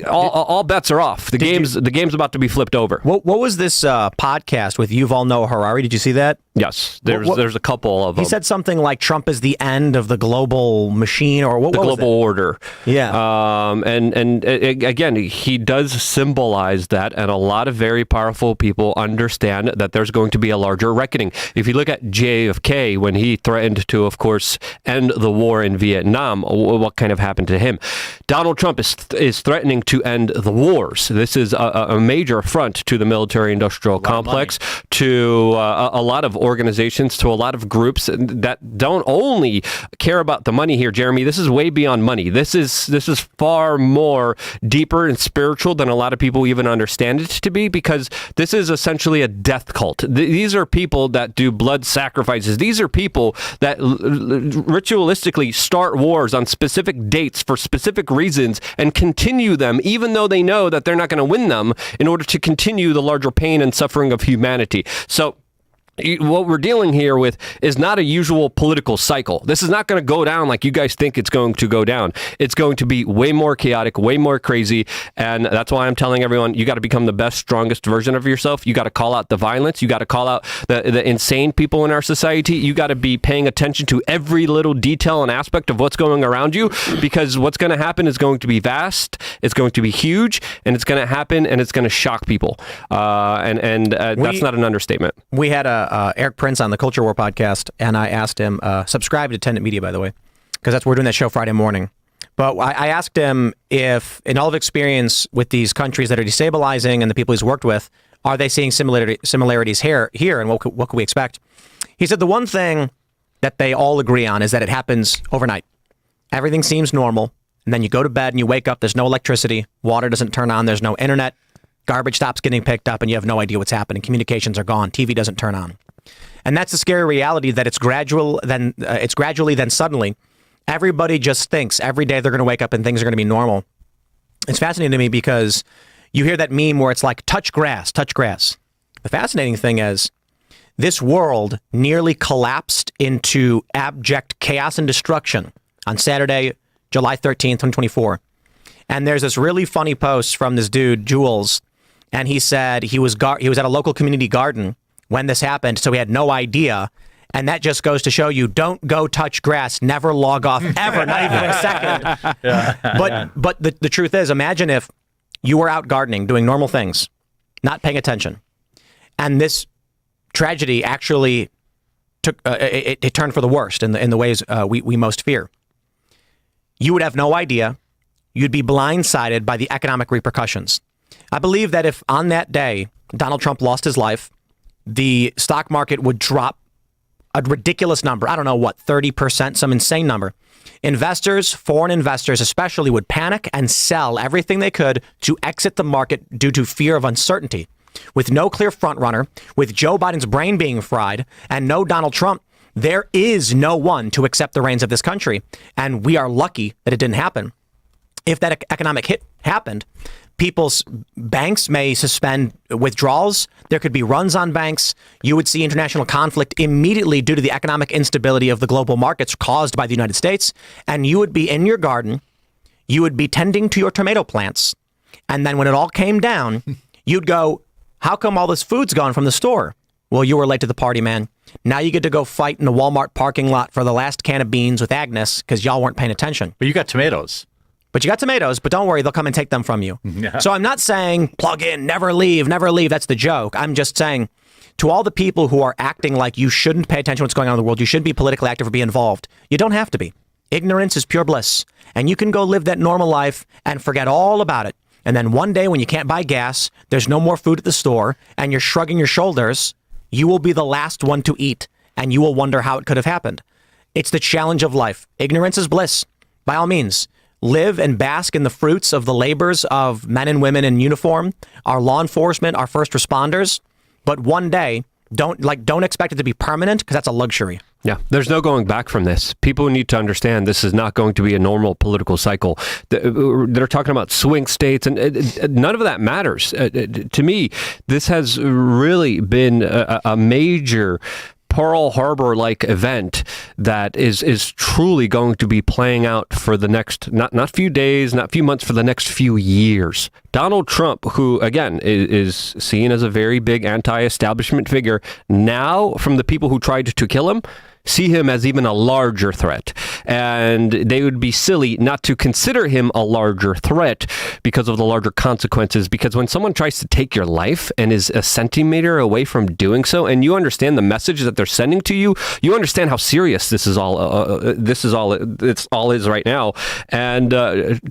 All bets are off. The game's about to be flipped over. What was this podcast with Yuval Noah Harari? Did you see that? Yes, there's a couple of them. He said something like Trump is the end of the global machine, or what? The global order. Yeah. And again, he does symbolize that, and a lot of very powerful people understand that there's going to be a larger reckoning. If you look at JFK, when he threatened to, of course, end the war in Vietnam, what kind of happened to him? Donald Trump is threatening to end the wars. This is a major affront to the military-industrial complex, to a lot of organizations, to a lot of groups that don't only care about the money here, Jeremy. This is way beyond money. This is far more deeper and spiritual than a lot of people even understand it to be, because this is essentially a death cult. These are people that do blood sacrifices. These are people that ritualistically start wars on specific dates for specific reasons and continue them, even though they know that they're not going to win them, in order to continue the larger pain and suffering of humanity. So what we're dealing here with is not a usual political cycle. This is not going to go down like you guys think it's going to go down. It's going to be way more chaotic, way more crazy, and that's why I'm telling everyone, you got to become the best, strongest version of yourself. You got to call out the violence. You got to call out the insane people in our society. You got to be paying attention to every little detail and aspect of what's going around you, because what's going to happen is going to be vast, it's going to be huge, and it's going to happen, and it's going to shock people. That's not an understatement. We had Eric Prince on the Culture War podcast, and I asked him, subscribe to Tenant Media, by the way, because we're doing that show Friday morning. But I asked him if, in all of experience with these countries that are destabilizing and the people he's worked with, are they seeing similarities here, and what could we expect? He said the one thing that they all agree on is that it happens overnight. Everything seems normal, and then you go to bed and you wake up, there's no electricity, water doesn't turn on, there's no internet, garbage stops getting picked up, and you have no idea what's happening. Communications are gone. TV doesn't turn on. And that's the scary reality, that it's gradually, then suddenly, everybody just thinks every day they're going to wake up and things are going to be normal. It's fascinating to me because you hear that meme where it's like, touch grass, touch grass. The fascinating thing is, this world nearly collapsed into abject chaos and destruction on Saturday, July 13th, 2024. And there's this really funny post from this dude, Jules, and he said he was at a local community garden when this happened, so he had no idea. And that just goes to show you, don't go touch grass, never log off ever, not even a second. Yeah. But the truth is, imagine if you were out gardening, doing normal things, not paying attention, and this tragedy actually took it turned for the worst in the ways we most fear. You would have no idea. You'd be blindsided by the economic repercussions. I believe that if on that day Donald Trump lost his life, the stock market would drop a ridiculous number. I don't know what, 30%, some insane number. Investors, foreign investors especially, would panic and sell everything they could to exit the market due to fear of uncertainty. With no clear frontrunner, with Joe Biden's brain being fried, and no Donald Trump, there is no one to accept the reins of this country. And we are lucky that it didn't happen. If that economic hit happened, people's banks may suspend withdrawals. There could be runs on banks. You would see international conflict immediately due to the economic instability of the global markets caused by the United States. And you would be in your garden. You would be tending to your tomato plants. And then when it all came down, you'd go, how come all this food's gone from the store? Well, you were late to the party, man. Now you get to go fight in the Walmart parking lot for the last can of beans with Agnes because y'all weren't paying attention. But you got tomatoes. But you got tomatoes, but don't worry, they'll come and take them from you. Yeah. So I'm not saying plug in, never leave. That's the joke. I'm just saying to all the people who are acting like you shouldn't pay attention to what's going on in the world, you should be politically active or be involved. You don't have to be. Ignorance is pure bliss. And you can go live that normal life and forget all about it. And then one day when you can't buy gas, there's no more food at the store, and you're shrugging your shoulders, you will be the last one to eat, and you will wonder how it could have happened. It's the challenge of life. Ignorance is bliss. By all means, live and bask in the fruits of the labors of men and women in uniform, our law enforcement, our first responders. But one day, don't expect it to be permanent, because that's a luxury. Yeah, there's no going back from this. People need to understand this is not going to be a normal political cycle. They're talking about swing states, and none of that matters. To me, this has really been a major Pearl Harbor-like event that is truly going to be playing out for the next, not few days, not few months, for the next few years. Donald Trump, who, again, is seen as a very big anti-establishment figure, now, from the people who tried to kill him, see him as even a larger threat. And they would be silly not to consider him a larger threat because of the larger consequences. Because when someone tries to take your life and is a centimeter away from doing so, and you understand the message that they're sending to you, you understand how serious this is all is right now. And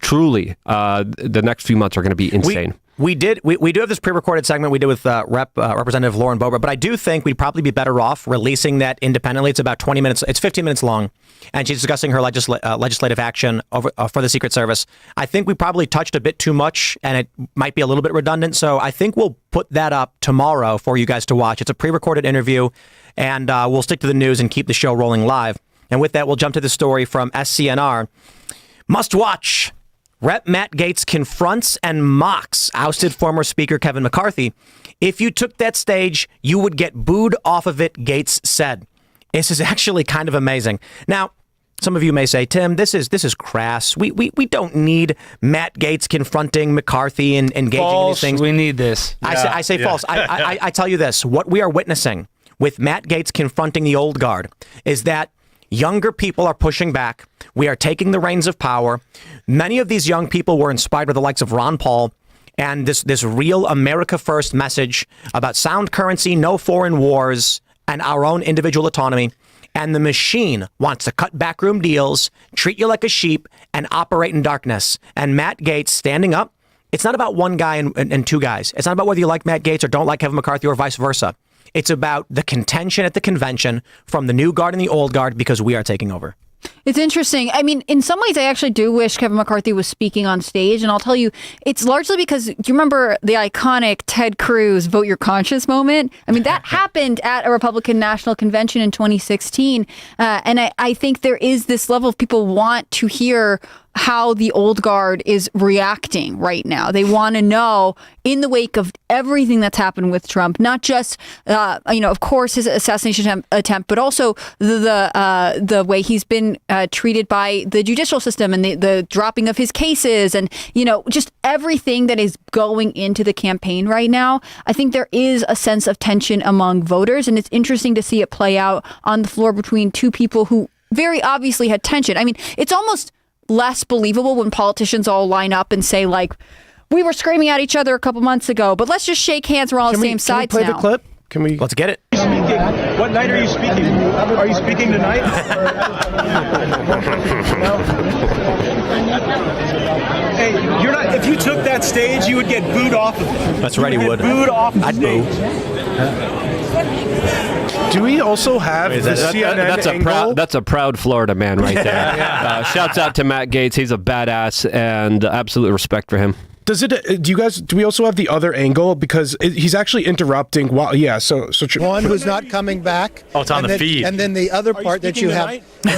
truly, the next few months are going to be insane. We do have this pre-recorded segment we did with Representative Lauren Boebert, but I do think we'd probably be better off releasing that independently. It's about 20 minutes. It's 15 minutes long, and she's discussing her legislative action for the Secret Service. I think we probably touched a bit too much, and it might be a little bit redundant, so I think we'll put that up tomorrow for you guys to watch. It's a pre-recorded interview, and we'll stick to the news and keep the show rolling live. And with that, we'll jump to the story from SCNR. Must watch. Rep. Matt Gaetz confronts and mocks ousted former Speaker Kevin McCarthy. If you took that stage, you would get booed off of it, Gaetz said. This is actually kind of amazing. Now, some of you may say, Tim, this is crass. We don't need Matt Gaetz confronting McCarthy and engaging in these things. We need this. I say false. I tell you this. What we are witnessing with Matt Gaetz confronting the old guard is that younger people are pushing back. We are taking the reins of power. Many of these young people were inspired by the likes of Ron Paul and this real America First message about sound currency, no foreign wars, and our own individual autonomy. And the machine wants to cut backroom deals, treat you like a sheep, and operate in darkness. And Matt Gaetz standing up. It's not about one guy and two guys. It's not about whether you like Matt Gaetz or don't like Kevin McCarthy or vice versa. It's about the contention at the convention from the new guard and the old guard because we are taking over. It's interesting. I mean, in some ways, I actually do wish Kevin McCarthy was speaking on stage. And I'll tell you, it's largely because, do you remember the iconic Ted Cruz vote your conscience moment? I mean, that happened at a Republican National Convention in 2016. And I think there is this level of people want to hear how the old guard is reacting right now. They want to know, in the wake of everything that's happened with Trump, not just, of course, his assassination attempt, but also the way he's been treated by the judicial system and the dropping of his cases and, just everything that is going into the campaign right now. I think there is a sense of tension among voters, and it's interesting to see it play out on the floor between two people who very obviously had tension. I mean, it's almost less believable when politicians all line up and say, like, we were screaming at each other a couple months ago, but let's just shake hands. We're all on the same sides now. Can we play the clip? Can we? Let's get it. What night are you speaking? Are you speaking tonight? Hey, you're not. If you took that stage, you would get booed off of it. That's right, he would. Booed off the I'd stage. Do we also have the CNN angle? That's a proud Florida man right there. Shouts out to Matt Gaetz. He's a badass, and absolute respect for him. Do we also have the other angle? Because he's actually interrupting while, so one who's not coming back. Oh, it's on the feed. And then the other part that you have, the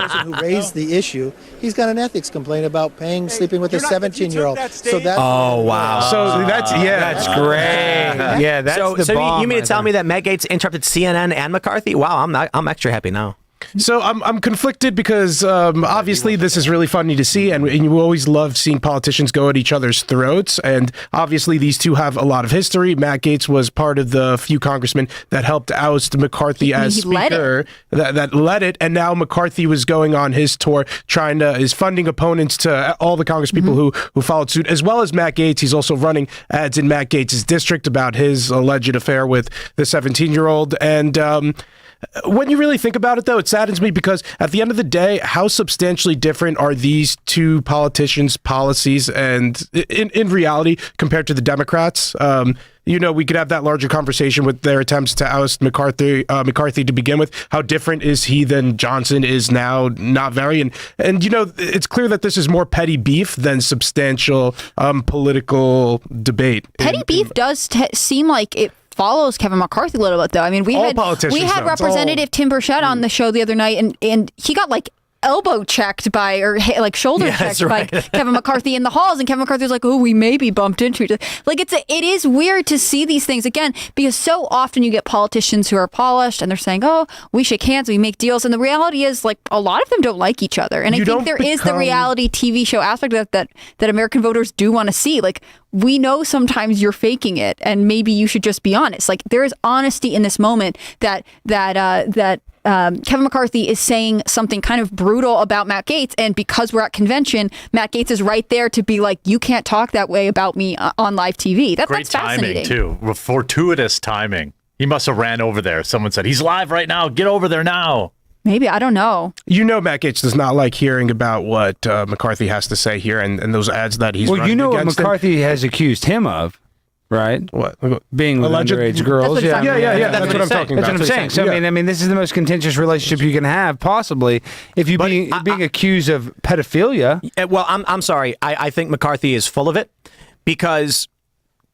person who raised the issue, he's got an ethics complaint about sleeping with a 17-year-old. So that's wow. So that's great. Yeah, that's the bomb. So you mean to tell me that Matt Gaetz interrupted CNN and McCarthy? Wow, I'm extra happy now. So I'm conflicted because obviously this is really funny to see, and you always love seeing politicians go at each other's throats. And obviously these two have a lot of history. Matt Gaetz was part of the few congressmen that helped oust McCarthy as Speaker. That led it, and now McCarthy was going on his tour, is funding opponents to all the congresspeople who followed suit, as well as Matt Gaetz. He's also running ads in Matt Gaetz's district about his alleged affair with the 17-year-old. And when you really think about it, though, it saddens me because at the end of the day, how substantially different are these two politicians' policies and in reality compared to the Democrats? We could have that larger conversation with their attempts to oust McCarthy to begin with. How different is he than Johnson is now? Not very. And it's clear that this is more petty beef than substantial political debate. Petty beef does seem like it follows Kevin McCarthy a little bit, though. I mean, we had Representative Tim Burchett on the show the other night, and he got like elbow checked by, or like shoulder checked by Kevin McCarthy in the halls, and Kevin McCarthy was like, "Oh, we maybe bumped into each other." Like it is weird to see these things again, because so often you get politicians who are polished and they're saying, "Oh, we shake hands, we make deals," and the reality is like a lot of them don't like each other. And I think there is the reality TV show aspect of that American voters do want to see. Like, we know sometimes you're faking it, and maybe you should just be honest. Like, there is honesty in this moment that Kevin McCarthy is saying something kind of brutal about Matt Gaetz, and because we're at convention, Matt Gaetz is right there to be like, "You can't talk that way about me on live TV." Great that's fascinating. timing too. Fortuitous timing. He must have ran over there. Someone said, "He's live right now. Get over there now." Maybe, I don't know. Matt Gaetz does not like hearing about what McCarthy has to say here and those ads that he's running against what McCarthy has accused him of. Right? What? Being with underage girls. Yeah. That's what I'm talking about. That's what I'm saying. So, I mean, this is the most contentious relationship you can have, possibly, if you being accused of pedophilia. Well, I'm sorry. I think McCarthy is full of it, because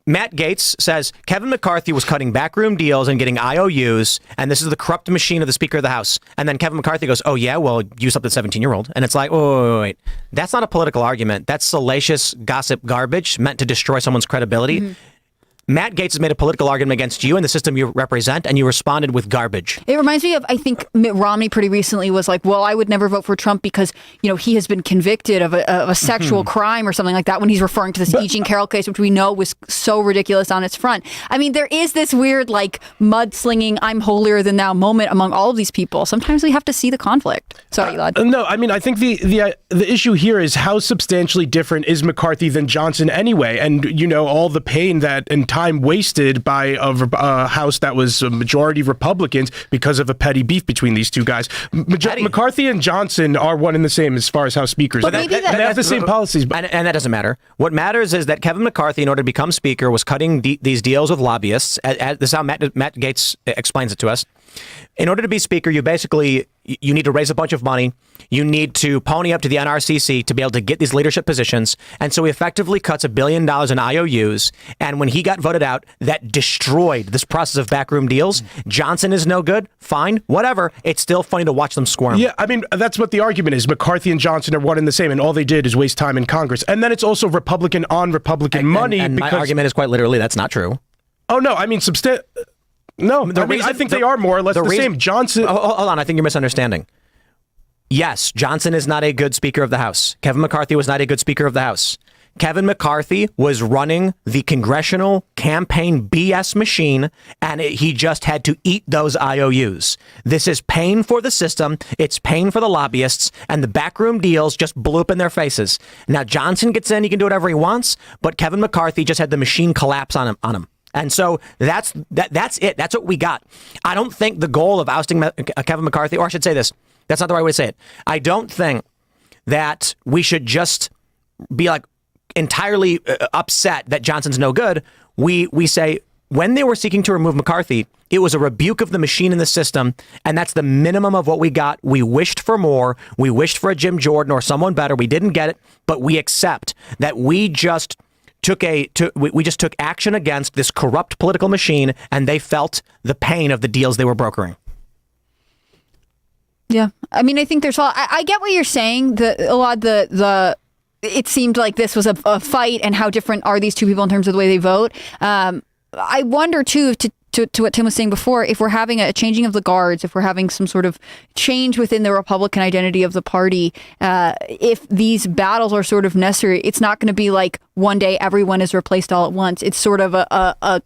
Matt Gaetz says Kevin McCarthy was cutting backroom deals and getting IOUs, and this is the corrupt machine of the Speaker of the House. And then Kevin McCarthy goes, "Oh, yeah, well, you slept with a 17-year-old. And it's like, wait. That's not a political argument. That's salacious gossip garbage meant to destroy someone's credibility. Mm-hmm. Matt Gaetz has made a political argument against you and the system you represent, and you responded with garbage. It reminds me of, I think Mitt Romney pretty recently was like, "Well, I would never vote for Trump because, he has been convicted of a sexual crime," or something like that, when he's referring to this E. Jean Carroll case, which we know was so ridiculous on its front. I mean, there is this weird, like, mudslinging, I'm holier than thou moment among all of these people. Sometimes we have to see the conflict. Sorry, Elad. No, I mean, I think the issue here is how substantially different is McCarthy than Johnson anyway, and, all the pain that and time wasted by a House that was a majority Republicans because of a petty beef between these two guys. McCarthy and Johnson are one and the same as far as House speakers. But they have the same policies. And that doesn't matter. What matters is that Kevin McCarthy, in order to become Speaker, was cutting these deals with lobbyists. This is how Matt Gaetz explains it to us. In order to be Speaker, you need to raise a bunch of money. You need to pony up to the NRCC to be able to get these leadership positions. And so he effectively cuts $1 billion in IOUs. And when he got voted out, that destroyed this process of backroom deals. Johnson is no good. Fine. Whatever. It's still funny to watch them squirm. Yeah, I mean, that's what the argument is. McCarthy and Johnson are one and the same, and all they did is waste time in Congress. And then it's also Republican on Republican money. And my argument is quite literally that's not true. Oh, no. I mean, No, I think they are more or less the same. Johnson. Hold on, I think you're misunderstanding. Yes, Johnson is not a good Speaker of the House. Kevin McCarthy was not a good Speaker of the House. Kevin McCarthy was running the congressional campaign BS machine, and he just had to eat those IOUs. This is pain for the system. It's pain for the lobbyists, and the backroom deals just blew up in their faces. Now, Johnson gets in. He can do whatever he wants, but Kevin McCarthy just had the machine collapse on him. And so that's it. That's what we got. I don't think the goal of ousting Kevin McCarthy, or I should say this, that's not the right way to say it. I don't think that we should just be like entirely upset that Johnson's no good. We say when they were seeking to remove McCarthy, it was a rebuke of the machine in the system, and that's the minimum of what we got. We wished for more. We wished for a Jim Jordan or someone better. We didn't get it, but we accept that we just took action against this corrupt political machine, and they felt the pain of the deals they were brokering. Yeah, I mean, I think there's I get what you're saying. It seemed like this was a fight, and how different are these two people in terms of the way they vote. I wonder too, to what Tim was saying before, if we're having a changing of the guards, if we're having some sort of change within the Republican identity of the party, if these battles are sort of necessary, it's not going to be like one day everyone is replaced all at once. It's sort of a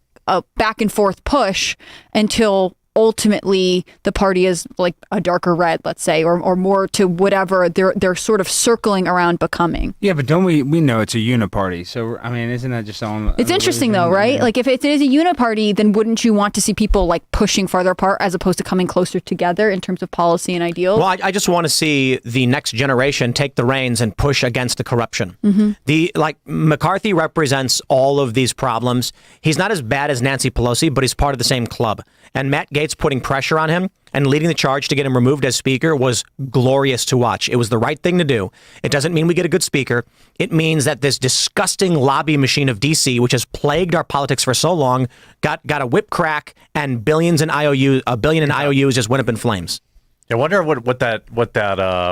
back and forth push until ultimately the party is like a darker red, let's say, or more to whatever they're sort of circling around becoming. Yeah, but don't we know it's a uniparty? So I mean, isn't that just on? It's interesting though, right? Like if it is a uniparty, then wouldn't you want to see people like pushing farther apart as opposed to coming closer together in terms of policy and ideals? Well, I just want to see the next generation take the reins and push against the corruption. Mm-hmm. McCarthy represents all of these problems. He's not as bad as Nancy Pelosi, but he's part of the same club. And Matt Gaetz Gaetz putting pressure on him and leading the charge to get him removed as speaker was glorious to watch. It was the right thing to do. It doesn't mean we get a good speaker. It means that this disgusting lobby machine of D.C., which has plagued our politics for so long, got a whip crack, and billions in IOUs, $1 billion in IOUs just went up in flames. I wonder what that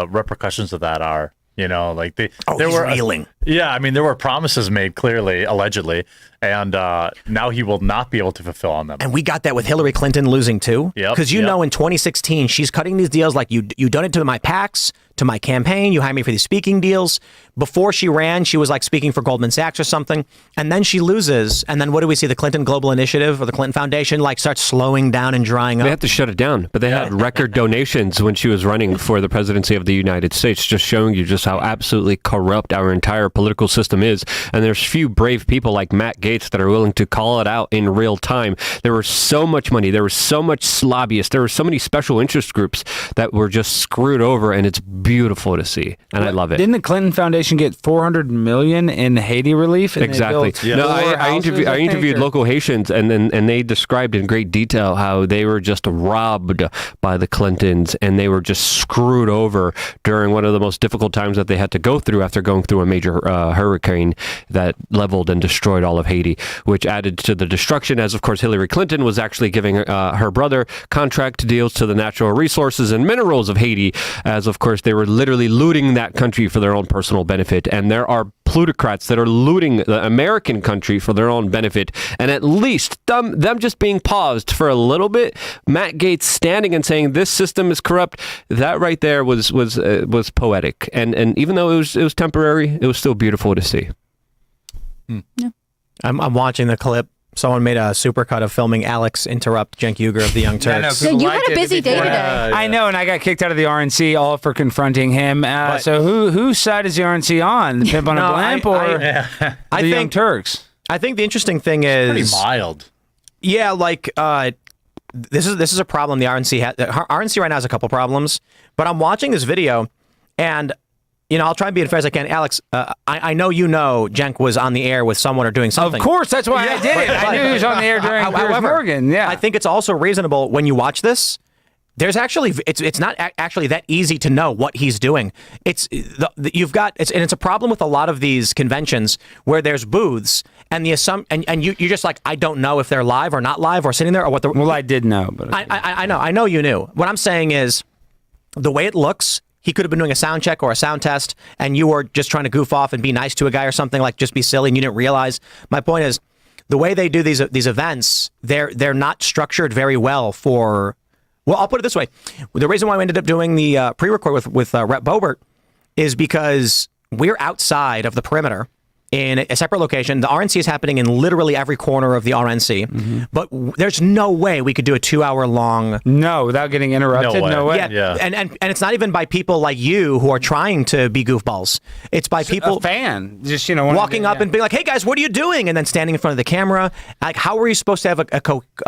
repercussions of that are. You know, like there were reeling. Yeah, I mean, there were promises made, clearly, allegedly, and now he will not be able to fulfill on them. And we got that with Hillary Clinton losing too. Because know in 2016 she's cutting these deals like you donate to my PACs, to my campaign, you hire me for these speaking deals. Before she ran, she was like speaking for Goldman Sachs or something, and then she loses. And then what do we see? The Clinton Global Initiative or the Clinton Foundation like starts slowing down and drying up. They had to shut it down, but they had record donations when she was running for the presidency of the United States, just showing you just how absolutely corrupt our entire political system is. And there's few brave people like Matt Gaetz that are willing to call it out in real time. There was so much money, there was so much lobbyists, there were so many special interest groups that were just screwed over, and it's beautiful to see, and I love it. Didn't the Clinton Foundation get $400 million in Haiti relief? And exactly. No, I interviewed local Haitians, and they described in great detail how they were just robbed by the Clintons, and they were just screwed over during one of the most difficult times that they had to go through after going through a major hurricane that leveled and destroyed all of Haiti, which added to the destruction, as of course Hillary Clinton was actually giving her brother contract deals to the natural resources and minerals of Haiti, as of course they were literally looting that country for their own personal benefit. And there are plutocrats that are looting the American country for their own benefit. And at least them just being paused for a little bit, Matt Gaetz standing and saying this system is corrupt, that right there was poetic. And even though it was temporary, it was still beautiful to see. Yeah. I'm watching the clip. Someone made a supercut of filming Alex interrupt Cenk Uygur of the Young Turks. Yeah, you had a busy day today. I know, and I got kicked out of the RNC all for confronting him. So whose side is the RNC on? The Pimp on a Blimp or the Young Turks? I think the interesting thing is pretty mild. Yeah, like this is a problem the RNC has. RNC right now has a couple problems, but I'm watching this video, and I'll try and be as fair as I can. Alex, I know Cenk was on the air with someone or doing something. Of course, that's why I did it. I knew he was on the air during Piers Morgan. Yeah, I think it's also reasonable when you watch this. There's actually it's not actually that easy to know what he's doing. It's a problem with a lot of these conventions where there's booths and you're just like, I don't know if they're live or not live or sitting there or what the. Well, I did know, but I know you knew. What I'm saying is the way it looks. He could have been doing a sound check or a sound test, and you were just trying to goof off and be nice to a guy or something, like just be silly, and you didn't realize. My point is, the way they do these events, they're not structured very well for. Well, I'll put it this way: the reason why we ended up doing the pre-record with Rep Boebert is because we're outside of the perimeter in a separate location. The RNC is happening in literally every corner of the RNC, but there's no way we could do a 2-hour long. No, without getting interrupted. No way. Yeah. And it's not even by people like you who are trying to be goofballs. It's by people. A fan, just walking up and being like, "Hey guys, what are you doing?" And then standing in front of the camera. Like, how are you supposed to have a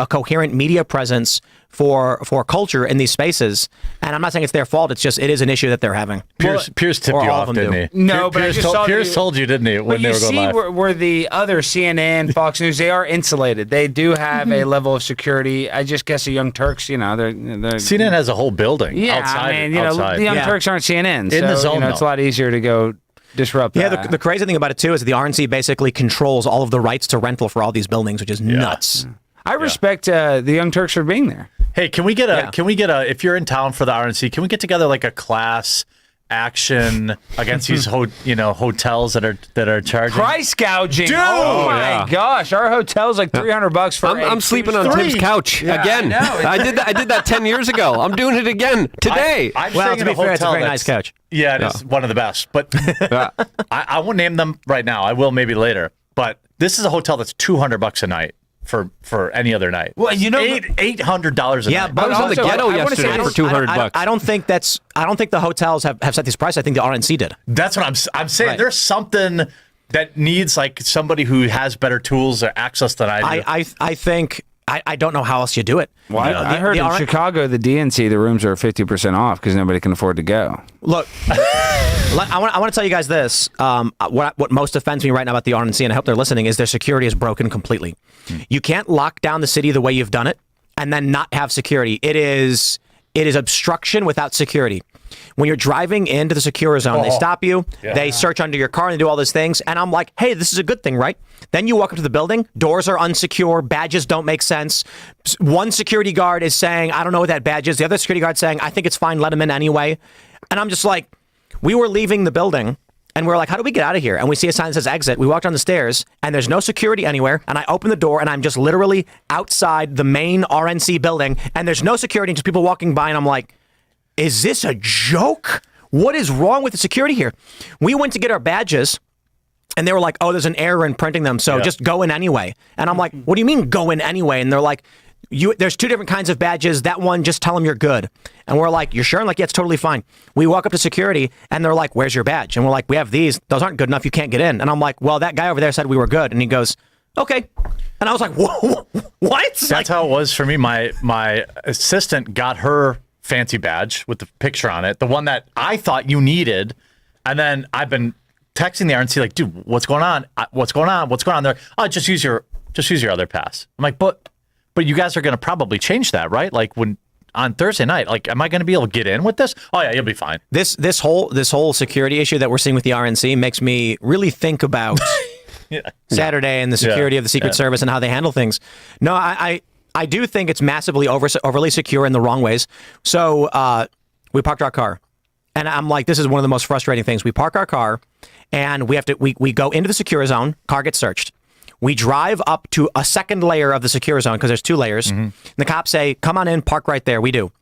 coherent media presence for culture in these spaces? And I'm not saying it's their fault. It's just it is an issue that they're having. Piers tipped you off, didn't he? No, but Piers told you, didn't he? When they were going live. Where the other CNN, Fox News, they are insulated. They do have a level of security. I just guess the Young Turks, they're CNN has a whole building. Yeah, outside, I mean, outside. The Young Turks aren't CNN. In the zone, it's a lot easier to go disrupt that. Yeah, the crazy thing about it too is that the RNC basically controls all of the rights to rental for all these buildings, which is nuts. I respect the Young Turks for being there. Hey, can we get a if you're in town for the RNC, can we get together like a class action against these hotels that are charging price gouging? Dude! Oh my gosh, our hotel's like $300 for. I'm sleeping on Tim's couch again. I did that 10 years ago. I'm doing it again today. I'm staying in a hotel. It's a very nice couch. Yeah, it is one of the best. But I won't name them right now. I will maybe later. But this is a hotel that's $200 a night. For any other night. Well, $800 a night. But I was on the ghetto yesterday for $200. I don't think the hotels have set these prices. I think the RNC did. That's what I'm saying. Right. There's something that needs like somebody who has better tools or access than I do. I think I don't know how else you do it. Well, I heard in Chicago, the DNC, the rooms are 50% off because nobody can afford to go. Look, I want to tell you guys this. What most offends me right now about the RNC, and I hope they're listening, is their security is broken completely. You can't lock down the city the way you've done it and then not have security. It is obstruction without security. When you're driving into the secure zone, they stop you, they search under your car, and they do all those things. And I'm like, hey, this is a good thing, right? Then you walk up to the building, doors are unsecure, badges don't make sense. One security guard is saying, I don't know what that badge is. The other security guard saying, I think it's fine, let him in anyway. And I'm just like, we were leaving the building, and we're like, how do we get out of here? And we see a sign that says exit. We walk down the stairs, and there's no security anywhere. And I open the door, and I'm just literally outside the main RNC building, and there's no security, just people walking by, and I'm like, is this a joke? What is wrong with the security here? We went to get our badges, and they were like, oh, there's an error in printing them, so just go in anyway. And I'm like, what do you mean go in anyway? And they're like, there's two different kinds of badges. That one, just tell them you're good. And we're like, you're sure? I'm like, yeah, it's totally fine. We walk up to security, and they're like, where's your badge? And we're like, we have these. Those aren't good enough. You can't get in. And I'm like, well, that guy over there said we were good. And he goes, okay. And I was like, whoa, what? That's how it was for me. My assistant got her fancy badge with the picture on it, the one that I thought you needed, and then I've been texting the RNC like, dude, what's going on? What's going on? What's going on there? Oh, just use your other pass. I'm like, but you guys are going to probably change that, right? Like when on Thursday night, like, am I going to be able to get in with this? Oh yeah, you'll be fine. This whole security issue that we're seeing with the RNC makes me really think about Saturday and the security of the Secret Service and how they handle things. No, I do think it's massively overly secure in the wrong ways. So we parked our car, and I'm like, this is one of the most frustrating things. We park our car, and we go into the secure zone. Car gets searched. We drive up to a second layer of the secure zone because there's two layers. Mm-hmm. The cops say, come on in, park right there. We do.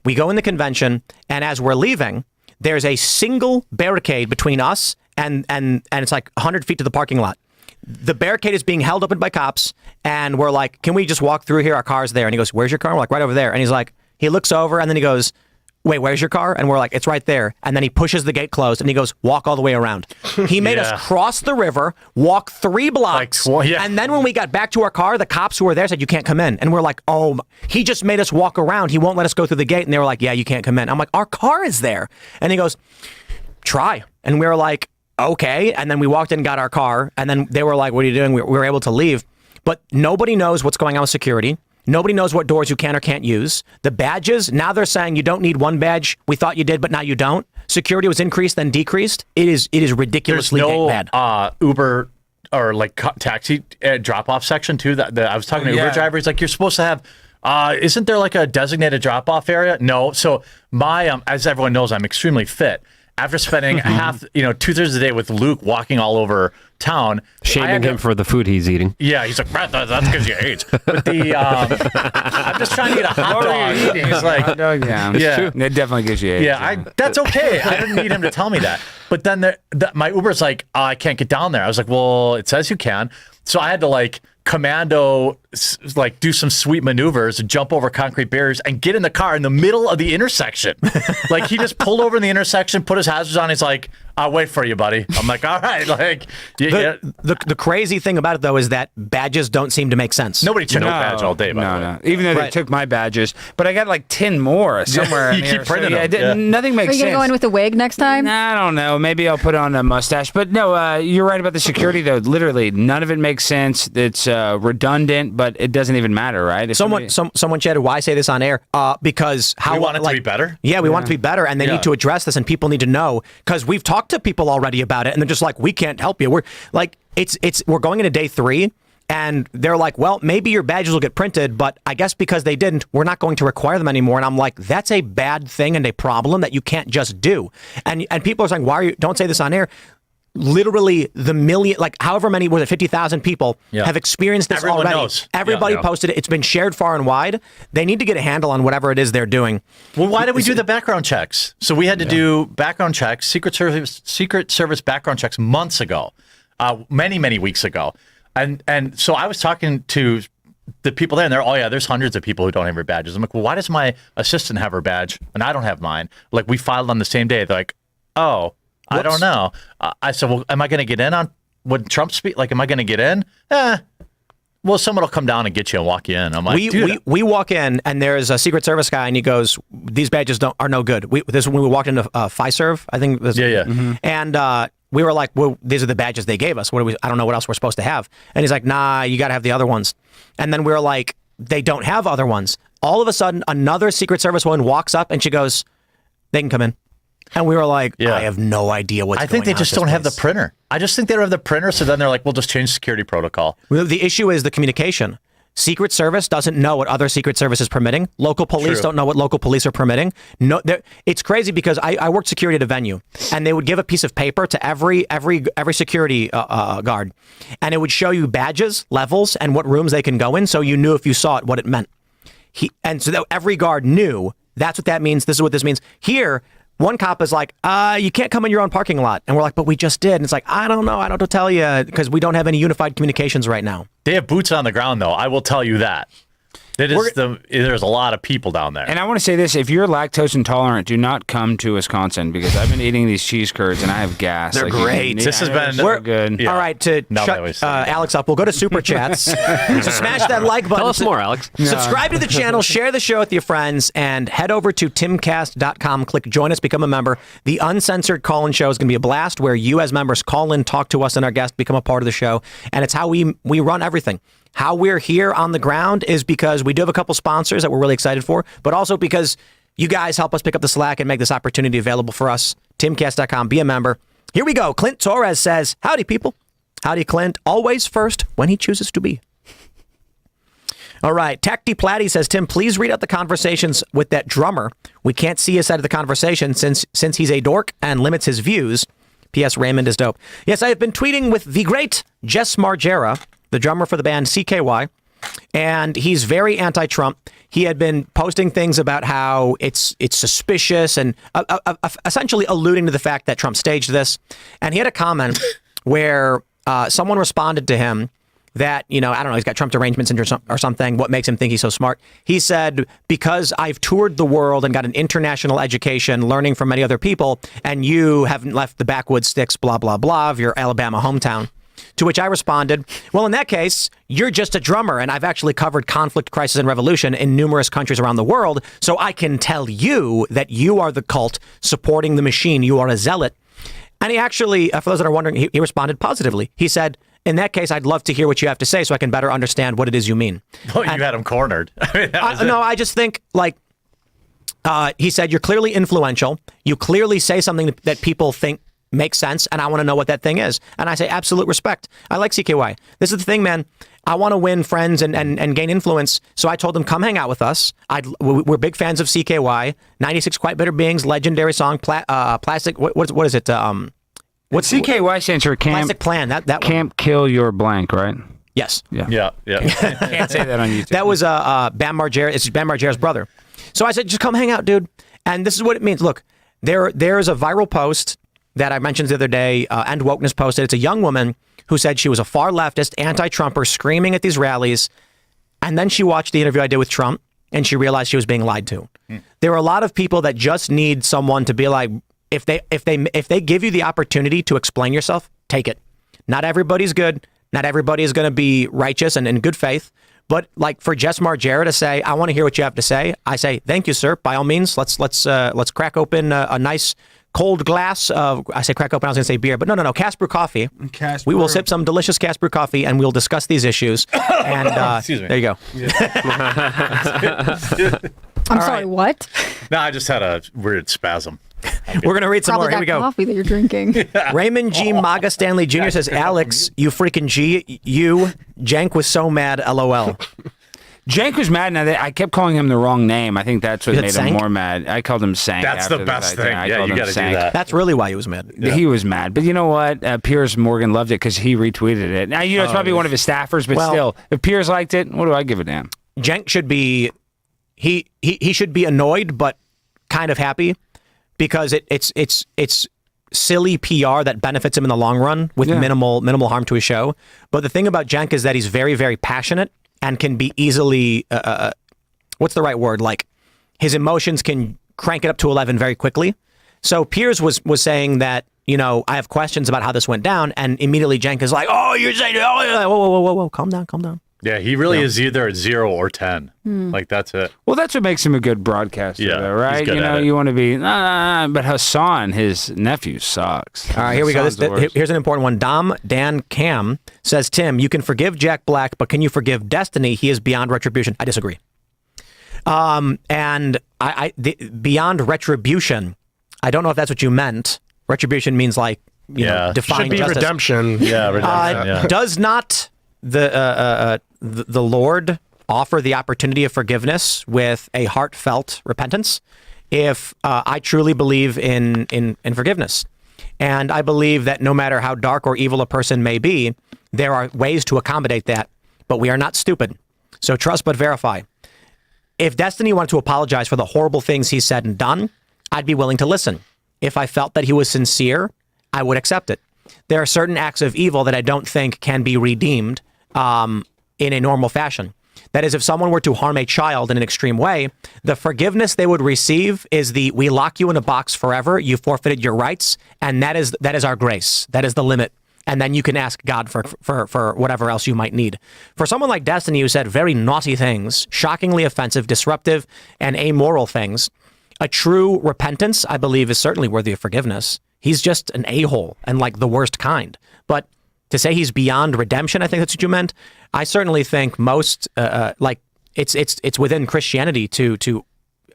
We go in the convention, and as we're leaving, there's a single barricade between us and it's like 100 feet to the parking lot. The barricade is being held open by cops, and we're like, can we just walk through here? Our car's there. And he goes, where's your car? We're like, right over there. And he's like, he looks over, and then he goes, wait, where's your car? And we're like, it's right there. And then he pushes the gate closed, and he goes, walk all the way around. He made us cross the river, walk 3 blocks, and then when we got back to our car, the cops who were there said, you can't come in. And we're like, oh, he just made us walk around. He won't let us go through the gate. And they were like, yeah, you can't come in. I'm like, our car is there. And he goes, try. And we were like, okay. And then we walked in and got our car, and then they were like, what are you doing? We were able to leave. But nobody knows what's going on with security. Nobody knows what doors you can or can't use. The badges, now they're saying you don't need one badge. We thought you did, but now you don't. Security was increased, then decreased. It is ridiculously bad. Uber or like taxi drop-off section too. That I was talking to Uber driver. He's like, you're supposed to have. Isn't there like a designated drop-off area? No. So my as everyone knows, I'm extremely fit. After spending half, 2/3 of the day with Luke walking all over town, shaming him for the food he's eating. Yeah, he's like, that's because you ate. But I'm just trying to get a hot dog. He's like, hot dog, yeah, it definitely gives you AIDS. Yeah, that's okay. I didn't need him to tell me that. But then my Uber's like, I can't get down there. I was like, well, it says you can. So I had to commando, do some sweet maneuvers, jump over concrete barriers, and get in the car in the middle of the intersection. He just pulled over in the intersection, put his hazards on. He's like, I'll wait for you, buddy. I'm like, all right. The crazy thing about it, though, is that badges don't seem to make sense. Nobody took no badge all day, by the way. No. Even though they took my badges. But I got 10 more somewhere in you here. Keep printing them. Nothing makes sense. Are you going to go in with a wig next time? I don't know. Maybe I'll put on a mustache. But no, you're right about the security, though. Literally, none of it makes sense. It's redundant, but it doesn't even matter, right? If someone chatted, why say this on air? Because how we want it to be better? Yeah, we want it to be better, and they need to address this, and people need to know, because we've talked to people already about it, and they're just like, we can't help you. We're like, we're going into day 3, and they're like, well, maybe your badges will get printed, but I guess because they didn't, we're not going to require them anymore. And I'm like, that's a bad thing and a problem that you can't just do. And people are saying, don't say this on air. Literally the million, however many, was it 50,000 people have experienced this Everyone already. Knows. Everybody posted it. It's been shared far and wide. They need to get a handle on whatever it is they're doing. Well, why did we do the background checks? So we had to do background checks, Secret Service background checks months ago, many weeks ago. And so I was talking to the people there, and they're, there's hundreds of people who don't have their badges. I'm like, well, why does my assistant have her badge and I don't have mine? We filed on the same day. They're like, oh, I don't know. I said, well, am I going to get in on when Trump speak? Am I going to get in? Well, someone will come down and get you and walk you in. I'm like, we walk in, and there's a Secret Service guy, and he goes, these badges are no good. This is when we walked into Fiserv, I think. And we were like, well, these are the badges they gave us. I don't know what else we're supposed to have. And he's like, nah, you got to have the other ones. And then we were like, they don't have other ones. All of a sudden, another Secret Service woman walks up and she goes, "They can come in." And we were like, I have no idea what's going on. I think they just don't have the printer. I just think they don't have the printer, so then they're like, we'll just change security protocol. Well, the issue is the communication. Secret Service doesn't know what other Secret Service is permitting. Local police don't know what local police are permitting. No, it's crazy because I worked security at a venue, and they would give a piece of paper to every security guard, and it would show you badges, levels, and what rooms they can go in, so you knew if you saw it what it meant. So every guard knew that's what that means. This is what this means. Here, one cop is like, you can't come in your own parking lot. And we're like, but we just did. And it's like, I don't know. I don't know what to tell you because we don't have any unified communications right now. They have boots on the ground, though. I will tell you that. There's a lot of people down there. And I want to say this, if you're lactose intolerant, do not come to Wisconsin because I've been eating these cheese curds and I have gas. They're great. This has been so good. Yeah. All right, to shut Alex up, we'll go to Super Chats. So smash that like button. Tell us more, Alex. Subscribe to the channel, share the show with your friends, and head over to timcast.com. Click join us, become a member. The uncensored call-in show is going to be a blast where you as members call in, talk to us and our guests, become a part of the show. And it's how we run everything. How we're here on the ground is because we do have a couple sponsors that we're really excited for, but also because you guys help us pick up the slack and make this opportunity available for us. Timcast.com, be a member. Here we go. Clint Torres says, howdy, people. Howdy, Clint. Always first when he chooses to be. All right. Tacty Platty says, Tim, please read out the conversations with that drummer. We can't see his side of the conversation since he's a dork and limits his views. P.S. Raymond is dope. Yes, I have been tweeting with the great Jess Margera, the drummer for the band CKY, and he's very anti-Trump. He had been posting things about how it's suspicious and essentially alluding to the fact that Trump staged this. And he had a comment where someone responded to him that, I don't know, he's got Trump derangement syndrome or something. What makes him think he's so smart? He said, because I've toured the world and got an international education, learning from many other people, and you haven't left the backwoods sticks, blah, blah, blah, of your Alabama hometown. To which I responded, well, in that case, you're just a drummer, and I've actually covered conflict, crisis, and revolution in numerous countries around the world, so I can tell you that you are the cult supporting the machine. You are a zealot. And he actually, for those that are wondering, he responded positively. He said, in that case, I'd love to hear what you have to say so I can better understand what it is you mean. Well, you had him cornered. No, I just think, he said, you're clearly influential. You clearly say something that people think makes sense, and I want to know what that thing is. And I say, absolute respect. I like CKY. This is the thing, man. I want to win friends and gain influence. So I told them, come hang out with us. We're big fans of CKY. 96 Quite Bitter Beings, legendary song, Plastic. What is it? What's CKY stands for Plastic Plan. That Camp one. Kill Your Blank, right? Yes. Yeah. Can't say that on YouTube. That was Bam Margera. It's Bam Margera's brother. So I said, just come hang out, dude. And this is what it means. Look, there's a viral post that I mentioned the other day, End Wokeness posted. It's a young woman who said she was a far leftist, anti-Trumper, screaming at these rallies. And then she watched the interview I did with Trump, and she realized she was being lied to. There are a lot of people that just need someone to be like, if they give you the opportunity to explain yourself, take it. Not everybody's good. Not everybody is going to be righteous and in good faith. But like for Jess Margera to say, I want to hear what you have to say, I say, thank you, sir. By all means, let's crack open a nice cold glass of, I say crack open, I was going to say beer, but no, cast brew coffee. We will sip some delicious cast brew coffee and we'll discuss these issues. And Excuse me. There you go. I'm sorry, what? No, I just had a weird spasm. We're going to read some Probably more. Here we that go. coffee that you're drinking. Raymond G. Maga Stanley Jr. says, Alex, you freaking G, you, Jank was so mad, LOL. Jank was mad. Now I kept calling him the wrong name. I think that's what You made said him Sank? more mad. I called him Sank. That's after the best thing. I Yeah, called you him got to do Sank. that. That's really why he was mad. He was mad. But you know what? Piers Morgan loved it because he retweeted it. Now, it's probably one of his staffers, but still, if Piers liked it, what do I give a damn? Jank should be, he should be annoyed, but kind of happy because it's silly PR that benefits him in the long run with minimal harm to his show. But the thing about Jank is that he's very, very passionate and can be easily, what's the right word? Like his emotions can crank it up to 11 very quickly. So Piers was saying that, I have questions about how this went down. And immediately Jank is like, oh, you're saying, whoa, calm down. Yeah, he really is either at 0 or 10. Like, that's it. Well, that's what makes him a good broadcaster, Yeah, though, right? he's good You know, at it. you want to be, but Hassan, his nephew, sucks. All right, here we go. Hassan's the worst. Here's an important one. Dan Cam says, Tim, you can forgive Jack Black, but can you forgive Destiny? He is beyond retribution. I disagree. And beyond retribution, I don't know if that's what you meant. Retribution means like, you know, define Should be justice. redemption. Yeah, redemption, yeah. Does not the Lord offer the opportunity of forgiveness with a heartfelt repentance? If I truly believe in forgiveness, and I believe that no matter how dark or evil a person may be, there are ways to accommodate that, but we are not stupid. So trust but verify. If Destiny wanted to apologize for the horrible things he said and done, I'd be willing to listen. If I felt that he was sincere, I would accept it. There are certain acts of evil that I don't think can be redeemed in a normal fashion. That is, if someone were to harm a child in an extreme way, the forgiveness they would receive is we lock you in a box forever, you forfeited your rights, and that is our grace. That is the limit. And then you can ask God for whatever else you might need. For someone like Destiny, who said very naughty things, shockingly offensive, disruptive, and amoral things, a true repentance, I believe, is certainly worthy of forgiveness. He's just an a-hole and like the worst kind. But to say he's beyond redemption, I think that's what you meant. I certainly think most it's within Christianity to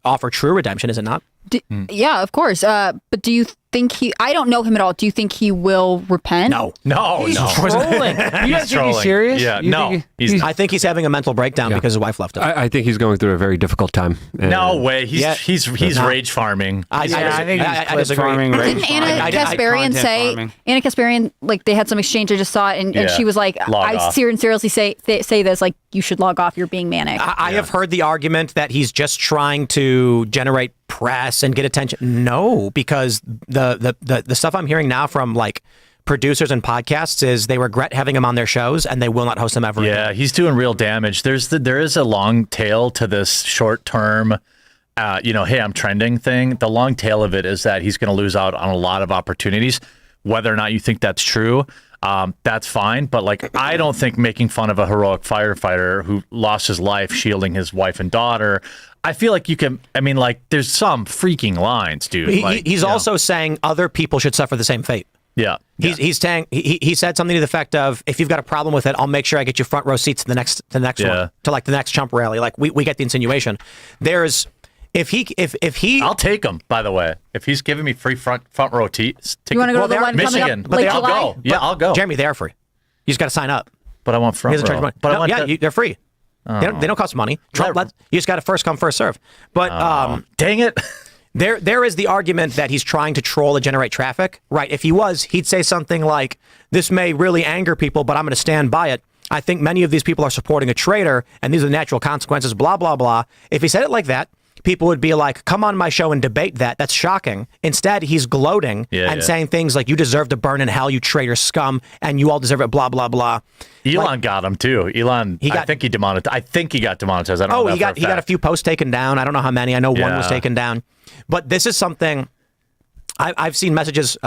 offer true redemption, is it not? Yeah, of course. But do you think I don't know him at all. Do you think he will repent? No. He's trolling. You guys think he's serious? Yeah, You no. think I think he's having a mental breakdown because his wife left him. I think he's going through a very difficult time. No way. He's No. rage farming. I think he's I clip disagree. farming, rage Didn't Anna farming, Kasparian content say? farming. Anna Kasparian, like they had some exchange. I just saw it, and Yeah. she was like, Log "I off. seriously say this. Like, you should log off. You're being manic." I have heard the argument that he's just trying to generate press and get attention. No, because the stuff I'm hearing now from like producers and podcasts is they regret having him on their shows and they will not host him ever again. Yeah, he's doing real damage. There is a long tail to this short term, hey, I'm trending thing. The long tail of it is that he's going to lose out on a lot of opportunities. Whether or not you think that's true, that's fine. But like, I don't think making fun of a heroic firefighter who lost his life shielding his wife and daughter, I feel like you can. I mean, like, there's some freaking lines, dude. He's also saying other people should suffer the same fate. Yeah. He's saying he said something to the effect of, if you've got a problem with it, I'll make sure I get you front row seats to the next one, to like the next Trump rally. Like we get the insinuation. There's if he I'll take him. By the way, if he's giving me free front row seats, You wanna go to the one coming up Michigan? late I'll July? go. Yeah, I'll go. Jeremy, they are free. You just got to sign up. But I want He front doesn't charge row. money. But I No, want they're free. They don't cost money. Trump, you just got to first come, first serve. But dang it. There is the argument that he's trying to troll and generate traffic. Right. If he was, he'd say something like, this may really anger people, but I'm going to stand by it. I think many of these people are supporting a traitor, and these are the natural consequences, blah, blah, blah. If he said it like that, people would be like, come on my show and debate that. That's shocking. Instead, he's gloating and saying things like, you deserve to burn in hell, you traitor scum, and you all deserve it, blah, blah, blah. Elon got him, too. I think he demonetized. I think he got demonetized. I don't know. He got a few posts taken down. I don't know how many. I know one was taken down. But this is something I've seen messages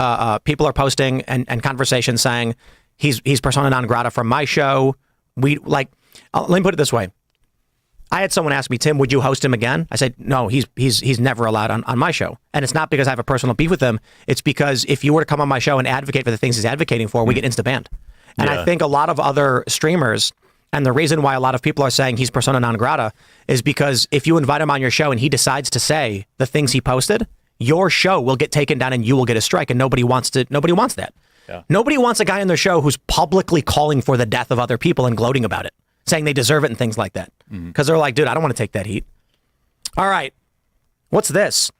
people are posting and conversations saying he's persona non grata from my show. Let me put it this way. I had someone ask me, Tim, would you host him again? I said, no, he's never allowed on my show. And it's not because I have a personal beef with him. It's because if you were to come on my show and advocate for the things he's advocating for, we get insta-banned. And I think a lot of other streamers, and the reason why a lot of people are saying he's persona non grata is because if you invite him on your show and he decides to say the things he posted, your show will get taken down and you will get a strike, and nobody wants that. Yeah. Nobody wants a guy on their show who's publicly calling for the death of other people and gloating about it, saying they deserve it and things like that. Because they're like, dude, I don't want to take that heat. All right. What's this?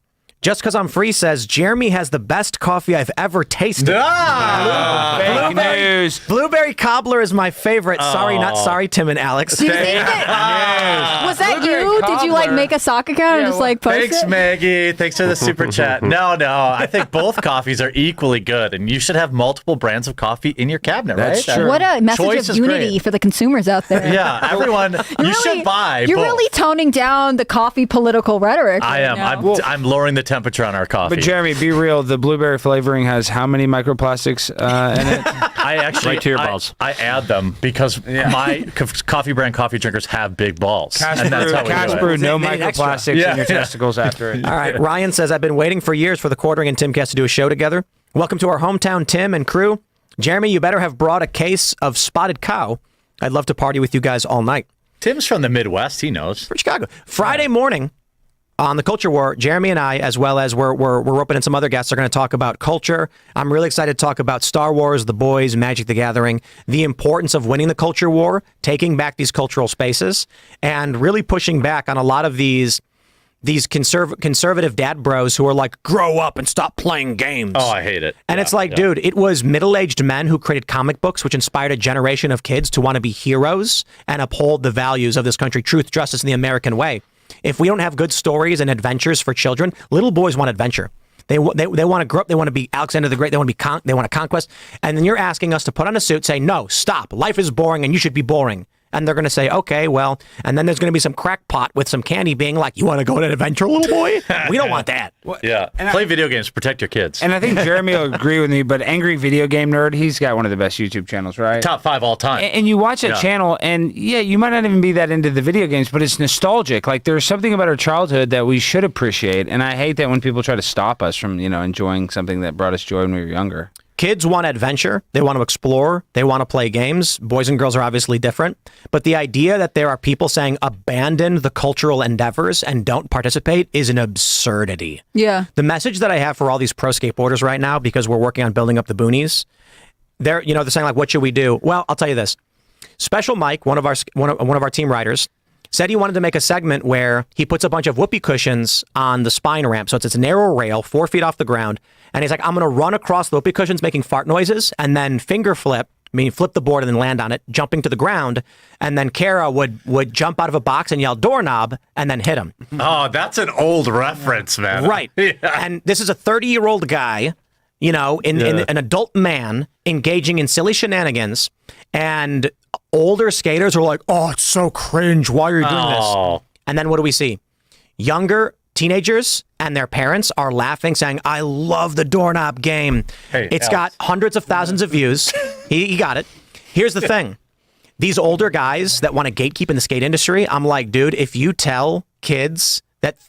Just because I'm free says Jeremy has the best coffee I've ever tasted. Fake news. Blueberry cobbler is my favorite. Sorry, not sorry, Tim and Alex. Do you think that was that you? Did you like make a sock account and just like post Thanks, it? Maggie. Thanks for the super chat. No, I think both coffees are equally good, and you should have multiple brands of coffee in your cabinet, That's right? true. What a message Choice of is unity great. for the consumers out there. Yeah, everyone, you should buy You're both. really toning down the coffee political rhetoric. I am. now. I'm lowering the temperature on our coffee. But Jeremy, be real. The blueberry flavoring has how many microplastics in it? I actually Right to your balls. I add them because my coffee brand coffee drinkers have big balls, and that's how we Cash do brew, it. no Made it extra. microplastics Yeah. in your testicles after it. All right. Ryan says, I've been waiting for years for the Quartering and Timcast to do a show together. Welcome to our hometown, Tim and crew. Jeremy, you better have brought a case of spotted cow. I'd love to party with you guys all night. Tim's from the Midwest. He knows. For Chicago. Friday morning on the Culture War, Jeremy and I, as well as we're roping in some other guests, are going to talk about culture. I'm really excited to talk about Star Wars, The Boys, Magic the Gathering, the importance of winning the culture war, taking back these cultural spaces, and really pushing back on a lot of these conservative dad bros who are like, grow up and stop playing games. Oh, I hate it. And it's like, dude, it was middle-aged men who created comic books, which inspired a generation of kids to want to be heroes and uphold the values of this country, truth, justice, and the American way. If we don't have good stories and adventures for children, little boys want adventure. They want to grow up. They want to be Alexander the Great. They want to be they want a conquest. And then you're asking us to put on a suit, say, no, stop. Life is boring and you should be boring. And they're going to say, okay, well, and then there's going to be some crackpot with some candy being like, you want to go on an adventure, little boy? We don't want that. Yeah. Play video games. Protect your kids. And I think Jeremy will agree with me, but Angry Video Game Nerd, he's got one of the best YouTube channels, right? Top 5 all time. And you watch that channel, and yeah, you might not even be that into the video games, but it's nostalgic. Like, there's something about our childhood that we should appreciate, and I hate that when people try to stop us from, enjoying something that brought us joy when we were younger. Kids want adventure. They want to explore. They want to play games. Boys and girls are obviously different. But the idea that there are people saying abandon the cultural endeavors and don't participate is an absurdity. Yeah. The message that I have for all these pro skateboarders right now, because we're working on building up the boonies, they're saying like, what should we do? Well, I'll tell you this. Special Mike, one of our team writers, said he wanted to make a segment where he puts a bunch of whoopee cushions on the spine ramp. So it's a narrow rail, 4 feet off the ground. And he's like, I'm going to run across the whoopee cushions making fart noises and then finger flip, meaning flip the board and then land on it, jumping to the ground. And then Kara would jump out of a box and yell doorknob and then hit him. Oh, that's an old reference, man. Right. Yeah. And this is a 30-year-old guy, in an adult man engaging in silly shenanigans. And older skaters are like, oh, it's so cringe. Why are you doing this? And then what do we see? Younger teenagers and their parents are laughing, saying, I love the doorknob game. Hey, it's Alex. got hundreds of thousands of views. He got it. Here's the thing. These older guys that want to gatekeep in the skate industry, I'm like, dude, if you tell kids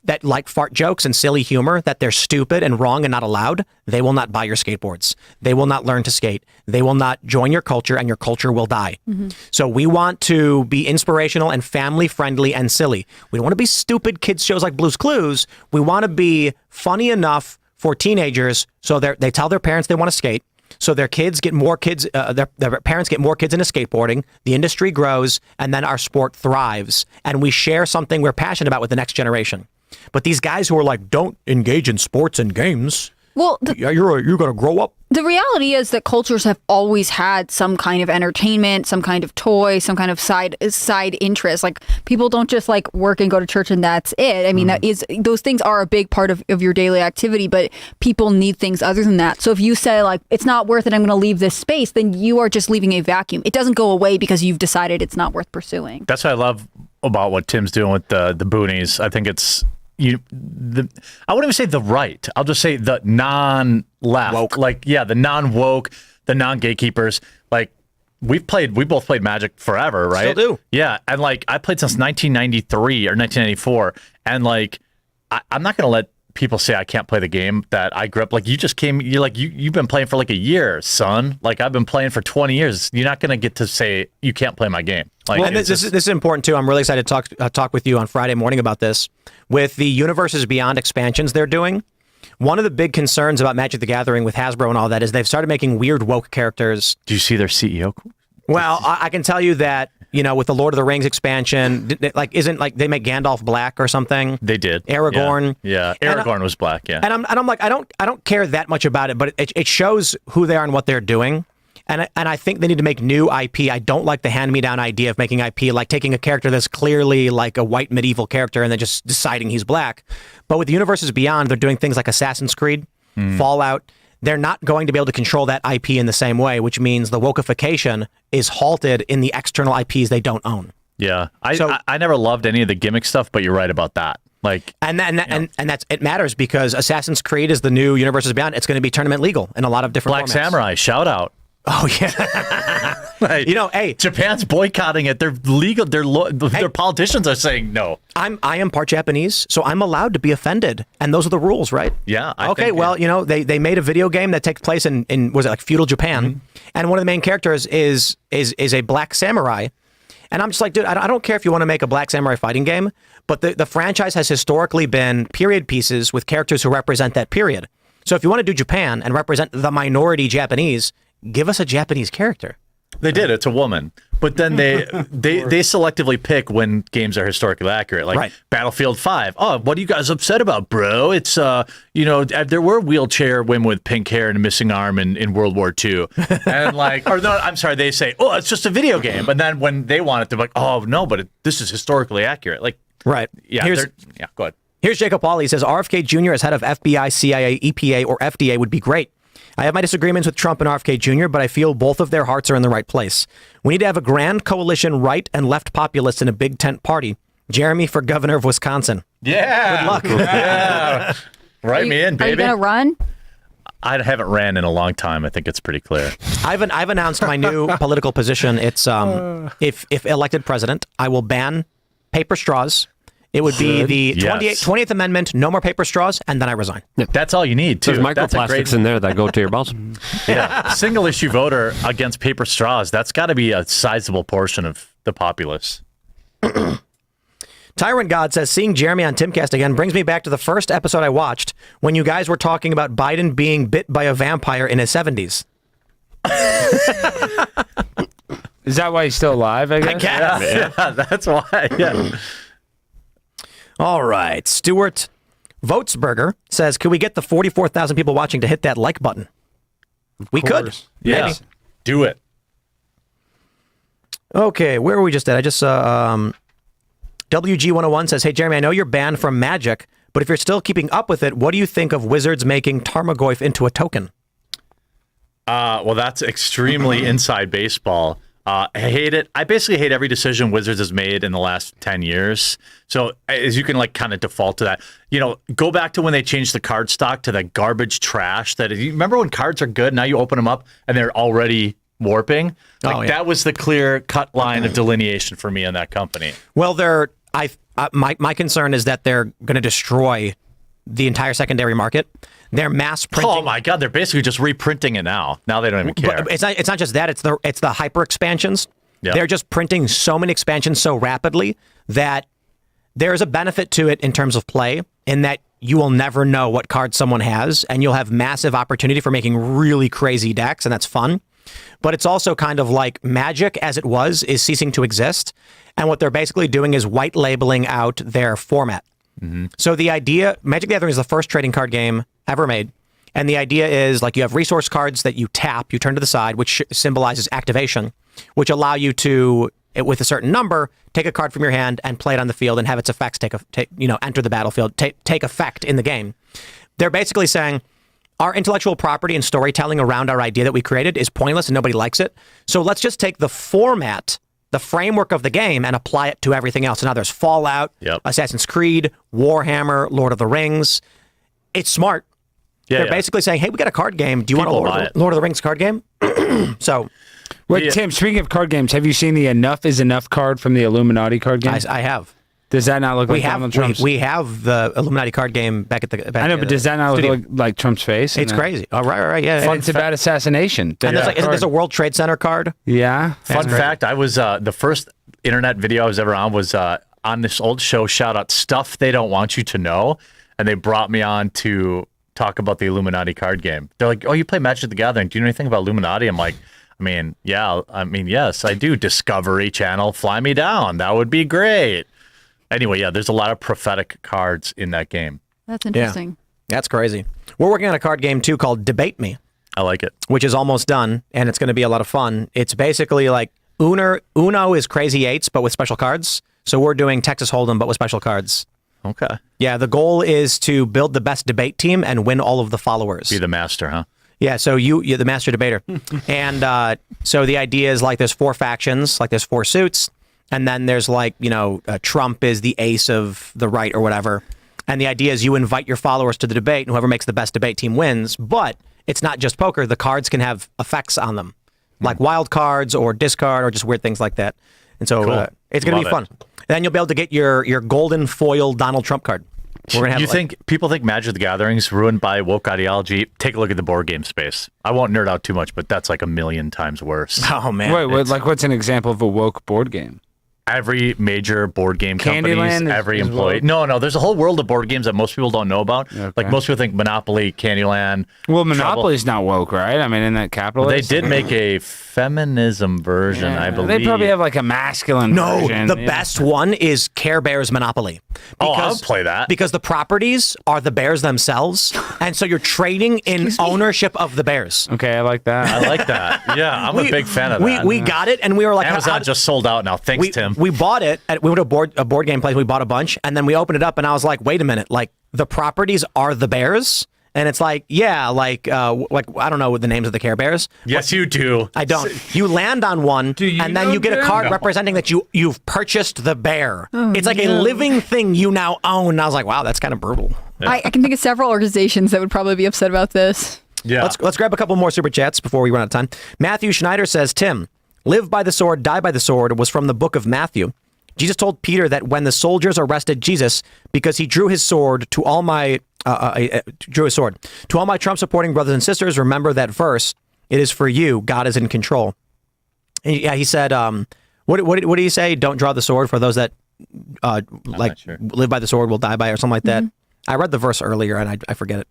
that like fart jokes and silly humor that they're stupid and wrong and not allowed, they will not buy your skateboards. They will not learn to skate. They will not join your culture, and your culture will die. Mm-hmm. So we want to be inspirational and family friendly and silly. We don't want to be stupid kids shows like Blue's Clues. We want to be funny enough for teenagers so they tell their parents they want to skate. So their kids get more kids, their parents get more kids into skateboarding, the industry grows, and then our sport thrives, and we share something we're passionate about with the next generation. But these guys who are like, don't engage in sports and games, well, you're going to grow up. The reality is that cultures have always had some kind of entertainment, some kind of toy, some kind of side interest. Like, people don't just like work and go to church and that's it. I mean, those things are a big part of your daily activity, but people need things other than that. So if you say like, it's not worth it, I'm going to leave this space, then you are just leaving a vacuum. It doesn't go away because you've decided it's not worth pursuing. That's what I love about what Tim's doing with the boonies. I think it's I wouldn't even say the right. I'll just say the non-left. Woke. Like, yeah, the non-woke, the non-gatekeepers. Like, we both played Magic forever, right? Still do. Yeah, and like, I played since 1993 or 1994, and like, I'm not gonna let people say I can't play the game that I grew up. Like, you've been playing for like a year, son. Like, I've been playing for 20 years. You're not gonna get to say you can't play my game. Like, Well, and this is important too. I'm really excited to talk with you on Friday morning about this. With the Universes Beyond expansions they're doing, one of the big concerns about Magic the Gathering with Hasbro and all that is they've started making weird woke characters. do you see their CEO? Well, I can tell you that, with the Lord of the Rings expansion, isn't they make Gandalf black or something? They did. Aragorn. Yeah. Aragorn was black. Yeah. And I'm like, I don't care that much about it, but it shows who they are and what they're doing. And I think they need to make new IP. I don't like the hand-me-down idea of making IP, like taking a character that's clearly like a white medieval character and then just deciding he's black. But with Universes Beyond, they're doing things like Assassin's Creed, Fallout. They're not going to be able to control that IP in the same way, which means the wokeification is halted in the external IPs they don't own. Yeah, I never loved any of the gimmick stuff, but you're right about that. Like, and that's it matters because Assassin's Creed is the new Universes Beyond. It's going to be tournament legal in a lot of different Black formats. Samurai, shout out. Oh yeah, Like, hey, Japan's boycotting it. They're legal. Their politicians are saying no. I am part Japanese, so I'm allowed to be offended, and those are the rules, right? Yeah. They made a video game that takes place in was it like feudal Japan, and one of the main characters is a black samurai. And I'm just like, dude, I don't care if you want to make a Black Samurai fighting game, but the franchise has historically been period pieces with characters who represent that period. So if you want to do Japan and represent the minority Japanese, give us a Japanese character. They did. It's a woman. But then they selectively pick when games are historically accurate. Like Battlefield 5. Oh, what are you guys upset about, bro? It's, there were wheelchair women with pink hair and a missing arm in World War II. And they say, oh, it's just a video game. And then when they want it, they're like, oh, no, but this is historically accurate. Like, right. Yeah. Go ahead. Here's Jacob Paul. He says, RFK Jr. as head of FBI, CIA, EPA, or FDA would be great. I have my disagreements with Trump and RFK Jr., but I feel both of their hearts are in the right place. We need to have a grand coalition right and left populists in a big tent party. Jeremy for governor of Wisconsin. Yeah. Good luck. Yeah. Write me in, baby. Are you going to run? I haven't ran in a long time. I think it's pretty clear. I've announced my new political position. It's if elected president, I will ban paper straws. It would be the 20th Amendment, no more paper straws, and then I resign. Yeah. That's all you need, too. There's microplastics in there that go to your balls. Yeah. Single-issue voter against paper straws. That's got to be a sizable portion of the populace. Tyrant God says, seeing Jeremy on Timcast again brings me back to the first episode I watched when you guys were talking about Biden being bit by a vampire in his 70s. Is that why he's still alive, I guess? I guess. Yeah, that's why. Yeah. All right. Stuart Votesberger says, can we get the 44,000 people watching to hit that like button? We could. Yeah. Maybe. Do it. Okay. Where were we just at? I just saw WG101 says, hey, Jeremy, I know you're banned from Magic, but if you're still keeping up with it, what do you think of Wizards making Tarmogoyf into a token? Well, that's extremely inside baseball. I hate it. I basically hate every decision Wizards has made in the last 10 years. So as you can kind of default to that, go back to when they changed the card stock to the garbage trash you remember when cards are good, now you open them up and they're already warping. That was the clear cut line of delineation for me in that company. Well, my concern is that they're going to destroy the entire secondary market. They're mass printing. Oh my God! They're basically just reprinting it now. Now they don't even care. But it's not just that. It's the hyper expansions. Yep. They're just printing so many expansions so rapidly that there's a benefit to it in terms of play, in that you will never know what card someone has, and you'll have massive opportunity for making really crazy decks, and that's fun. But it's also kind of like Magic, as it was, is ceasing to exist, and what they're basically doing is white labeling out their format. Mm-hmm. So the idea, Magic the Gathering is the first trading card game ever made. And the idea is you have resource cards that you tap, you turn to the side, which symbolizes activation, which allow you to, with a certain number, take a card from your hand and play it on the field and have its effects enter the battlefield, take effect in the game. They're basically saying our intellectual property and storytelling around our idea that we created is pointless and nobody likes it. So let's just take the format, the framework of the game, and apply it to everything else. And now there's Fallout, Assassin's Creed, Warhammer, Lord of the Rings. It's smart. They're basically saying, hey, we got a card game. Do you want a Lord of the Rings card game? So, wait, Tim, speaking of card games, have you seen the Enough is Enough card from the Illuminati card game? I have. Does that not look like Donald Trump's? We have the Illuminati card game back at the. I know, but does that not look like Trump's face? It's crazy. Oh, right, yeah. And it's about assassination. And there's a World Trade Center card. Yeah. Fun fact: I was the first internet video I was ever on was on this old show. Shout out Stuff They Don't Want You to Know, and they brought me on to talk about the Illuminati card game. They're like, "Oh, you play Magic the Gathering? Do you know anything about Illuminati?" I'm like, yes, I do. Discovery Channel, fly me down. That would be great. Anyway, there's a lot of prophetic cards in that game. That's interesting. Yeah, that's crazy. We're working on a card game, too, called Debate Me. I like it. which is almost done, and it's going to be a lot of fun. It's basically like Uno is Crazy Eights, but with special cards. So we're doing Texas Hold'em, but with special cards. Okay. Yeah, the goal is to build the best debate team and win all of the followers. Be the master, huh? Yeah, so you're the master debater. And so the idea is like there's 4 factions, like there's 4 suits, and then there's like, Trump is the ace of the right or whatever. And the idea is you invite your followers to the debate, and whoever makes the best debate team wins. But it's not just poker. The cards can have effects on them, like wild cards or discard or just weird things like that. And so Cool. it's going to be fun. Then you'll be able to get your golden foil Donald Trump card. We're gonna have People think Magic the Gathering's ruined by woke ideology? Take a look at the board game space. I won't nerd out too much, but that's like a million times worse. Oh man! Wait, what's an example of a woke board game? Every major board game companies, Candyland every is employee. woke? No, there's a whole world of board games that most people don't know about. Okay. Like most people think Monopoly, Candyland. Well, Monopoly's not woke, right? I mean, isn't that capitalist? They did make a feminism version, I believe. They probably have like a masculine version. The best one is Care Bears Monopoly. I'll play that. Because the properties are the bears themselves, and so you're trading in ownership of the bears. Okay, I like that. I like that. Yeah, I'm a big fan of that. We got it, and we were like, Amazon just sold out now. Thanks, Tim. We bought it. We went to a board game place. We bought a bunch, and then we opened it up, and I was like, wait a minute, like the properties are the bears. And it's like, yeah, like I don't know what the names of the Care Bears. Yes, you do. I don't. You land on one, and then you get a card representing that you've purchased the bear. It's like a living thing you now own. And I was like, wow, that's kind of brutal. Yeah. I can think of several organizations that would probably be upset about this. Yeah. Let's grab a couple more super chats before we run out of time. Matthew Schneider says, Tim, live by the sword, die by the sword was from the book of Matthew. Jesus told Peter that when the soldiers arrested Jesus because he drew his sword to all my drew his sword to all my Trump supporting brothers and sisters, remember that verse. It is for you. God is in control. And yeah, he said, what did he say? Don't draw the sword for those that live by the sword will die by it, or something like that. I read the verse earlier and I forget it.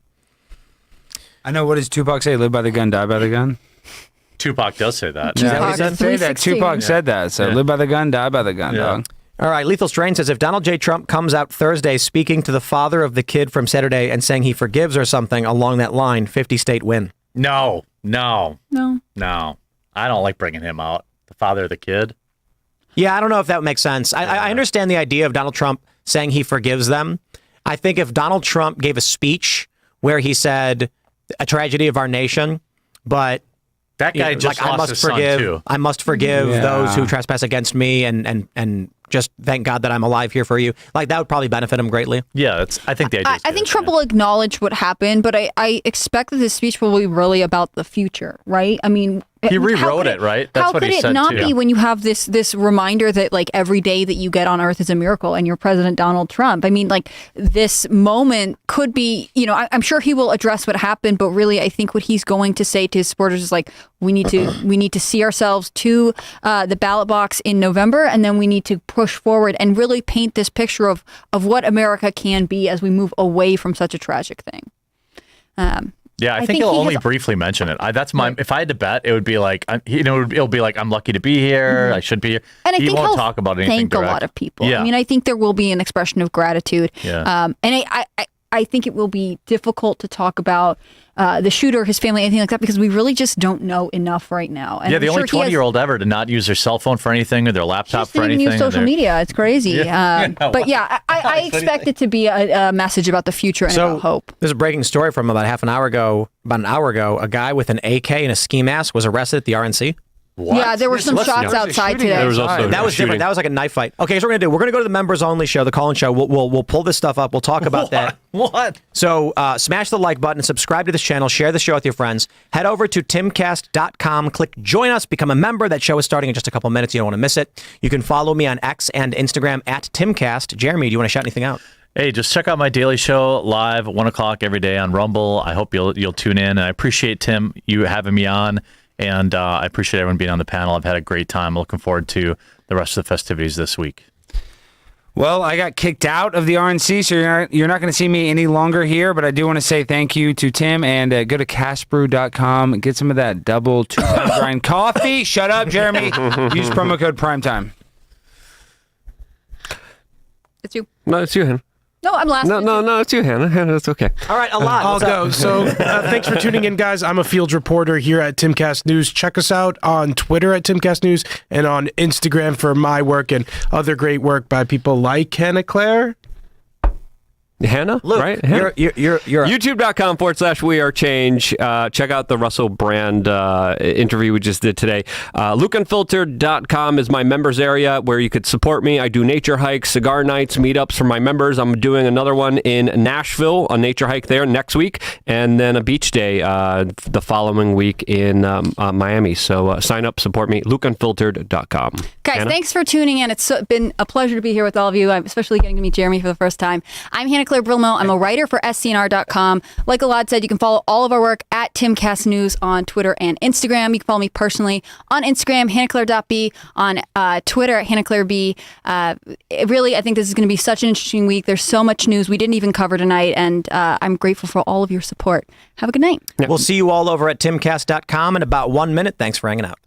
I know. What does Tupac say? Live by the gun, die by the gun. Tupac does say that. Yeah, he did say that. Tupac said that. So live by the gun, die by the gun, dog. All right, Lethal Strain says, if Donald J. Trump comes out Thursday speaking to the father of the kid from Saturday and saying he forgives or something along that line, 50-state win. No. No. I don't like bringing him out. The father of the kid. Yeah, I don't know if that would make sense. I understand the idea of Donald Trump saying he forgives them. I think if Donald Trump gave a speech where he said a tragedy of our nation, but that guy just lost his son too. I must forgive those who trespass against me and just thank God that I'm alive here for you. Like that would probably benefit him greatly. Yeah, I think the idea. I think Trump will acknowledge what happened, but I expect that his speech will be really about the future, right? I mean, he rewrote it, right? That's what he said. How could it not be when you have this reminder that like every day that you get on Earth is a miracle, and you're President Donald Trump? I mean, like this moment could be, I'm sure he will address what happened, but really, I think what he's going to say to his supporters is like, we need to see ourselves to the ballot box in November, and then we need to push forward and really paint this picture of what America can be as we move away from such a tragic thing. Yeah, I think he'll only briefly mention it. That's my. If I had to bet, it would be like, it'll be like, I'm lucky to be here. I should be here. And he won't talk about anything. Thank direct. a lot of people. Yeah. I mean, I think there will be an expression of gratitude. Yeah. And I think it will be difficult to talk about the shooter, his family, anything like that, because we really just don't know enough right now. And the only 20-year-old ever to not use their cell phone for anything or their laptop for anything. Use social media. It's crazy. But yeah, I expect it to be a message about the future and about hope. There's a breaking story from about an hour ago. A guy with an AK and a ski mask was arrested at the RNC. What? Yeah, there were some shots outside today. There was also that was different. That was like a knife fight. Okay, so we're gonna go to the members only show, the call-in show. We'll pull this stuff up. We'll talk about that. What? So smash the like button, subscribe to this channel, share the show with your friends. Head over to timcast.com, click join us, become a member. That show is starting in just a couple minutes. You don't want to miss it. You can follow me on X and Instagram at Timcast. Jeremy, do you want to shout anything out? Hey, just check out my daily show live 1 o'clock every day on Rumble. I hope you'll tune in. And I appreciate, Tim, you having me on. And I appreciate everyone being on the panel. I've had a great time. Looking forward to the rest of the festivities this week. Well, I got kicked out of the RNC, so you're not going to see me any longer here, but I do want to say thank you to Tim, and go to cashbrew.com and get some of that double 2-time grind coffee. Shut up, Jeremy. Use promo code PRIMETIME. It's you. No, it's you, Hen. No, I'm last. No, it's you, Hannah. Hannah, it's okay. All right, Elad. I'll what's go. up? So thanks for tuning in, guys. I'm a field reporter here at Timcast News. Check us out on Twitter at Timcast News and on Instagram for my work and other great work by people like Hannah Claire. Hannah, Luke, right? Hannah? you're YouTube.com/WeAreChange. Check out the Russell Brand interview we just did today. LukeUnfiltered.com is my members area where you could support me. I do nature hikes, cigar nights, meetups for my members. I'm doing another one in Nashville, a nature hike there next week, and then a beach day the following week in Miami. So sign up, support me. LukeUnfiltered.com. Guys, Hannah? thanks for tuning in. It's been a pleasure to be here with all of you. I'm especially getting to meet Jeremy for the first time. I'm Hannah Claire Brilmo. I'm a writer for SCNR.com. Like Elad said, you can follow all of our work at Timcast News on Twitter and Instagram. You can follow me personally on Instagram, HannahClaire.b, on Twitter at HannahClaireB. Really, I think this is going to be such an interesting week. There's so much news we didn't even cover tonight, and I'm grateful for all of your support. Have a good night. We'll see you all over at timcast.com in about 1 minute. Thanks for hanging out.